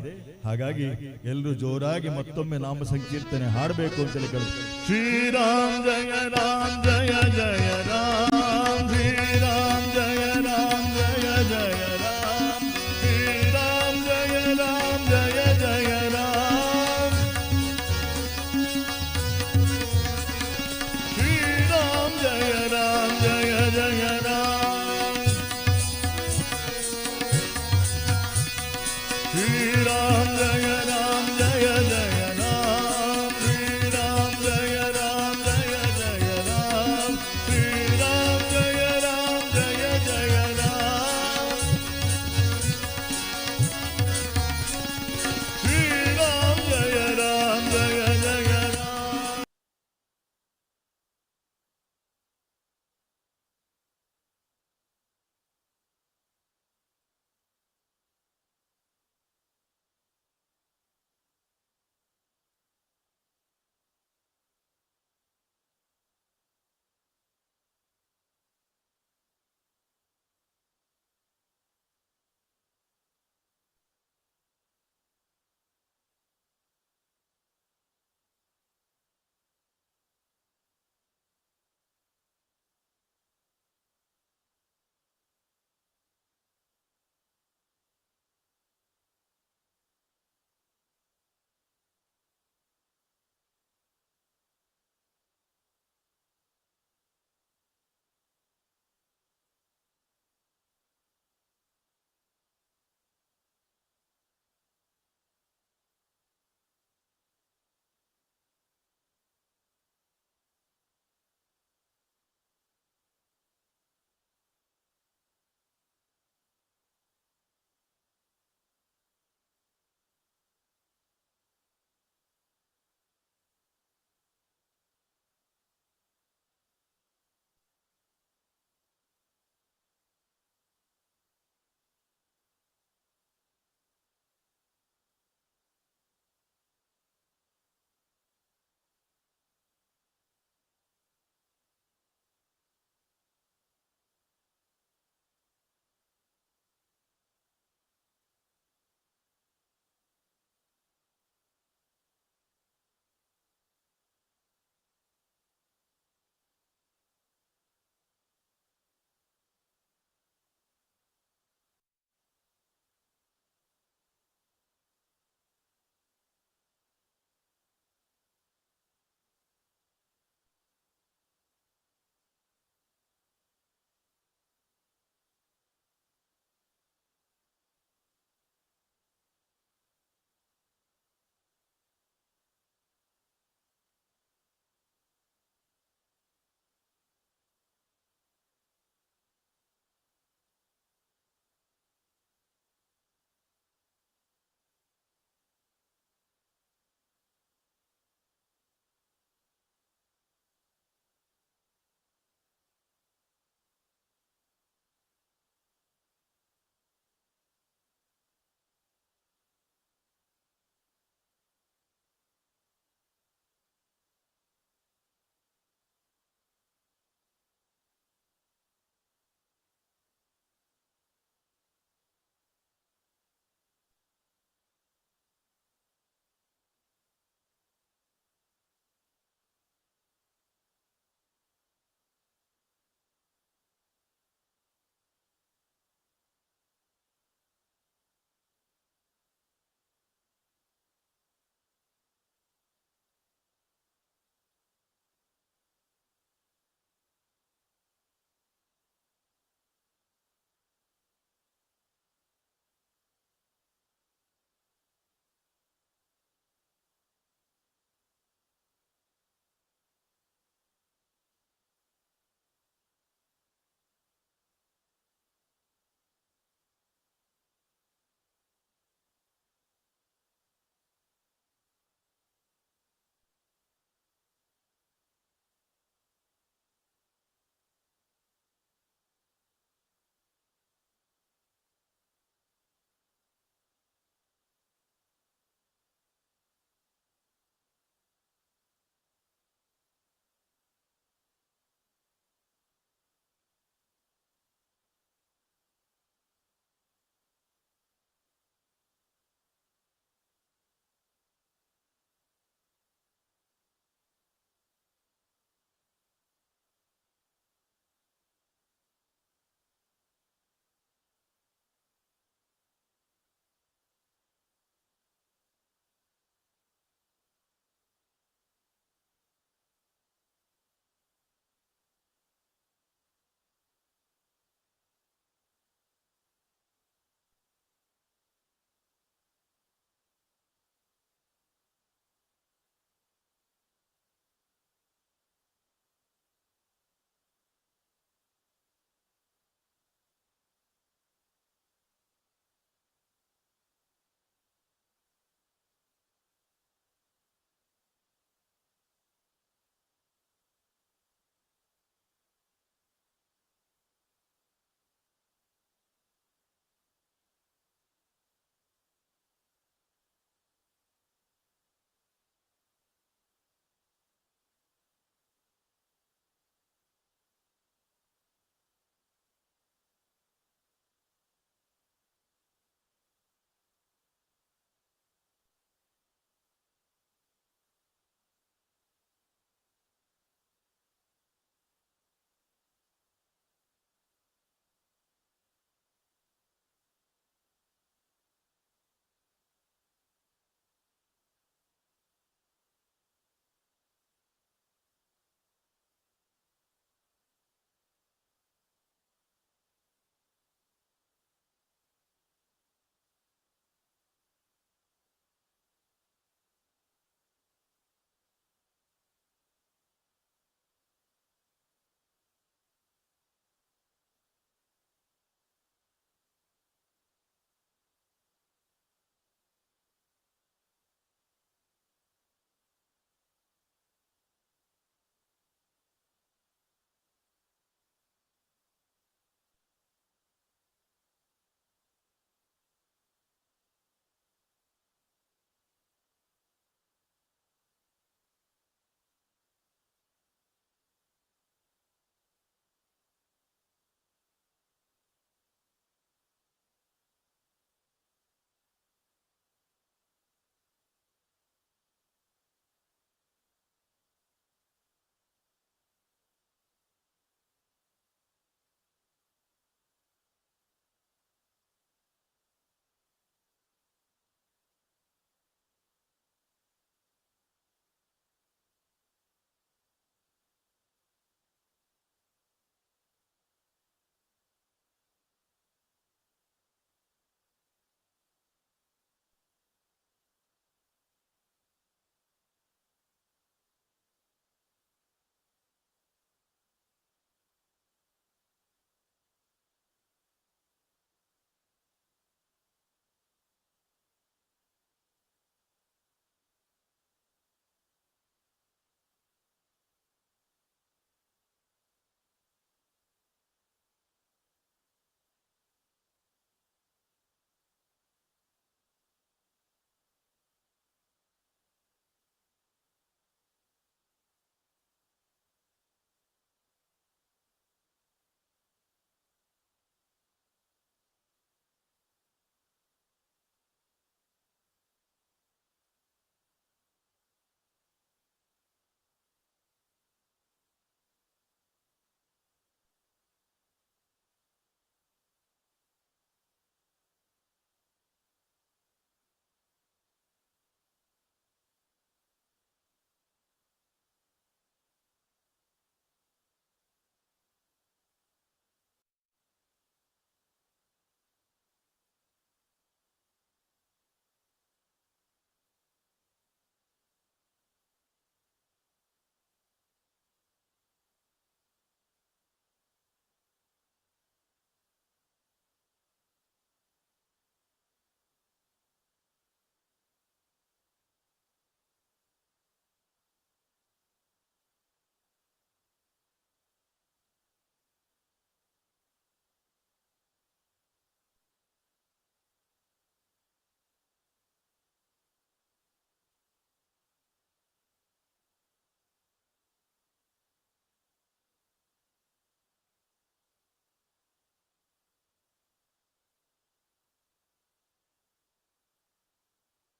ಹಾಗಾಗಿ ಎಲ್ಲರೂ ಜೋರಾಗಿ ಮತ್ತೊಮ್ಮೆ ನಾಮ ಸಂಕೀರ್ತನೆ ಹಾಡಬೇಕು ಅಂತೇಳಿ ಕೇಳ್ತಾರೆ. ಶ್ರೀರಾಮ್ ಜಯ ರಾಮ್ ಜಯ ಜಯ ರಾಮ್, ಶ್ರೀರಾಮ್ ಜಯ ರಾಮ್ ಜಯ ಜಯ ರಾಮ್, ಶ್ರೀರಾಮ್ ಜಯ ರಾಮ್ ಜಯ ಜಯ ರಾಮ್, ಶ್ರೀರಾಮ್ ಜಯ ರಾಮ್ ಜಯ ಜಯ ರಾಮ್, ಶ್ರೀರಾಮ್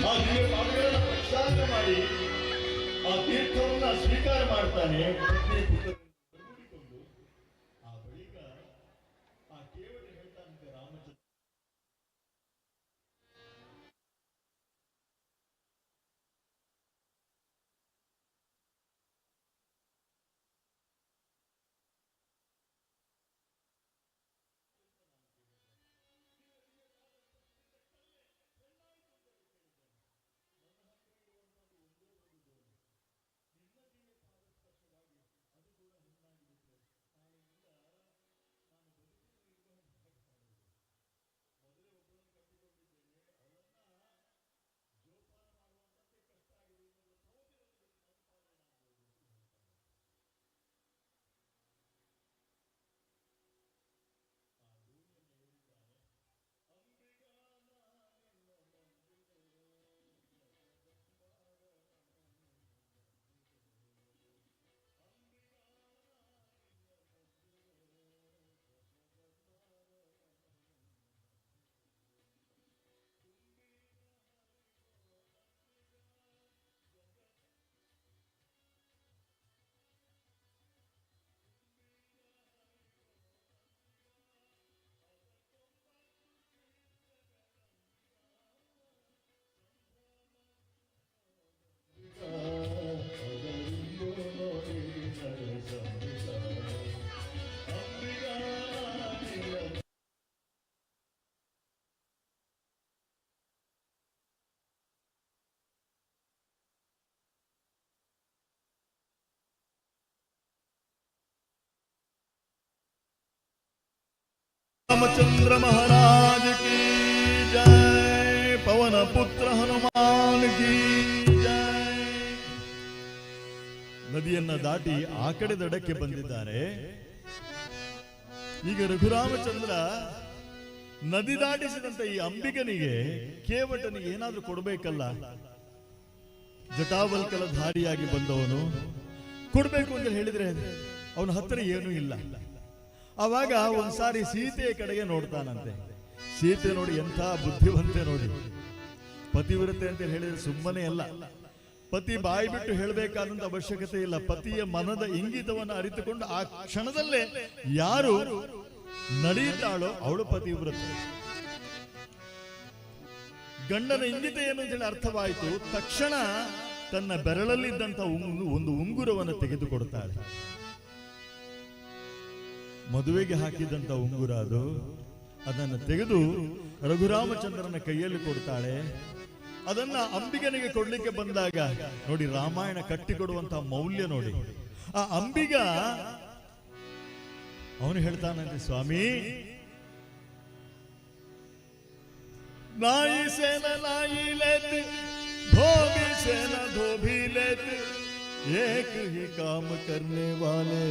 ಆ ದಿವ್ಯ ಪಾದಗಳನ್ನು ಪ್ರಕ್ಷಾಳನೆ ಮಾಡಿ ಆ ತೀರ್ಥವನ್ನ ಸ್ವೀಕಾರ ಮಾಡ್ತಾನೆ. ಪತ್ನಿ ಪುತ್ರರನ್ನು ಒಡಗೂಡಿಕೊಂಡು ಆ ಬಳಿಕ ಆ ಕೇವಲ ಹೇಳ್ತಾನಂತೆ ರಾಮಚಂದ್ರ, रामचंद्र महाराज की जय, पवन पुत्र हनुमान की जय. ನದಿಯನ್ನ ದಾಟಿ ಆ ಕಡೆ ದಡಕ್ಕೆ ಬಂದಿದ್ದಾರೆ. ಈಗ ರಘುರಾಮಚಂದ್ರ ನದಿ ದಾಟಿಸಿದಂತ ಈ ಅಂಬಿಗನಿಗೆ ಕೇವಟನಿಗೆ ಏನಾದ್ರೂ ಕೊಡ್ಬೇಕಲ್ಲ. ಜಟಾವಲ್ಕಲ ಧಾರಿಯಾಗಿ ಬಂದವನು ಕೊಡ್ಬೇಕು ಅಂತ ಹೇಳಿದ್ರೆ ಅವನ ಹತ್ರ ಏನೂ ಇಲ್ಲ. ಅವಾಗ ಒಂದ್ಸಾರಿ ಸೀತೆಯ ಕಡೆಗೆ ನೋಡ್ತಾನಂತೆ. ಸೀತೆ ನೋಡಿ ಎಂಥ ಬುದ್ಧಿವಂತೆ ನೋಡಿ. ಪತಿವ್ರತೆ ಅಂತ ಹೇಳಿದ್ರೆ ಸುಮ್ಮನೆ ಅಲ್ಲ. ಪತಿ ಬಾಯಿ ಬಿಟ್ಟು ಹೇಳಬೇಕಾದಂತ ಅವಶ್ಯಕತೆ ಇಲ್ಲ. ಪತಿಯ ಮನದ ಇಂಗಿತವನ್ನು ಅರಿತುಕೊಂಡು ಆ ಕ್ಷಣದಲ್ಲೇ ಯಾರು ನಡೆಯುತ್ತಾಳೋ ಅವಳು ಪತಿವ್ರತೆ. ಗಂಡನ ಇಂಗಿತ ಏನು ಅಂತ ಹೇಳಿ ಅರ್ಥವಾಯಿತು. ತಕ್ಷಣ ತನ್ನ ಬೆರಳಲ್ಲಿದ್ದಂತ ಒಂದು ಉಂಗುರವನ್ನು ತೆಗೆದುಕೊಡ್ತಾಳೆ. ಮದುವೆಗೆ ಹಾಕಿದಂತ ಉಂಗುರ ಅದು. ಅದನ್ನು ತೆಗೆದು ರಘುರಾಮಚಂದ್ರನ ಕೈಯಲ್ಲಿ ಕೊಡ್ತಾಳೆ. ಅದನ್ನ ಅಂಬಿಗನಿಗೆ ಕೊಡ್ಲಿಕ್ಕೆ ಬಂದಾಗ ನೋಡಿ, ರಾಮಾಯಣ ಕಟ್ಟಿಕೊಡುವಂತಹ ಮೌಲ್ಯ ನೋಡಿ. ಆ ಅಂಬಿಗ ಅವನು ಹೇಳ್ತಾನಂತೆ, ಸ್ವಾಮಿ नाई से न नाई लेते, धोबी से न धोबी लेते, एक ही काम करने वाले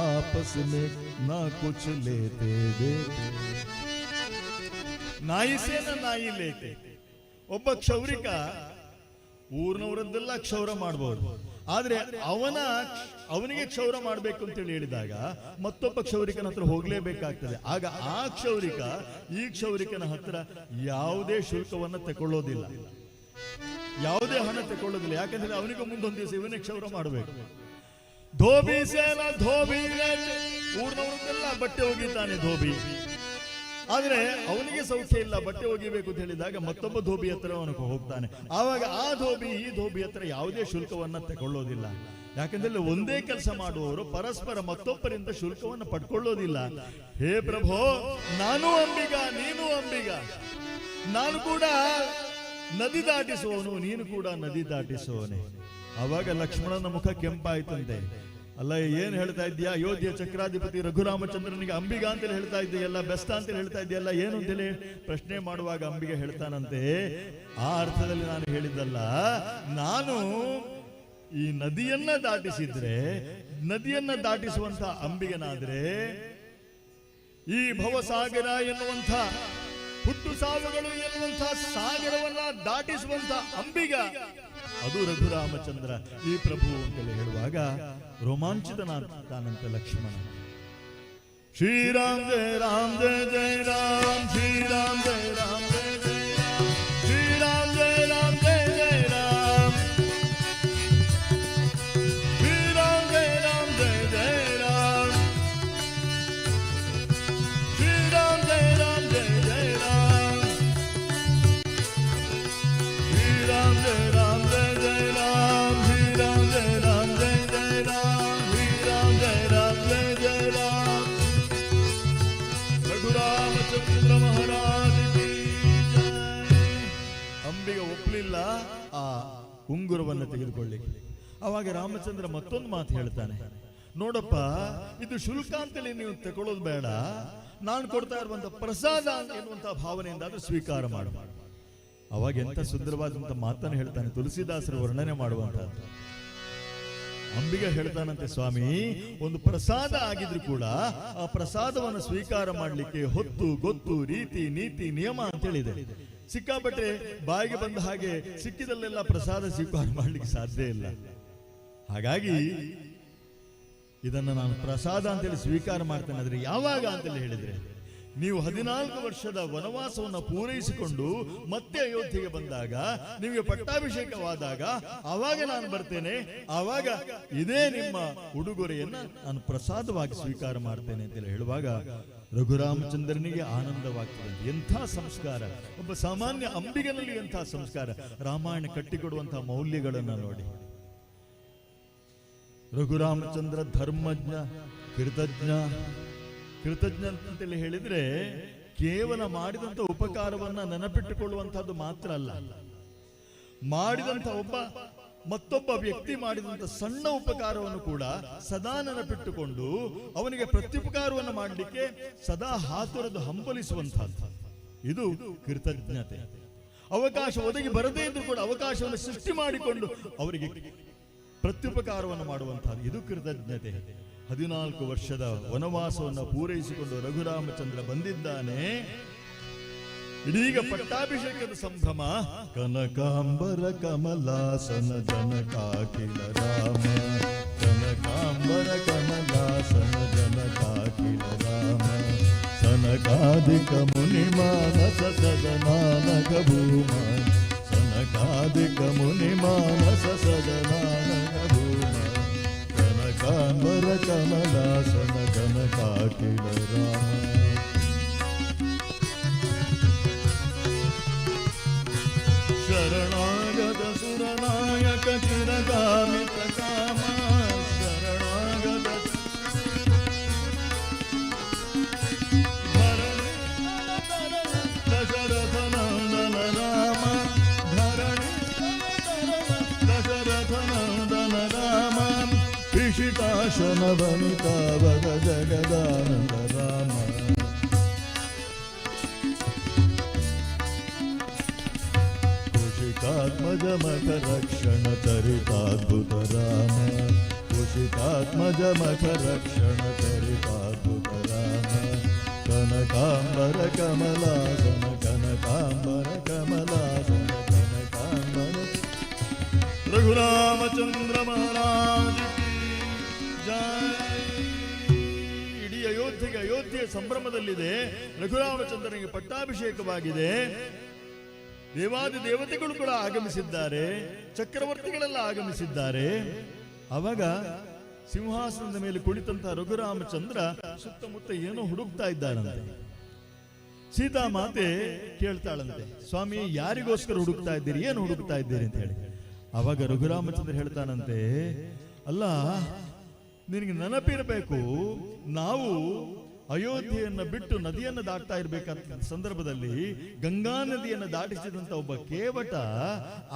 आपस में ना कुछ लेते देते. ನಾಯಿ ಸೇನ ನಾಯಿ ಲೇತೆ. ಒಬ್ಬ ಕ್ಷೌರಿಕ ಊರಿನವರದ್ದೆಲ್ಲ ಕ್ಷೌರ ಮಾಡಬಹುದು. ಆದ್ರೆ ಅವನಿಗೆ ಕ್ಷೌರ ಮಾಡಬೇಕು ಅಂತೇಳಿ ಹೇಳಿದಾಗ ಮತ್ತೊಬ್ಬ ಕ್ಷೌರಿಕನ ಹತ್ರ ಹೋಗ್ಲೇಬೇಕಾಗ್ತದೆ. ಆಗ ಆ ಕ್ಷೌರಿಕ ಈ ಕ್ಷೌರಿಕನ ಹತ್ರ ಯಾವುದೇ ಶುಲ್ಕವನ್ನ ತಗೊಳ್ಳೋದಿಲ್ಲ, ಯಾವುದೇ ಹಣ ತಗೊಳ್ಳೋದಿಲ್ಲ. ಯಾಕಂದ್ರೆ ಅವನಿಗೆ ಮುಂದೊಂದು ದಿವಸ ಇವನೇ ಕ್ಷೌರ ಮಾಡಬೇಕು. ಧೋಬಿ ಸೇನ ಧೋಬಿ, ಊರಿನವರದ್ದೆಲ್ಲ ಬಟ್ಟೆ ಒಗಿತಾನೆ ಧೋಬಿ. ಆದ್ರೆ ಅವನಿಗೆ ಸೌಖ್ಯ ಇಲ್ಲ, ಬಟ್ಟೆ ಒಗಿಬೇಕು ಅಂತ ಹೇಳಿದಾಗ ಮತ್ತೊಬ್ಬ ಧೋಬಿ ಹತ್ರ ಅವನಿಗೆ ಹೋಗ್ತಾನೆ. ಆವಾಗ ಆ ಧೋಬಿ ಈ ಧೋಬಿ ಹತ್ರ ಯಾವುದೇ ಶುಲ್ಕವನ್ನ ತಗೊಳ್ಳೋದಿಲ್ಲ. ಯಾಕಂದ್ರೆ ಒಂದೇ ಕೆಲಸ ಮಾಡುವವರು ಪರಸ್ಪರ ಮತ್ತೊಬ್ಬರಿಂದ ಶುಲ್ಕವನ್ನು ಪಡ್ಕೊಳ್ಳೋದಿಲ್ಲ. ಹೇ ಪ್ರಭೋ, ನಾನು ಅಂಬಿಗ, ನೀನು ಅಂಬಿಗ, ನಾನು ಕೂಡ ನದಿ ದಾಟಿಸುವವನು, ನೀನು ಕೂಡ ನದಿ ದಾಟಿಸುವವನೇ. ಆವಾಗ ಲಕ್ಷ್ಮಣನ ಮುಖ ಕೆಂಪಾಯ್ತಂತೆ. ಅಲ್ಲ, ಏನ್ ಹೇಳ್ತಾ ಇದ್ಯಾ? ಅಯೋಧ್ಯ ಚಕ್ರಾಧಿಪತಿ ರಘುರಾಮಚಂದ್ರನಿಗೆ ಅಂಬಿಗ ಅಂತೇಳಿ ಹೇಳ್ತಾ ಇದೆಯಲ್ಲ, ಬೆಸ್ತ ಅಂತೇಳಿ ಹೇಳ್ತಾ ಇದೆಯಲ್ಲ, ಏನು ಅಂತೇಳಿ ಪ್ರಶ್ನೆ ಮಾಡುವಾಗ ಅಂಬಿಗ ಹೇಳ್ತಾನಂತೆ, ಆ ಅರ್ಥದಲ್ಲಿ ನಾನು ಹೇಳಿದ್ದಲ್ಲ. ನಾನು ಈ ನದಿಯನ್ನ ದಾಟಿಸಿದ್ರೆ, ನದಿಯನ್ನ ದಾಟಿಸುವಂತ ಅಂಬಿಗನಾದ್ರೆ, ಈ ಭವಸಾಗರ ಎನ್ನುವಂಥ ಹುಟ್ಟು ಸಾವುಗಳು ಎನ್ನುವಂಥ ಸಾಗರವನ್ನ ದಾಟಿಸುವಂತ ಅಂಬಿಗ ಅದು ರಘುರಾಮಚಂದ್ರ, ಈ ಪ್ರಭು ಅಂತೇಳಿ ಹೇಳುವಾಗ ರೋಮಾಂಚಿತನಾಗ್ತಾನಂತೆ ಲಕ್ಷ್ಮಣ. ಶ್ರೀರಾಮ್ ಜಯ ರಾಮ್ ಜಯ ಜಯ ರಾಮ್, ಶ್ರೀರಾಮ್ ಜಯ ರಾಮ್ ಜಯ ಜಯ ರಾಮ್, ಶ್ರೀರಾಮ್ ಜಯ ರಾಮ್ ಜಯ ಅಂಬಿಗ ಒಪ್ಪಲಿಲ್ಲ ಆ ಉಂಗುರವನ್ನು ತೆಗೆದುಕೊಳ್ಳಿಕ್ಕೆ. ಅವಾಗ ರಾಮಚಂದ್ರ ಮತ್ತೊಂದು ಮಾತು ಹೇಳ್ತಾನೆ, ನೋಡಪ್ಪ, ಇದು ಶುಲ್ಕ ಅಂತೇಳಿ ನೀವು ತಗೊಳ್ಳೋದು ಬೇಡ, ನಾನು ಕೊಡ್ತಾ ಇರುವಂತ ಪ್ರಸಾದ ಎನ್ನುವಂತ ಭಾವನೆಯಿಂದ ಅದು ಸ್ವೀಕಾರ ಮಾಡು. ಅವಾಗ ಎಂತ ಸುಂದರವಾದಂತ ಮಾತನ್ನು ಹೇಳ್ತಾನೆ, ತುಳಸಿದಾಸರು ವರ್ಣನೆ ಮಾಡುವಂತಹದ್ದು. ಅಂಬಿಗ ಹೇಳ್ತಾನಂತೆ, ಸ್ವಾಮಿ, ಒಂದು ಪ್ರಸಾದ ಆಗಿದ್ರು ಕೂಡ ಆ ಪ್ರಸಾದವನ್ನು ಸ್ವೀಕಾರ ಮಾಡಲಿಕ್ಕೆ ಹೊತ್ತು ಗೊತ್ತು ರೀತಿ ನೀತಿ ನಿಯಮ ಅಂತ ಹೇಳಿದೆ. ಸಿಕ್ಕಾಪಟ್ಟೆ ಬಾಯಿಗೆ ಬಂದ ಹಾಗೆ ಸಿಕ್ಕಿದಲ್ಲೆಲ್ಲ ಪ್ರಸಾದ ಸ್ವೀಕಾರ ಮಾಡ್ಲಿಕ್ಕೆ ಸಾಧ್ಯ ಇಲ್ಲ. ಹಾಗಾಗಿ ಇದನ್ನು ನಾನು ಪ್ರಸಾದ ಅಂತೇಳಿ ಸ್ವೀಕಾರ ಮಾಡ್ತೇನೆ. ಆದ್ರೆ ಯಾವಾಗ ಅಂತೇಳಿ ಹೇಳಿದ್ರೆ, ನೀವು 14 ವರ್ಷದ ವನವಾಸವನ್ನು ಪೂರೈಸಿಕೊಂಡು ಮತ್ತೆ ಅಯೋಧ್ಯೆಗೆ ಬಂದಾಗ, ನಿಮಗೆ ಪಟ್ಟಾಭಿಷೇಕವಾದಾಗ ಆವಾಗ ನಾನು ಬರ್ತೇನೆ. ಆವಾಗ ಇದೇ ನಿಮ್ಮ ಉಡುಗೊರೆಯನ್ನ ನಾನು ಪ್ರಸಾದವಾಗಿ ಸ್ವೀಕಾರ ಮಾಡ್ತೇನೆ ಅಂತೇಳಿ ಹೇಳುವಾಗ ರಘುರಾಮಚಂದ್ರನಿಗೆ ಆನಂದವಾಗ್ತದೆ. ಎಂಥ ಸಂಸ್ಕಾರ! ಒಬ್ಬ ಸಾಮಾನ್ಯ ಅಂಬಿಗನಲ್ಲಿ ಎಂಥ ಸಂಸ್ಕಾರ! ರಾಮಾಯಣ ಕಟ್ಟಿಕೊಡುವಂತಹ ಮೌಲ್ಯಗಳನ್ನು ನೋಡಿ. ರಘುರಾಮಚಂದ್ರ ಧರ್ಮಜ್ಞ, ಕೃತಜ್ಞ ಅಂತೇಳಿ ಹೇಳಿದ್ರೆ ಕೇವಲ ಮಾಡಿದಂತ ಉಪಕಾರವನ್ನ ನೆನಪಿಟ್ಟುಕೊಳ್ಳುವಂತಹದ್ದು ಮಾತ್ರ ಅಲ್ಲ, ಮಾಡಿದಂತ ಮತ್ತೊಬ್ಬ ವ್ಯಕ್ತಿ ಮಾಡಿದಂತ ಸಣ್ಣ ಉಪಕಾರವನ್ನು ಕೂಡ ಸದಾ ನೆನಪಿಟ್ಟುಕೊಂಡು ಅವನಿಗೆ ಪ್ರತ್ಯುಪಕಾರವನ್ನು ಮಾಡಲಿಕ್ಕೆ ಸದಾ ಹಾತೊರೆದು ಹಂಬಲಿಸುವಂತಹದ್ದು. ಇದು ಕೃತಜ್ಞತೆ. ಅವಕಾಶ ಒದಗಿ ಬರದೇ ಇದ್ರೂ ಕೂಡ ಅವಕಾಶವನ್ನು ಸೃಷ್ಟಿ ಮಾಡಿಕೊಂಡು ಅವರಿಗೆ ಪ್ರತ್ಯುಪಕಾರವನ್ನು ಮಾಡುವಂತಹದ್ದು, ಇದು ಕೃತಜ್ಞತೆ. 14 ವರ್ಷದ ವನವಾಸವನ್ನು ಪೂರೈಸಿಕೊಂಡು ರಘುರಾಮಚಂದ್ರ ಬಂದಿದ್ದಾನೆ. ಇದೀಗ ಪಟ್ಟಾಭಿಷೇಕದ ಸಂಭ್ರಮ. ಕನಕಾಂಬರ ಕಮಲಾಸನ ಜನಕಾಕಿಲ ರಾಮ, ಕನಕಾಂಬರ ಕಮಲಾಸನ ಜನಕಾಕಿಲ ರಾಮ, ಸನಕಾದಿಕ ಮುನಿ ಮಾನಸ ಸದನಾನಕ ಭೂಮ, ಸನಕಾದಿಕ ಮುನಿ ಮಾನಸ ಸದನಾನಕ ಭೂಮ, ಕನಕಾಂಬರ ಕಮಲಾಸನ ಜನಕಾಕಿಲ ರಾಮ. ಶರಣಾಗತ ಸುರನಾಯಕ ಚಿರಗಾಮಿತ ಕಾಮ, ಶರಣಾಗತ ದಶರಥ ನಂದನ ರಾಮ, ಧರಣಿ ದಶರಥ ನಂದನ ರಾಮ, ಋಷಿಕಾಶನ ವನಿತಾವರ ಜಗದಾನಂದ ರಾಮ, ಕುಶಿತಾತ್ಮಜ ಮಖ ರಕ್ಷಣ ಚರಿತಾದ್ಭುತ ರಾಮ, ಕುಶಿತಾತ್ಮಜ ಮಖ ರಕ್ಷಣ ಚರಿತಾದ್ಭುತ ರಾಮ, ಕನಕಾಂಬರ ಕಮಲಾಸನ, ಕನಕಾಂಬರ ಕಮಲಾಸನ, ಕನಕಾಂಬರ. ರಘುರಾಮಚಂದ್ರ ಮಹಾರಾಜ್ ಜೈ. ಇಡೀ ಅಯೋಧ್ಯೆಯ ಸಂಭ್ರಮದಲ್ಲಿದೆ. ರಘುರಾಮಚಂದ್ರನಿಗೆ ಪಟ್ಟಾಭಿಷೇಕವಾಗಿದೆ. ದೇವಾದಿ ದೇವತೆಗಳು ಕೂಡ ಆಗಮಿಸಿದ್ದಾರೆ, ಚಕ್ರವರ್ತಿಗಳೆಲ್ಲ ಆಗಮಿಸಿದ್ದಾರೆ. ಅವಾಗ ಸಿಂಹಾಸನದ ಮೇಲೆ ಕುಳಿತಂತಹ ರಘುರಾಮಚಂದ್ರ ಸುತ್ತಮುತ್ತ ಏನೋ ಹುಡುಕ್ತಾ ಇದ್ದಾನಂತೆ. ಸೀತಾಮಾತೆ ಕೇಳ್ತಾಳಂತೆ, ಸ್ವಾಮಿ, ಯಾರಿಗೋಸ್ಕರ ಹುಡುಕ್ತಾ ಇದ್ದೀರಿ, ಏನು ಹುಡುಕ್ತಾ ಇದ್ದೀರಿ ಅಂತ ಹೇಳಿ. ಅವಾಗ ರಘುರಾಮಚಂದ್ರ ಹೇಳ್ತಾನಂತೆ, ಅಲ್ಲ, ನಿನಗೆ ನೆನಪಿರಬೇಕು, ನಾವು ಅಯೋಧ್ಯೆಯನ್ನ ಬಿಟ್ಟು ನದಿಯನ್ನು ದಾಟ್ತಾ ಇರ್ಬೇಕಾದ ಸಂದರ್ಭದಲ್ಲಿ ಗಂಗಾ ನದಿಯನ್ನು ದಾಟಿಸಿದಂತ ಒಬ್ಬ ಕೇವಟ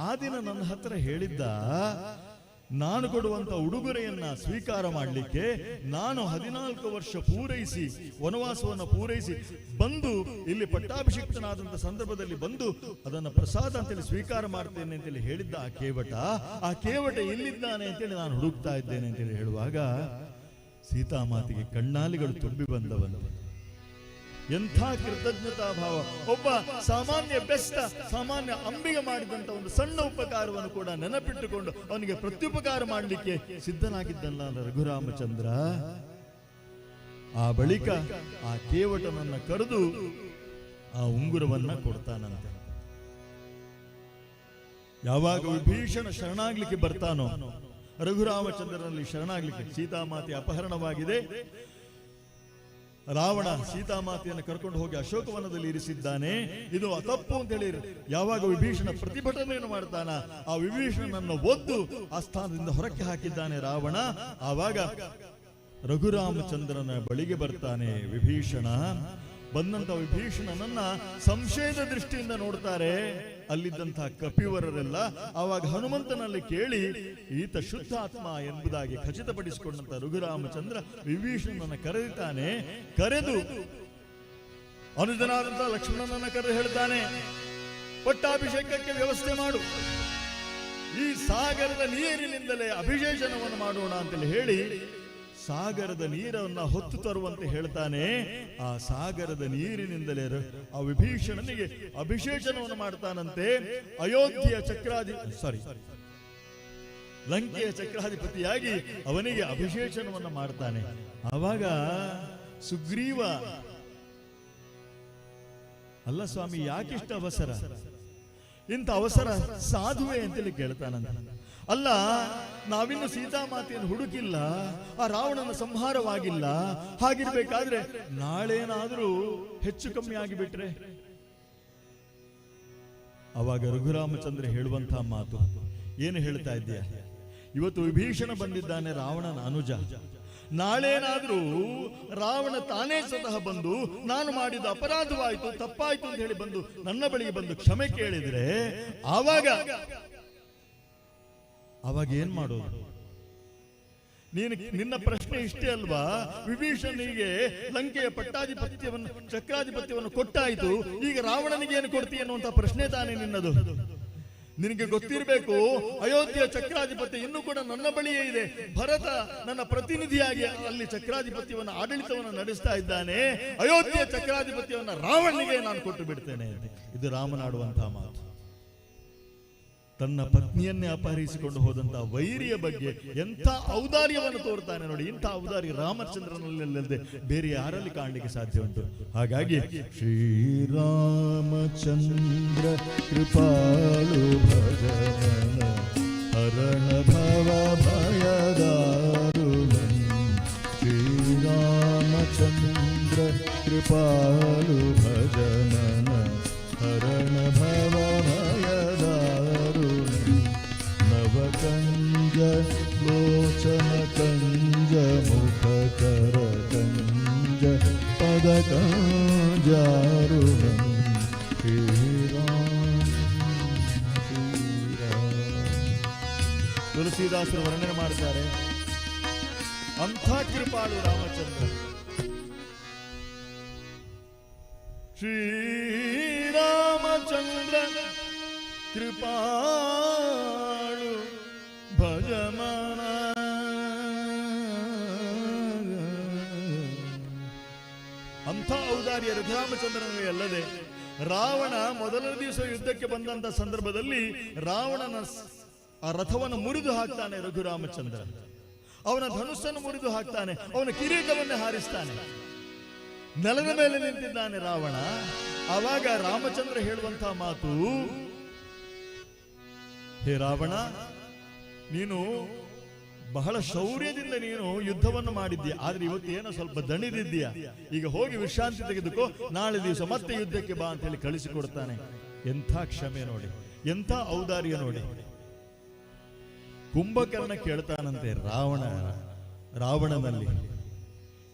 ಆ ದಿನ ನನ್ನ ಹತ್ರ ಹೇಳಿದ್ದ, ನಾನು ಕೊಡುವಂತ ಉಡುಗೊರೆಯನ್ನ ಸ್ವೀಕಾರ ಮಾಡಲಿಕ್ಕೆ ನಾನು 14 ವರ್ಷ ಪೂರೈಸಿ ವನವಾಸವನ್ನು ಪೂರೈಸಿ ಬಂದು ಇಲ್ಲಿ ಪಟ್ಟಾಭಿಷಿಕ್ತನಾದಂತ ಸಂದರ್ಭದಲ್ಲಿ ಬಂದು ಅದನ್ನ ಪ್ರಸಾದ ಅಂತೇಳಿ ಸ್ವೀಕಾರ ಮಾಡ್ತೇನೆ ಅಂತೇಳಿ ಹೇಳಿದ್ದ ಆ ಕೇವಟ ಎಲ್ಲಿದ್ದಾನೆ ಅಂತೇಳಿ ನಾನು ಹುಡುಕ್ತಾ ಇದ್ದೇನೆ ಅಂತೇಳಿ ಹೇಳುವಾಗ ಸೀತಾಮಾತೆಗೆ ಕಣ್ಣಾಲಿಗಳು ತುಂಬಿ ಬಂದವಂತೆ. ಎಂಥ ಕೃತಜ್ಞತಾ ಭಾವ! ಒಬ್ಬ ಸಾಮಾನ್ಯ ಅಂಬಿಗೆ ಮಾಡಿದಂತ ಒಂದು ಸಣ್ಣ ಉಪಕಾರವನ್ನು ಕೂಡ ನೆನಪಿಟ್ಟುಕೊಂಡು ಅವನಿಗೆ ಪ್ರತ್ಯುಪಕಾರ ಮಾಡಲಿಕ್ಕೆ ಸಿದ್ಧನಾಗಿದ್ದಲ್ಲ ರಘುರಾಮಚಂದ್ರ. ಆ ಬಳಿಕ ಆ ಕೇವಟನನ್ನ ಕರೆದು ಆ ಉಂಗುರವನ್ನ ಕೊಡ್ತಾನಂತೆ. ಯಾವಾಗ ವಿಭೀಷಣ ಶರಣಾಗ್ಲಿಕ್ಕೆ ಬರ್ತಾನೋ, ರಘುರಾಮಚಂದ್ರನಲ್ಲಿ ಶರಣಾಗ್ಲಿಕ್ಕೆ, ಸೀತಾಮಾತೆ ಅಪಹರಣವಾಗಿದೆ, ರಾವಣ ಸೀತಾಮಾತೆಯನ್ನು ಕರ್ಕೊಂಡು ಹೋಗಿ ಅಶೋಕವನದಲ್ಲಿ ಇರಿಸಿದ್ದಾನೆ, ಇದು ತಪ್ಪು ಅಂತ ಹೇಳಿ ಯಾವಾಗ ವಿಭೀಷಣ ಪ್ರತಿಭಟನೆಯನ್ನು ಮಾಡ್ತಾನ, ಆ ವಿಭೀಷಣನನ್ನು ಒದ್ದು ಆ ಸ್ಥಾನದಿಂದ ಹೊರಕ್ಕೆ ಹಾಕಿದ್ದಾನೆ ರಾವಣ. ಆವಾಗ ರಘುರಾಮಚಂದ್ರನ ಬಳಿಗೆ ಬರ್ತಾನೆ ವಿಭೀಷಣ. ಬಂದಂತ ವಿಭೀಷಣನನ್ನ ಸಂಶಯದ ದೃಷ್ಟಿಯಿಂದ ನೋಡ್ತಾರೆ. ಅಲ್ಲಿದ್ದಂತಹ ಕಪಿವರರೆಲ್ಲ ಆವಾಗ ಹನುಮಂತನಲ್ಲಿ ಕೇಳಿ ಈತ ಶುದ್ಧ ಆತ್ಮ ಎಂಬುದಾಗಿ ಖಚಿತಪಡಿಸಿಕೊಂಡಂತ ರಘುರಾಮಚಂದ್ರ ವಿಭೀಷಣನನ್ನು ಕರೆದಿದ್ದಾನೆ. ಕರೆದು ಅನುಜನಾದಂತ ಲಕ್ಷ್ಮಣನನ್ನ ಕರೆದು ಹೇಳ್ತಾನೆ, ಪಟ್ಟಾಭಿಷೇಕಕ್ಕೆ ವ್ಯವಸ್ಥೆ ಮಾಡು, ಈ ಸಾಗರದ ನೀರಿನಿಂದಲೇ ಅಭಿಷೇಚನವನ್ನು ಮಾಡೋಣ ಅಂತೇಳಿ ಹೇಳಿ ಸಾಗರದ ನೀರನ್ನ ಹೊತ್ತು ತರುವಂತೆ ಹೇಳ್ತಾನೆ. ಆ ಸಾಗರದ ನೀರಿನಿಂದಲೇ ಆ ವಿಭೀಷಣನಿಗೆ ಅಭಿಷೇಚನವನ್ನು ಮಾಡ್ತಾನಂತೆ. ಅಯೋಧ್ಯೆಯ ಲಂಕೆಯ ಚಕ್ರಾಧಿಪತಿಯಾಗಿ ಅವನಿಗೆ ಅಭಿಷೇಚನವನ್ನು ಮಾಡ್ತಾನೆ. ಆವಾಗ ಸುಗ್ರೀವ, ಅಲ್ಲ ಸ್ವಾಮಿ ಯಾಕಿಷ್ಟ ಅವಸರ, ಇಂಥ ಅವಸರ ಸಾಧುವೆ ಅಂತೇಳಿ ಕೇಳ್ತಾನಂತ. ಅಲ್ಲ, ನಾವಿನ್ನು ಸೀತಾಮಾತೆಯನ್ನು ಹುಡುಕಿಲ್ಲ, ಆ ರಾವಣನ ಸಂಹಾರವಾಗಿಲ್ಲ, ಹಾಗಿರ್ಬೇಕಾದ್ರೆ ನಾಳೇನಾದ್ರೂ ಹೆಚ್ಚು ಕಮ್ಮಿ ಆಗಿಬಿಟ್ರೆ? ಅವಾಗ ರಘುರಾಮಚಂದ್ರ ಹೇಳುವಂತಹ ಮಾತು ಏನು ಹೇಳ್ತಾ ಇದ್ದೀಯ? ಇವತ್ತು ವಿಭೀಷಣ ಬಂದಿದ್ದಾನೆ, ರಾವಣನ ಅನುಜ. ನಾಳೇನಾದ್ರೂ ರಾವಣ ತಾನೇ ಸ್ವತಃ ಬಂದು ನಾನು ಮಾಡಿದ ಅಪರಾಧವಾಯ್ತು, ತಪ್ಪಾಯ್ತು ಅಂತ ಹೇಳಿ ಬಂದು ನನ್ನ ಬಳಿಗೆ ಬಂದು ಕ್ಷಮೆ ಕೇಳಿದ್ರೆ ಆವಾಗ ಏನ್ ಮಾಡೋದು? ನಿನ್ನ ಪ್ರಶ್ನೆ ಇಷ್ಟೇ ಅಲ್ವಾ? ವಿಭೀಷಣಿಗೆ ಲಂಕೆಯ ಚಕ್ರಾಧಿಪತ್ಯವನ್ನು ಕೊಟ್ಟಾಯ್ತು, ಈಗ ರಾವಣನಿಗೆ ಏನು ಕೊಡ್ತೀಯ ಅನ್ನುವಂತ ಪ್ರಶ್ನೆ ತಾನೇ ನಿನ್ನದು. ನಿನಗೆ ಗೊತ್ತಿರಬೇಕು, ಅಯೋಧ್ಯೆಯ ಚಕ್ರಾಧಿಪತಿ ಇನ್ನೂ ಕೂಡ ನನ್ನ ಬಳಿಯೇ ಇದೆ. ಭರತ ನನ್ನ ಪ್ರತಿನಿಧಿಯಾಗಿ ಅಲ್ಲಿ ಚಕ್ರಾಧಿಪತ್ಯವನ್ನು ಆಡಳಿತವನ್ನು ನಡೆಸ್ತಾ ಇದ್ದಾನೆ. ಅಯೋಧ್ಯೆಯ ಚಕ್ರಾಧಿಪತ್ಯವನ್ನು ರಾವಣನಿಗೆ ನಾನು ಕೊಟ್ಟು ಬಿಡ್ತೇನೆ. ಇದು ರಾಮನಾಡುವಂತಹ ಮಾತು. ತನ್ನ ಪತ್ನಿಯನ್ನೇ ಅಪಹರಿಸಿಕೊಂಡು ಹೋದಂತಹ ವೈರಿಯ ಬಗ್ಗೆ ಎಂಥ ಔದಾರ್ಯವನ್ನು ತೋರ್ತಾನೆ ನೋಡಿ. ಇಂಥ ಔದಾರ್ಯ ರಾಮಚಂದ್ರನಲ್ಲದೆ ಬೇರೆ ಯಾರಲ್ಲಿ ಕಾಣಲಿಕ್ಕೆ ಸಾಧ್ಯ ಉಂಟು? ಹಾಗಾಗಿ ಶ್ರೀರಾಮಚಂದ್ರ ಕೃಪಾಳು ಭಜನ ಹರಣ ಭವ ಭಯದಾರುಣಂ. ಶ್ರೀರಾಮಚಂದ್ರ ಕೃಪಾಳು ಭಜನ ಹರಣ ಭವ ಕಂಜ ಲೋಚನ ಕಂಜ ಮುಖ ಕರ ಕಂಜ ಪದ ಕಂಜಾರುಣಂ. ತುಳಸಿದಾಸರು ವರ್ಣನೆ ಮಾಡ್ತಾರೆ, ಅಂಥ ಕೃಪಾಳು ರಾಮಚಂದ್ರ. ಶ್ರೀರಾಮಚಂದ್ರ ಕೃಪಾಳು ಭಜಮನ. ಅಂಥ ಔದಾರ್ಯ ರಘುರಾಮಚಂದ್ರನಿಗೆ ಅಲ್ಲದೆ ರಾವಣ ಮೊದಲನೇ ದಿವಸ ಯುದ್ಧಕ್ಕೆ ಬಂದಂತ ಸಂದರ್ಭದಲ್ಲಿ ರಾವಣನ ಆ ರಥವನ್ನು ಮುರಿದು ಹಾಕ್ತಾನೆ ರಘುರಾಮಚಂದ್ರ. ಅವನ ಧನುಸ್ಸನ್ನು ಮುರಿದು ಹಾಕ್ತಾನೆ, ಅವನ ಕಿರೀಟವನ್ನೇ ಹಾರಿಸ್ತಾನೆ. ನೆಲದ ಮೇಲೆ ನಿಂತಿದ್ದಾನೆ ರಾವಣ. ಆವಾಗ ರಾಮಚಂದ್ರ ಹೇಳುವಂತಹ ಮಾತು, ಹೇ ರಾವಣ, ನೀನು ಬಹಳ ಶೌರ್ಯದಿಂದ ನೀನು ಯುದ್ಧವನ್ನು ಮಾಡಿದ್ದೀಯ, ಆದ್ರೆ ಇವತ್ತು ಏನೋ ಸ್ವಲ್ಪ ದಣಿದಿದ್ದೀಯ. ಈಗ ಹೋಗಿ ವಿಶ್ರಾಂತಿ ತೆಗೆದುಕೋ, ನಾಳೆ ದಿವಸ ಮತ್ತೆ ಯುದ್ಧಕ್ಕೆ ಬಾ ಅಂತ ಹೇಳಿ ಕಳಿಸಿಕೊಡ್ತಾನೆ. ಎಂಥ ಕ್ಷಮೆ ನೋಡಿ, ಎಂಥ ಔದಾರ್ಯ ನೋಡಿ. ಕುಂಭಕರ್ಣ ಕೇಳ್ತಾನಂತೆ ರಾವಣನಲ್ಲಿ.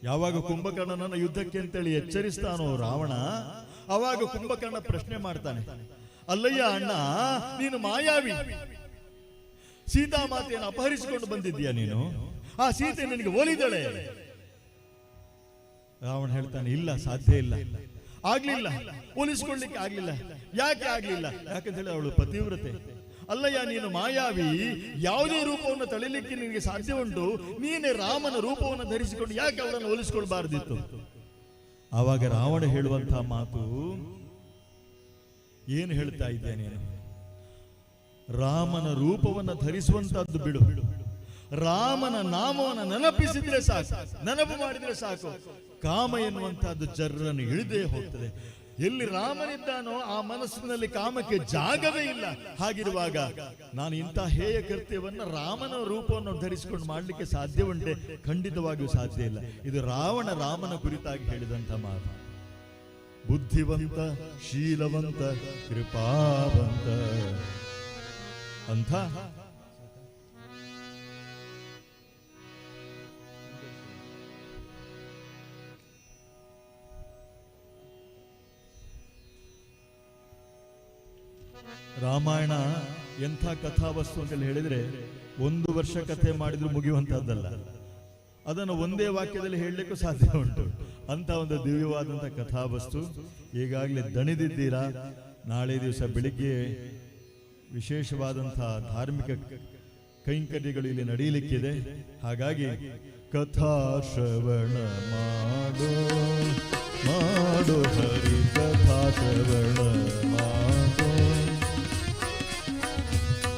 ಯಾವಾಗ ಕುಂಭಕರ್ಣನನ್ನ ಯುದ್ಧಕ್ಕೆ ಅಂತೇಳಿ ಎಚ್ಚರಿಸ್ತಾನೋ ರಾವಣ, ಅವಾಗ ಕುಂಭಕರ್ಣ ಪ್ರಶ್ನೆ ಮಾಡ್ತಾನೆ, ಅಲ್ಲಯ್ಯ ಅಣ್ಣ, ನೀನು ಮಾಯಾವಿ, ಸೀತಾಮಾತೆಯನ್ನು ಅಪಹರಿಸಿಕೊಂಡು ಬಂದಿದ್ದೀಯ ನೀನು, ಆ ಸೀತೆ ನಿನಗೆ ಒಲಿದಳೆ? ರಾವಣ ಹೇಳ್ತಾನೆ, ಇಲ್ಲ, ಸಾಧ್ಯ ಇಲ್ಲ, ಆಗ್ಲಿಲ್ಲ, ಹೋಲಿಸಿಕೊಳ್ಳಿಕ್ಕೆ ಆಗ್ಲಿಲ್ಲ. ಯಾಕೆ ಆಗ್ಲಿಲ್ಲ? ಯಾಕಂತ ಹೇಳಿ ಅವಳು ಪತಿವ್ರತೆ. ಅಲ್ಲಯ್ಯ, ನೀನು ಮಾಯಾವಿ, ಯಾವುದೇ ರೂಪವನ್ನು ತಳಿಲಿಕ್ಕೆ ನಿನಗೆ ಸಾಧ್ಯ ಉಂಟು, ನೀನೇ ರಾಮನ ರೂಪವನ್ನು ಧರಿಸಿಕೊಂಡು ಯಾಕೆ ಅವರನ್ನು ಹೋಲಿಸಿಕೊಳ್ಬಾರ್ದಿತ್ತು? ಆವಾಗ ರಾವಣ ಹೇಳುವಂತಹ ಮಾತು ಏನು ಹೇಳ್ತಾ ಇದ್ದೆ ನೀನು? ರಾಮನ ರೂಪವನ್ನು ಧರಿಸುವಂತಹದ್ದು ಬಿಡು, ರಾಮನ ನಾಮವನ್ನು ನೆನಪಿಸಿದ್ರೆ ಸಾಕು, ನೆನಪು ಮಾಡಿದ್ರೆ ಸಾಕು, ಕಾಮ ಎನ್ನುವಂತಹದ್ದು ಜರ್ರನ್ನು ಇಳಿದೇ ಹೋಗ್ತದೆ. ಎಲ್ಲಿ ರಾಮನಿದ್ದಾನೋ ಆ ಮನಸ್ಸಿನಲ್ಲಿ ಕಾಮಕ್ಕೆ ಜಾಗವೇ ಇಲ್ಲ. ಹಾಗಿರುವಾಗ ನಾನು ಇಂಥ ಹೇಯ ಕೃತ್ಯವನ್ನು ರಾಮನ ರೂಪವನ್ನು ಧರಿಸಿಕೊಂಡು ಮಾಡಲಿಕ್ಕೆ ಸಾಧ್ಯ ಉಂಟೆ? ಖಂಡಿತವಾಗಿಯೂ ಸಾಧ್ಯ ಇಲ್ಲ. ಇದು ರಾಮನ ಕುರಿತಾಗಿ ಹೇಳಿದಂಥ ಮಾತು. ಬುದ್ಧಿವಂತ, ಶೀಲವಂತ, ಕೃಪಾವಂತ ಅಂಥ ರಾಮಾಯಣ ಎಂಥ ಕಥಾವಸ್ತು ಅಂತೇಳಿ ಹೇಳಿದರೆ 1 ವರ್ಷ ಕಥೆ ಮಾಡಿದ್ರು ಮುಗಿಯುವಂತಹದ್ದಲ್ಲ. ಅದನ್ನು ಒಂದೇ ವಾಕ್ಯದಲ್ಲಿ ಹೇಳಲಿಕ್ಕೂ ಸಾಧ್ಯ ಉಂಟು. ಅಂತ ಒಂದು ದಿವ್ಯವಾದಂಥ ಕಥಾವಸ್ತು ಈಗಾಗಲೇ ದಣಿದಿದ್ದೀರಾ. ನಾಳೆ ದಿವಸ ಬೆಳಿಗ್ಗೆ ವಿಶೇಷವಾದಂತಹ ಧಾರ್ಮಿಕ ಕೈಂಕರ್ಯಗಳು ಇಲ್ಲಿ ನಡೆಯಲಿಕ್ಕಿದೆ. ಹಾಗಾಗಿ ಕಥಾ ಶ್ರವಣ ಮಾಡೋ ಮಾಡೋ ಹರಿ ಕಥಾ ಶ್ರವಣ ಮಾಡೋ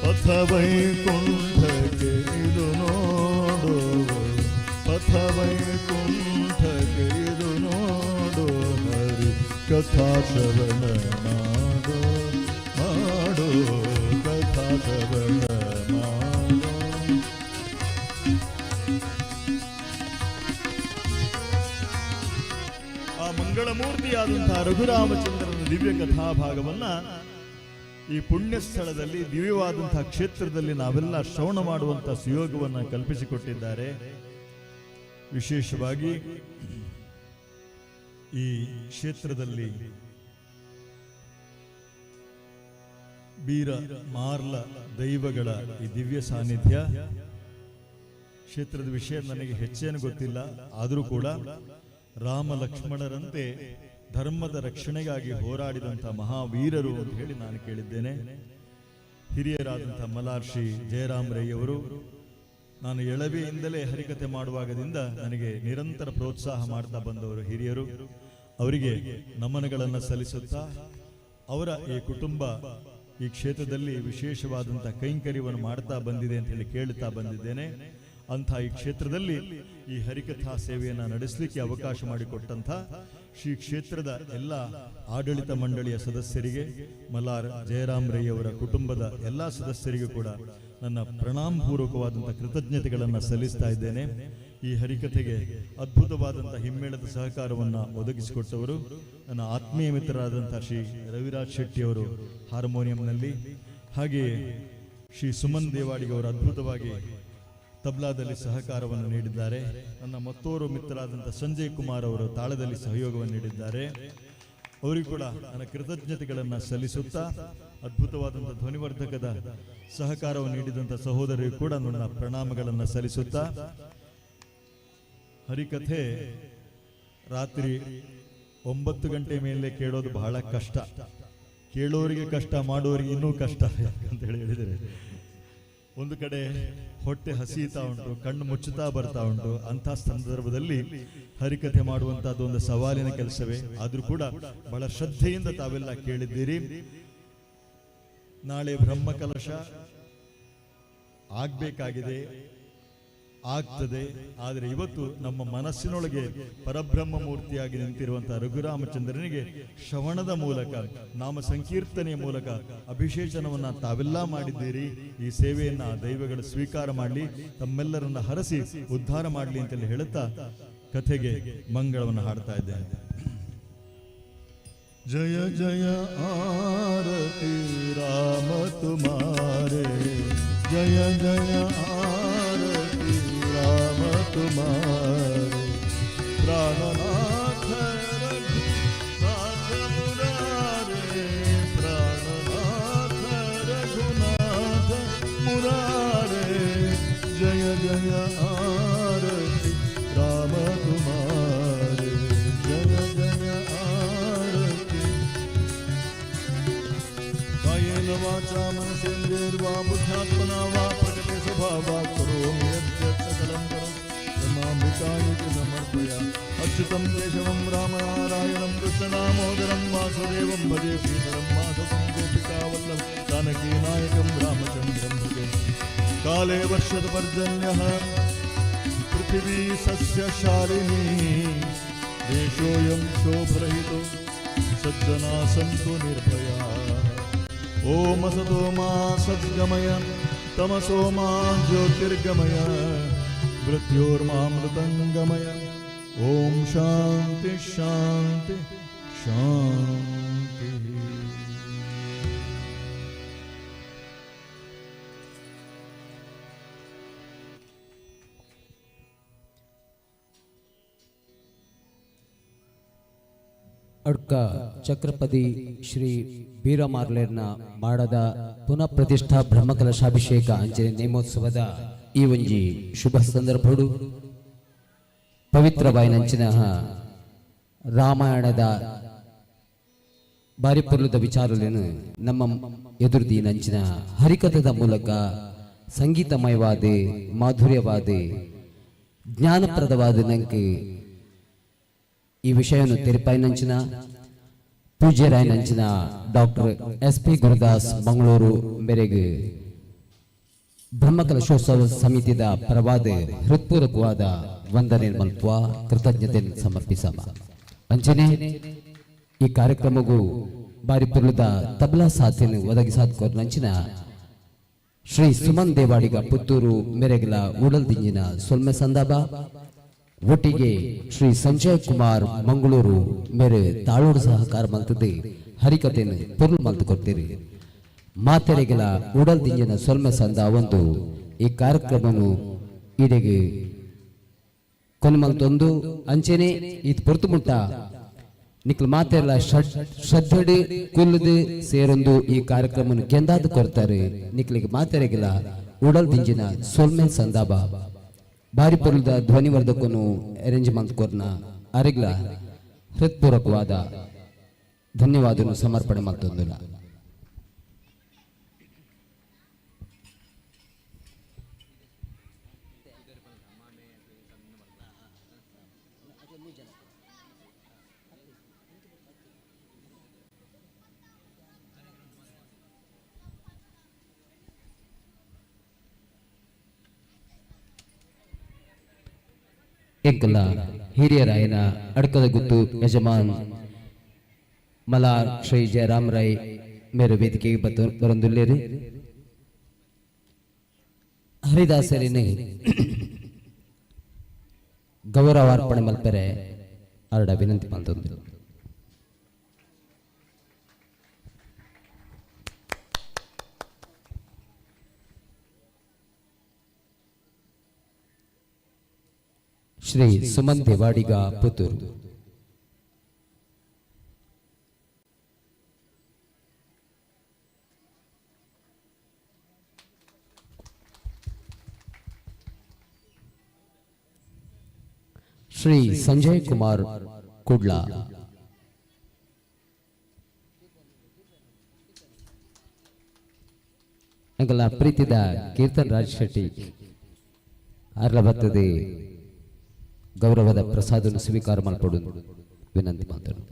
ಪಥ ವೈಕುಂಠಕ್ಕೆ ಇದು ನೋಡು ಪಥ ವೈಕುಂಠಕ್ಕೆ ಇದು ನೋಡು ಹರಿ ಕಥಾ ಶ್ರವಣ ಮಾಡೋ ಮಾಡೋ ಕಥಾ ಶ್ರವಣ ಮಾಡೋ. ಆ ಮಂಗಳಮೂರ್ತಿಯಾದಂತಹ ರಘುರಾಮಚಂದ್ರನ ದಿವ್ಯ ಕಥಾಭಾಗವನ್ನ ಈ ಪುಣ್ಯ ಸ್ಥಳದಲ್ಲಿ ದಿವ್ಯವಾದಂತಹ ಕ್ಷೇತ್ರದಲ್ಲಿ ನಾವೆಲ್ಲ ಶ್ರವಣ ಮಾಡುವಂತಹ ಸುಯೋಗವನ್ನು ಕಲ್ಪಿಸಿಕೊಟ್ಟಿದ್ದಾರೆ. ವಿಶೇಷವಾಗಿ ಈ ಕ್ಷೇತ್ರದಲ್ಲಿ ಬೀರ ಮಾರ್ಲ ದೈವಗಳ ಈ ದಿವ್ಯ ಸಾನ್ನಿಧ್ಯ ಕ್ಷೇತ್ರದ ವಿಷಯ ನನಗೆ ಹೆಚ್ಚೇನು ಗೊತ್ತಿಲ್ಲ. ಆದರೂ ಕೂಡ ರಾಮ ಲಕ್ಷ್ಮಣರಂತೆ ಧರ್ಮದ ರಕ್ಷಣೆಗಾಗಿ ಹೋರಾಡಿದಂಥ ಮಹಾವೀರರು ಅಂತ ಹೇಳಿ ನಾನು ಕೇಳಿದ್ದೇನೆ. ಹಿರಿಯರಾದಂಥ ಮಲಾರ್ಷಿ ಜಯರಾಮ್ ರೈ ಅವರು ನಾನು ಎಳವೆಯಿಂದಲೇ ಹರಿಕತೆ ಮಾಡುವಾಗದಿಂದ ನನಗೆ ನಿರಂತರ ಪ್ರೋತ್ಸಾಹ ಮಾಡ್ತಾ ಬಂದವರು ಹಿರಿಯರು. ಅವರಿಗೆ ನಮನಗಳನ್ನು ಸಲ್ಲಿಸುತ್ತಾ ಅವರ ಈ ಕುಟುಂಬ ಈ ಕ್ಷೇತ್ರದಲ್ಲಿ ವಿಶೇಷವಾದಂಥ ಕೈಂಕರ್ಯವನ್ನು ಮಾಡ್ತಾ ಬಂದಿದೆ ಅಂತ ಹೇಳಿ ಕೇಳುತ್ತಾ ಬಂದಿದ್ದೇನೆ. ಅಂಥ ಈ ಕ್ಷೇತ್ರದಲ್ಲಿ ಈ ಹರಿಕಥಾ ಸೇವೆಯನ್ನು ನಡೆಸಲಿಕ್ಕೆ ಅವಕಾಶ ಮಾಡಿಕೊಟ್ಟಂಥ ಶ್ರೀ ಕ್ಷೇತ್ರದ ಎಲ್ಲ ಆಡಳಿತ ಮಂಡಳಿಯ ಸದಸ್ಯರಿಗೆ, ಮಲಾರ್ ಜಯರಾಮ್ ರೈ ಅವರ ಕುಟುಂಬದ ಎಲ್ಲ ಸದಸ್ಯರಿಗೂ ಕೂಡ ನನ್ನ ಪ್ರಣಾಮಪೂರ್ವಕವಾದಂಥ ಕೃತಜ್ಞತೆಗಳನ್ನು ಸಲ್ಲಿಸ್ತಾ ಇದ್ದೇನೆ. ಈ ಹರಿಕಥೆಗೆ ಅದ್ಭುತವಾದಂಥ ಹಿಮ್ಮೇಳದ ಸಹಕಾರವನ್ನು ಒದಗಿಸಿಕೊಟ್ಟವರು ನನ್ನ ಆತ್ಮೀಯ ಮಿತ್ರರಾದಂಥ ಶ್ರೀ ರವಿರಾಜ್ ಶೆಟ್ಟಿ ಅವರು ಹಾರ್ಮೋನಿಯಂನಲ್ಲಿ, ಹಾಗೆಯೇ ಶ್ರೀ ಸುಮನ್ ದೇವಾಡಿಗೆ ಅವರು ಅದ್ಭುತವಾಗಿ ತಬ್ಲಾದಲ್ಲಿ ಸಹಕಾರವನ್ನು ನೀಡಿದ್ದಾರೆ. ನನ್ನ ಮತ್ತೋರ್ವ ಮಿತ್ರರಾದಂಥ ಸಂಜಯ್ ಕುಮಾರ್ ಅವರು ತಾಳದಲ್ಲಿ ಸಹಯೋಗವನ್ನು ನೀಡಿದ್ದಾರೆ. ಅವರಿಗೂ ಕೂಡ ನನ್ನ ಕೃತಜ್ಞತೆಗಳನ್ನು ಸಲ್ಲಿಸುತ್ತಾ ಅದ್ಭುತವಾದಂಥ ಧ್ವನಿವರ್ಧಕದ ಸಹಕಾರವನ್ನು ನೀಡಿದಂಥ ಸಹೋದರಿಗೂ ಕೂಡ ನನ್ನ ಪ್ರಣಾಮಗಳನ್ನು ಸಲ್ಲಿಸುತ್ತಾ, ಹರಿಕಥೆ ರಾತ್ರಿ 9 ಗಂಟೆ ಮೇಲೆ ಕೇಳೋದು ಬಹಳ ಕಷ್ಟ. ಕೇಳೋರಿಗೆ ಕಷ್ಟ, ಮಾಡೋರಿಗೆ ಇನ್ನೂ ಕಷ್ಟ ಅಂತ ಹೇಳಿದರೆ ಒಂದು ಕಡೆ ಹೊಟ್ಟೆ ಹಸೀತಾ ಉಂಟು, ಕಣ್ಣು ಮುಚ್ಚುತ್ತಾ ಬರ್ತಾ ಉಂಟು. ಅಂಥ ಸಂದರ್ಭದಲ್ಲಿ ಹರಿಕಥೆ ಮಾಡುವಂತಹದ್ದು ಒಂದು ಸವಾಲಿನ ಕೆಲಸವೇ. ಆದ್ರೂ ಕೂಡ ಬಹಳ ಶ್ರದ್ಧೆಯಿಂದ ತಾವೆಲ್ಲ ಕೇಳಿದ್ದೀರಿ. ನಾಳೆ ಬ್ರಹ್ಮಕಲಶ ಆಗ್ಬೇಕಾಗಿದೆ, ಆಗ್ತದೆ. ಆದರೆ ಇವತ್ತು ನಮ್ಮ ಮನಸ್ಸಿನೊಳಗೆ ಪರಬ್ರಹ್ಮ ಮೂರ್ತಿಯಾಗಿ ನಿಂತಿರುವಂತಹ ರಘುರಾಮಚಂದ್ರನಿಗೆ ಶ್ರವಣದ ಮೂಲಕ, ನಾಮ ಸಂಕೀರ್ತನೆಯ ಮೂಲಕ ಅಭಿಷೇಚನವನ್ನ ತಾವೆಲ್ಲ ಮಾಡಿದ್ದೀರಿ. ಈ ಸೇವೆಯನ್ನ ದೈವಗಳು ಸ್ವೀಕಾರ ಮಾಡಲಿ, ತಮ್ಮೆಲ್ಲರನ್ನ ಹರಸಿ ಉದ್ಧಾರ ಮಾಡಲಿ ಅಂತೇಳಿ ಹೇಳುತ್ತಾ ಕಥೆಗೆ ಮಂಗಳವನ್ನು ಹಾಡ್ತಾ ಇದ್ದೇನೆ. ಜಯ ಜಯ ಆರತಿ ರಾಮ ತುಮಾರೆ, ಜಯ ಜಯ ಆರತಿ राम तुम्हारे, प्राणनाथ रघुनाथ मुरारे, प्राणनाथ रघुनाथ मुरारे, जय जय आरती राम तुम्हारे, जय जय आरती. कायेन वाचा मनसेन्द्रियैर्वा बुद्ध्यात्मना वा प्रकृते स्वभावात् करोमि समर्पया. अच्युतं केशवं रामनारायणं कृष्णदामोदरं वासुदेवं भजे, श्रीधरं माधवं गोपिकावल्लभं जानकीनायकं रामचन्द्रं भजे. काले वर्षत पर्जन्यः पृथिवी सस्यशालिनी, देशोऽयं शोभरहितो सज्जना सन्तु निर्भया. ॐ असतो मा सद्गमय, तमसो मा ज्योतिर्गमय, मृत्योर्मामृतङ्गमय. ॐ शान्ति शान्ति शान्तिः. ಅಡ್ಕ ಚಕ್ರಪತಿ ಶ್ರೀ ಬೀರಮಾರ್ಲೇರ್ನ ಮಾಡದ ಪುನಃ ಪ್ರತಿಷ್ಠಾ ಬ್ರಹ್ಮಕಲಶಾಭಿಷೇಕ ಅಂಚನೆ ನೇಮೋತ್ಸವದ ಈ ಒಂಜಿ ಶುಭ ಸಂದರ್ಭಡು ಪವಿತ್ರವಾಯಿನಂಚಿನ ರಾಮಾಯಣದ ಬಾರಿ ಪೊರ್ಲುದ ವಿಚಾರಲೇನು ನಮ್ಮ ಎದುರ್ದಿ ನಂಚಿನ ಹರಿಕಥದ ಮೂಲಕ ಸಂಗೀತಮಯವಾದ ಮಾಧುರ್ಯವಾದ ಜ್ಞಾನಪ್ರದವಾದ ನಂಗೆ ಈ ವಿಷಯವನ್ನು ತೆರಪಾಯಿನಂಚಿನ ಪೂಜ್ಯರಾಯನಂಚಿನ ಡಾಕ್ಟರ್ SP ಗುರುದಾಸ್ ಮಂಗಳೂರು ಮೇರೆಗೆ ಬ್ರಹ್ಮಕಲಶೋತ್ಸವ ಸಮಿತಿಯ ಪರವಾದ ಹೃತ್ಪೂರ್ವಕವಾದ ವಂದನೆ ಮಲ್ಪುವ ಕೃತಜ್ಞತೆ ಸಮರ್ಪಿಸಮ ಅಂಚನೆ ಈ ಕಾರ್ಯಕ್ರಮಗೂ ಬಾರಿ ಪುರ್ಲುದ ತಬಲಾ ಸಾಥ್ಯನು ಒದಗಿಸಾದ್ಕೋರ್ ನಂಚಿನ ಶ್ರೀ ಸುಮನ್ ದೇವಾಡಿಗ ಪುತ್ತೂರು ಮೆರೆಗಲ ಉಡಲ್ದಿಂಜಿನ ಸೊಲ್ಮೆ ಸಂದಾಬ ಒಟ್ಟಿಗೆ ಶ್ರೀ ಸಂಜಯ್ ಕುಮಾರ್ ಮಂಗಳೂರು ಮೇರೆ ತಾಳೂರು ಸಹಕಾರ ಮಲ್ತದೆ ಹರಿಕತೆಯನ್ನು ಪುರ್ಲು ಮಲ್ತು ಕೊಡ್ತೀರಿ ಮಾತೆರೆಗಲ ಉಡಲ್ದಿಂಜಿನ ಸೊಲ್ಮೆ ಸಂದ ಒಂದು ಈ ಕಾರ್ಯಕ್ರಮವನ್ನು ಇಡೆಗೆ ಕೊನೆಮಲ್ತೊಂದು ಅಂಚೆನೆ ಇದು ಪೊರ್ತು ಮುಟ್ಟ ನಿಕ್ಲು ಮಾತೆಲ್ಲ ಶ್ರದ್ಧೆಡು ಕುಲ್ಲದು ಸೇರೊಂದು ಈ ಕಾರ್ಯಕ್ರಮವನ್ನು ಕೆಂದಾದು ಕೊಡ್ತಾರೆ ನಿಕ್ಲಿಗೆ ಮಾತೆರೆಗಿಲ್ಲ ಉಡಲ್ ದಿಂಜಿನ ಸೊಲ್ಮೆ ಸಂದಾಬ ಬಾರಿ ಪೊರ್ಲದ ಧ್ವನಿವರ್ಧಕನು ಅರೇಂಜ್ಮೆಂಟ್ ಕೊರ್ನ ಅರೆಗ್ಲ ಹೃತ್ಪೂರ್ವಕವಾದ ಧನ್ಯವಾದವನ್ನು ಸಮರ್ಪಣೆ ಮಾಡ್ತೊಂದಿಲ್ಲ. ಎಂಕಲ ಹಿರಿಯರಾಯನ ಅಡ್ಕದ ಗುತ್ತು ಯಜಮಾನ್ ಮಲಾರ್ ಶ್ರೀ ಜಯರಾಮ್ ರಾಯ್ ಮೇರೆ ವೇದಿಕೆಗೆ ಬರಂದುಲ್ಲೇರಿ ಹರಿದಾಸರಿನೇ ಗೌರವಾರ್ಪಣೆ ಮಲ್ಪರೆ ಅರಡ ವಿನಂತಿ ಮಾಡ್ತಂದ್ರು. ಶ್ರೀ ಸುಮನ್ ದೇವಾಡಿಗ ಪುತ್ತೂರು. ಶ್ರೀ ಸಂಜಯ್ ಕುಮಾರ್ ಕುಡ್ಲಾ. ಎಂಕಲ ಪ್ರೀತಿದ ಕೀರ್ತನ್ ರಾಜ್ ಶೆಟ್ಟಿ ಅರ್ಲ ಬರ್ತದೆ ಗೌರವದ ಪ್ರಸಾದವನ್ನು ಸ್ವೀಕಾರ ಮಾಡಿಕೊಡು ವಿನಂತಿ ಮಾತಾಡು.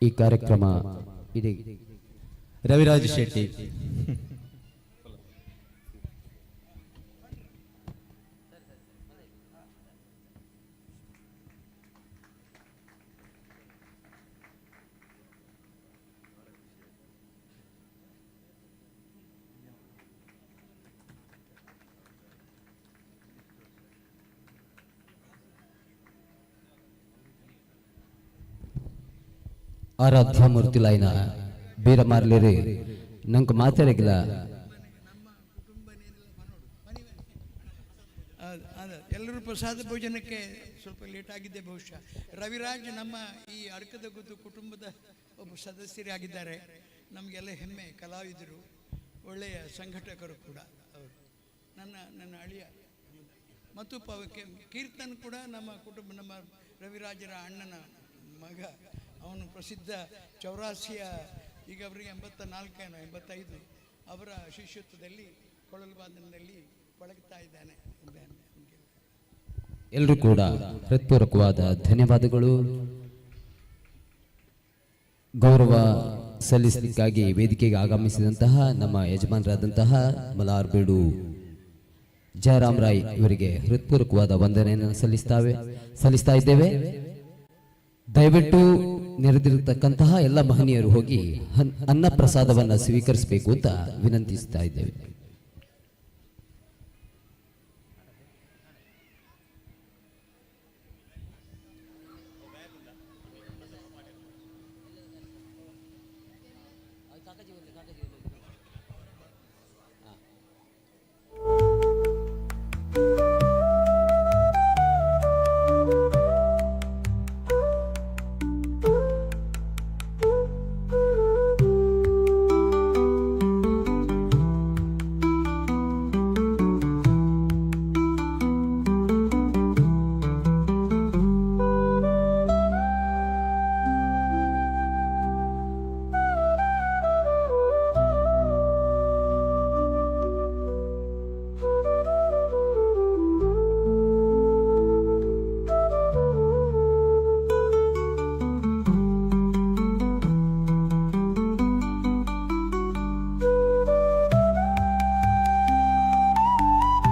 ಈ ಕಾರ್ಯಕ್ರಮ ಇದೆ ರವಿರಾಜ್ ಶೆಟ್ಟಿ ಆರಾಧ್ಯ ಮೂರ್ತಿಲಾಯ್ನ ಬೀರಮಾರ್ಲೇರಿ ನಂಗೆ ಮಾತಾಡಿಲ್ಲ. ಎಲ್ಲರೂ ಪ್ರಸಾದ ಭೋಜನಕ್ಕೆ ಸ್ವಲ್ಪ ಲೇಟ್ ಆಗಿದೆ. ಬಹುಶಃ ರವಿರಾಜ್ ನಮ್ಮ ಈ ಅಡ್ಕದ ಗುದ್ದು ಕುಟುಂಬದ ಒಬ್ಬ ಸದಸ್ಯರಾಗಿದ್ದಾರೆ. ನಮಗೆಲ್ಲ ಹೆಮ್ಮೆ, ಕಲಾವಿದರು, ಒಳ್ಳೆಯ ಸಂಘಟಕರು ಕೂಡ ಅವರು. ನನ್ನ ಅಳಿಯ ಮತ್ತು ಕೀರ್ತನ್ ಕೂಡ ನಮ್ಮ ಕುಟುಂಬ, ನಮ್ಮ ರವಿರಾಜರ ಅಣ್ಣನ ಮಗ. ಅವನು ಪ್ರಸಿದ್ಧ 84 ಈಗ ಅವರಿಗೆ 84 85 ಅವರ ಶಿಷ್ಯತ್ವದಲ್ಲಿ ಕೊಳಲು ವಾದನದಲ್ಲಿ ಪಳಗ್ತಾ ಇದ್ದಾನೆ. ಎಲ್ಲರೂ ಕೂಡ ಹೃತ್ಪೂರ್ವಕವಾದ ಧನ್ಯವಾದಗಳು. ಗೌರವ ಸಲ್ಲಿಸಲಿಕ್ಕಾಗಿ ವೇದಿಕೆಗೆ ಆಗಮಿಸಿದಂತಹ ನಮ್ಮ ಯಜಮಾನರಾದಂತಹ ಮಲಾರ್ ಬೀಡು ಜಯರಾಮ್ ರಾಯ್ ಇವರಿಗೆ ಹೃತ್ಪೂರ್ವಕವಾದ ವಂದನೆಯನ್ನು ಸಲ್ಲಿಸ್ತಾ ಇದ್ದೇವೆ. ದಯವಿಟ್ಟು ನೆರೆದಿರತಕ್ಕಂತಹ ಎಲ್ಲ ಮಹನೀಯರು ಹೋಗಿ ಅನ್ನ ಪ್ರಸಾದವನ್ನು ಸ್ವೀಕರಿಸಬೇಕು ಅಂತ ವಿನಂತಿಸ್ತಾ ಇದ್ದೇವೆ.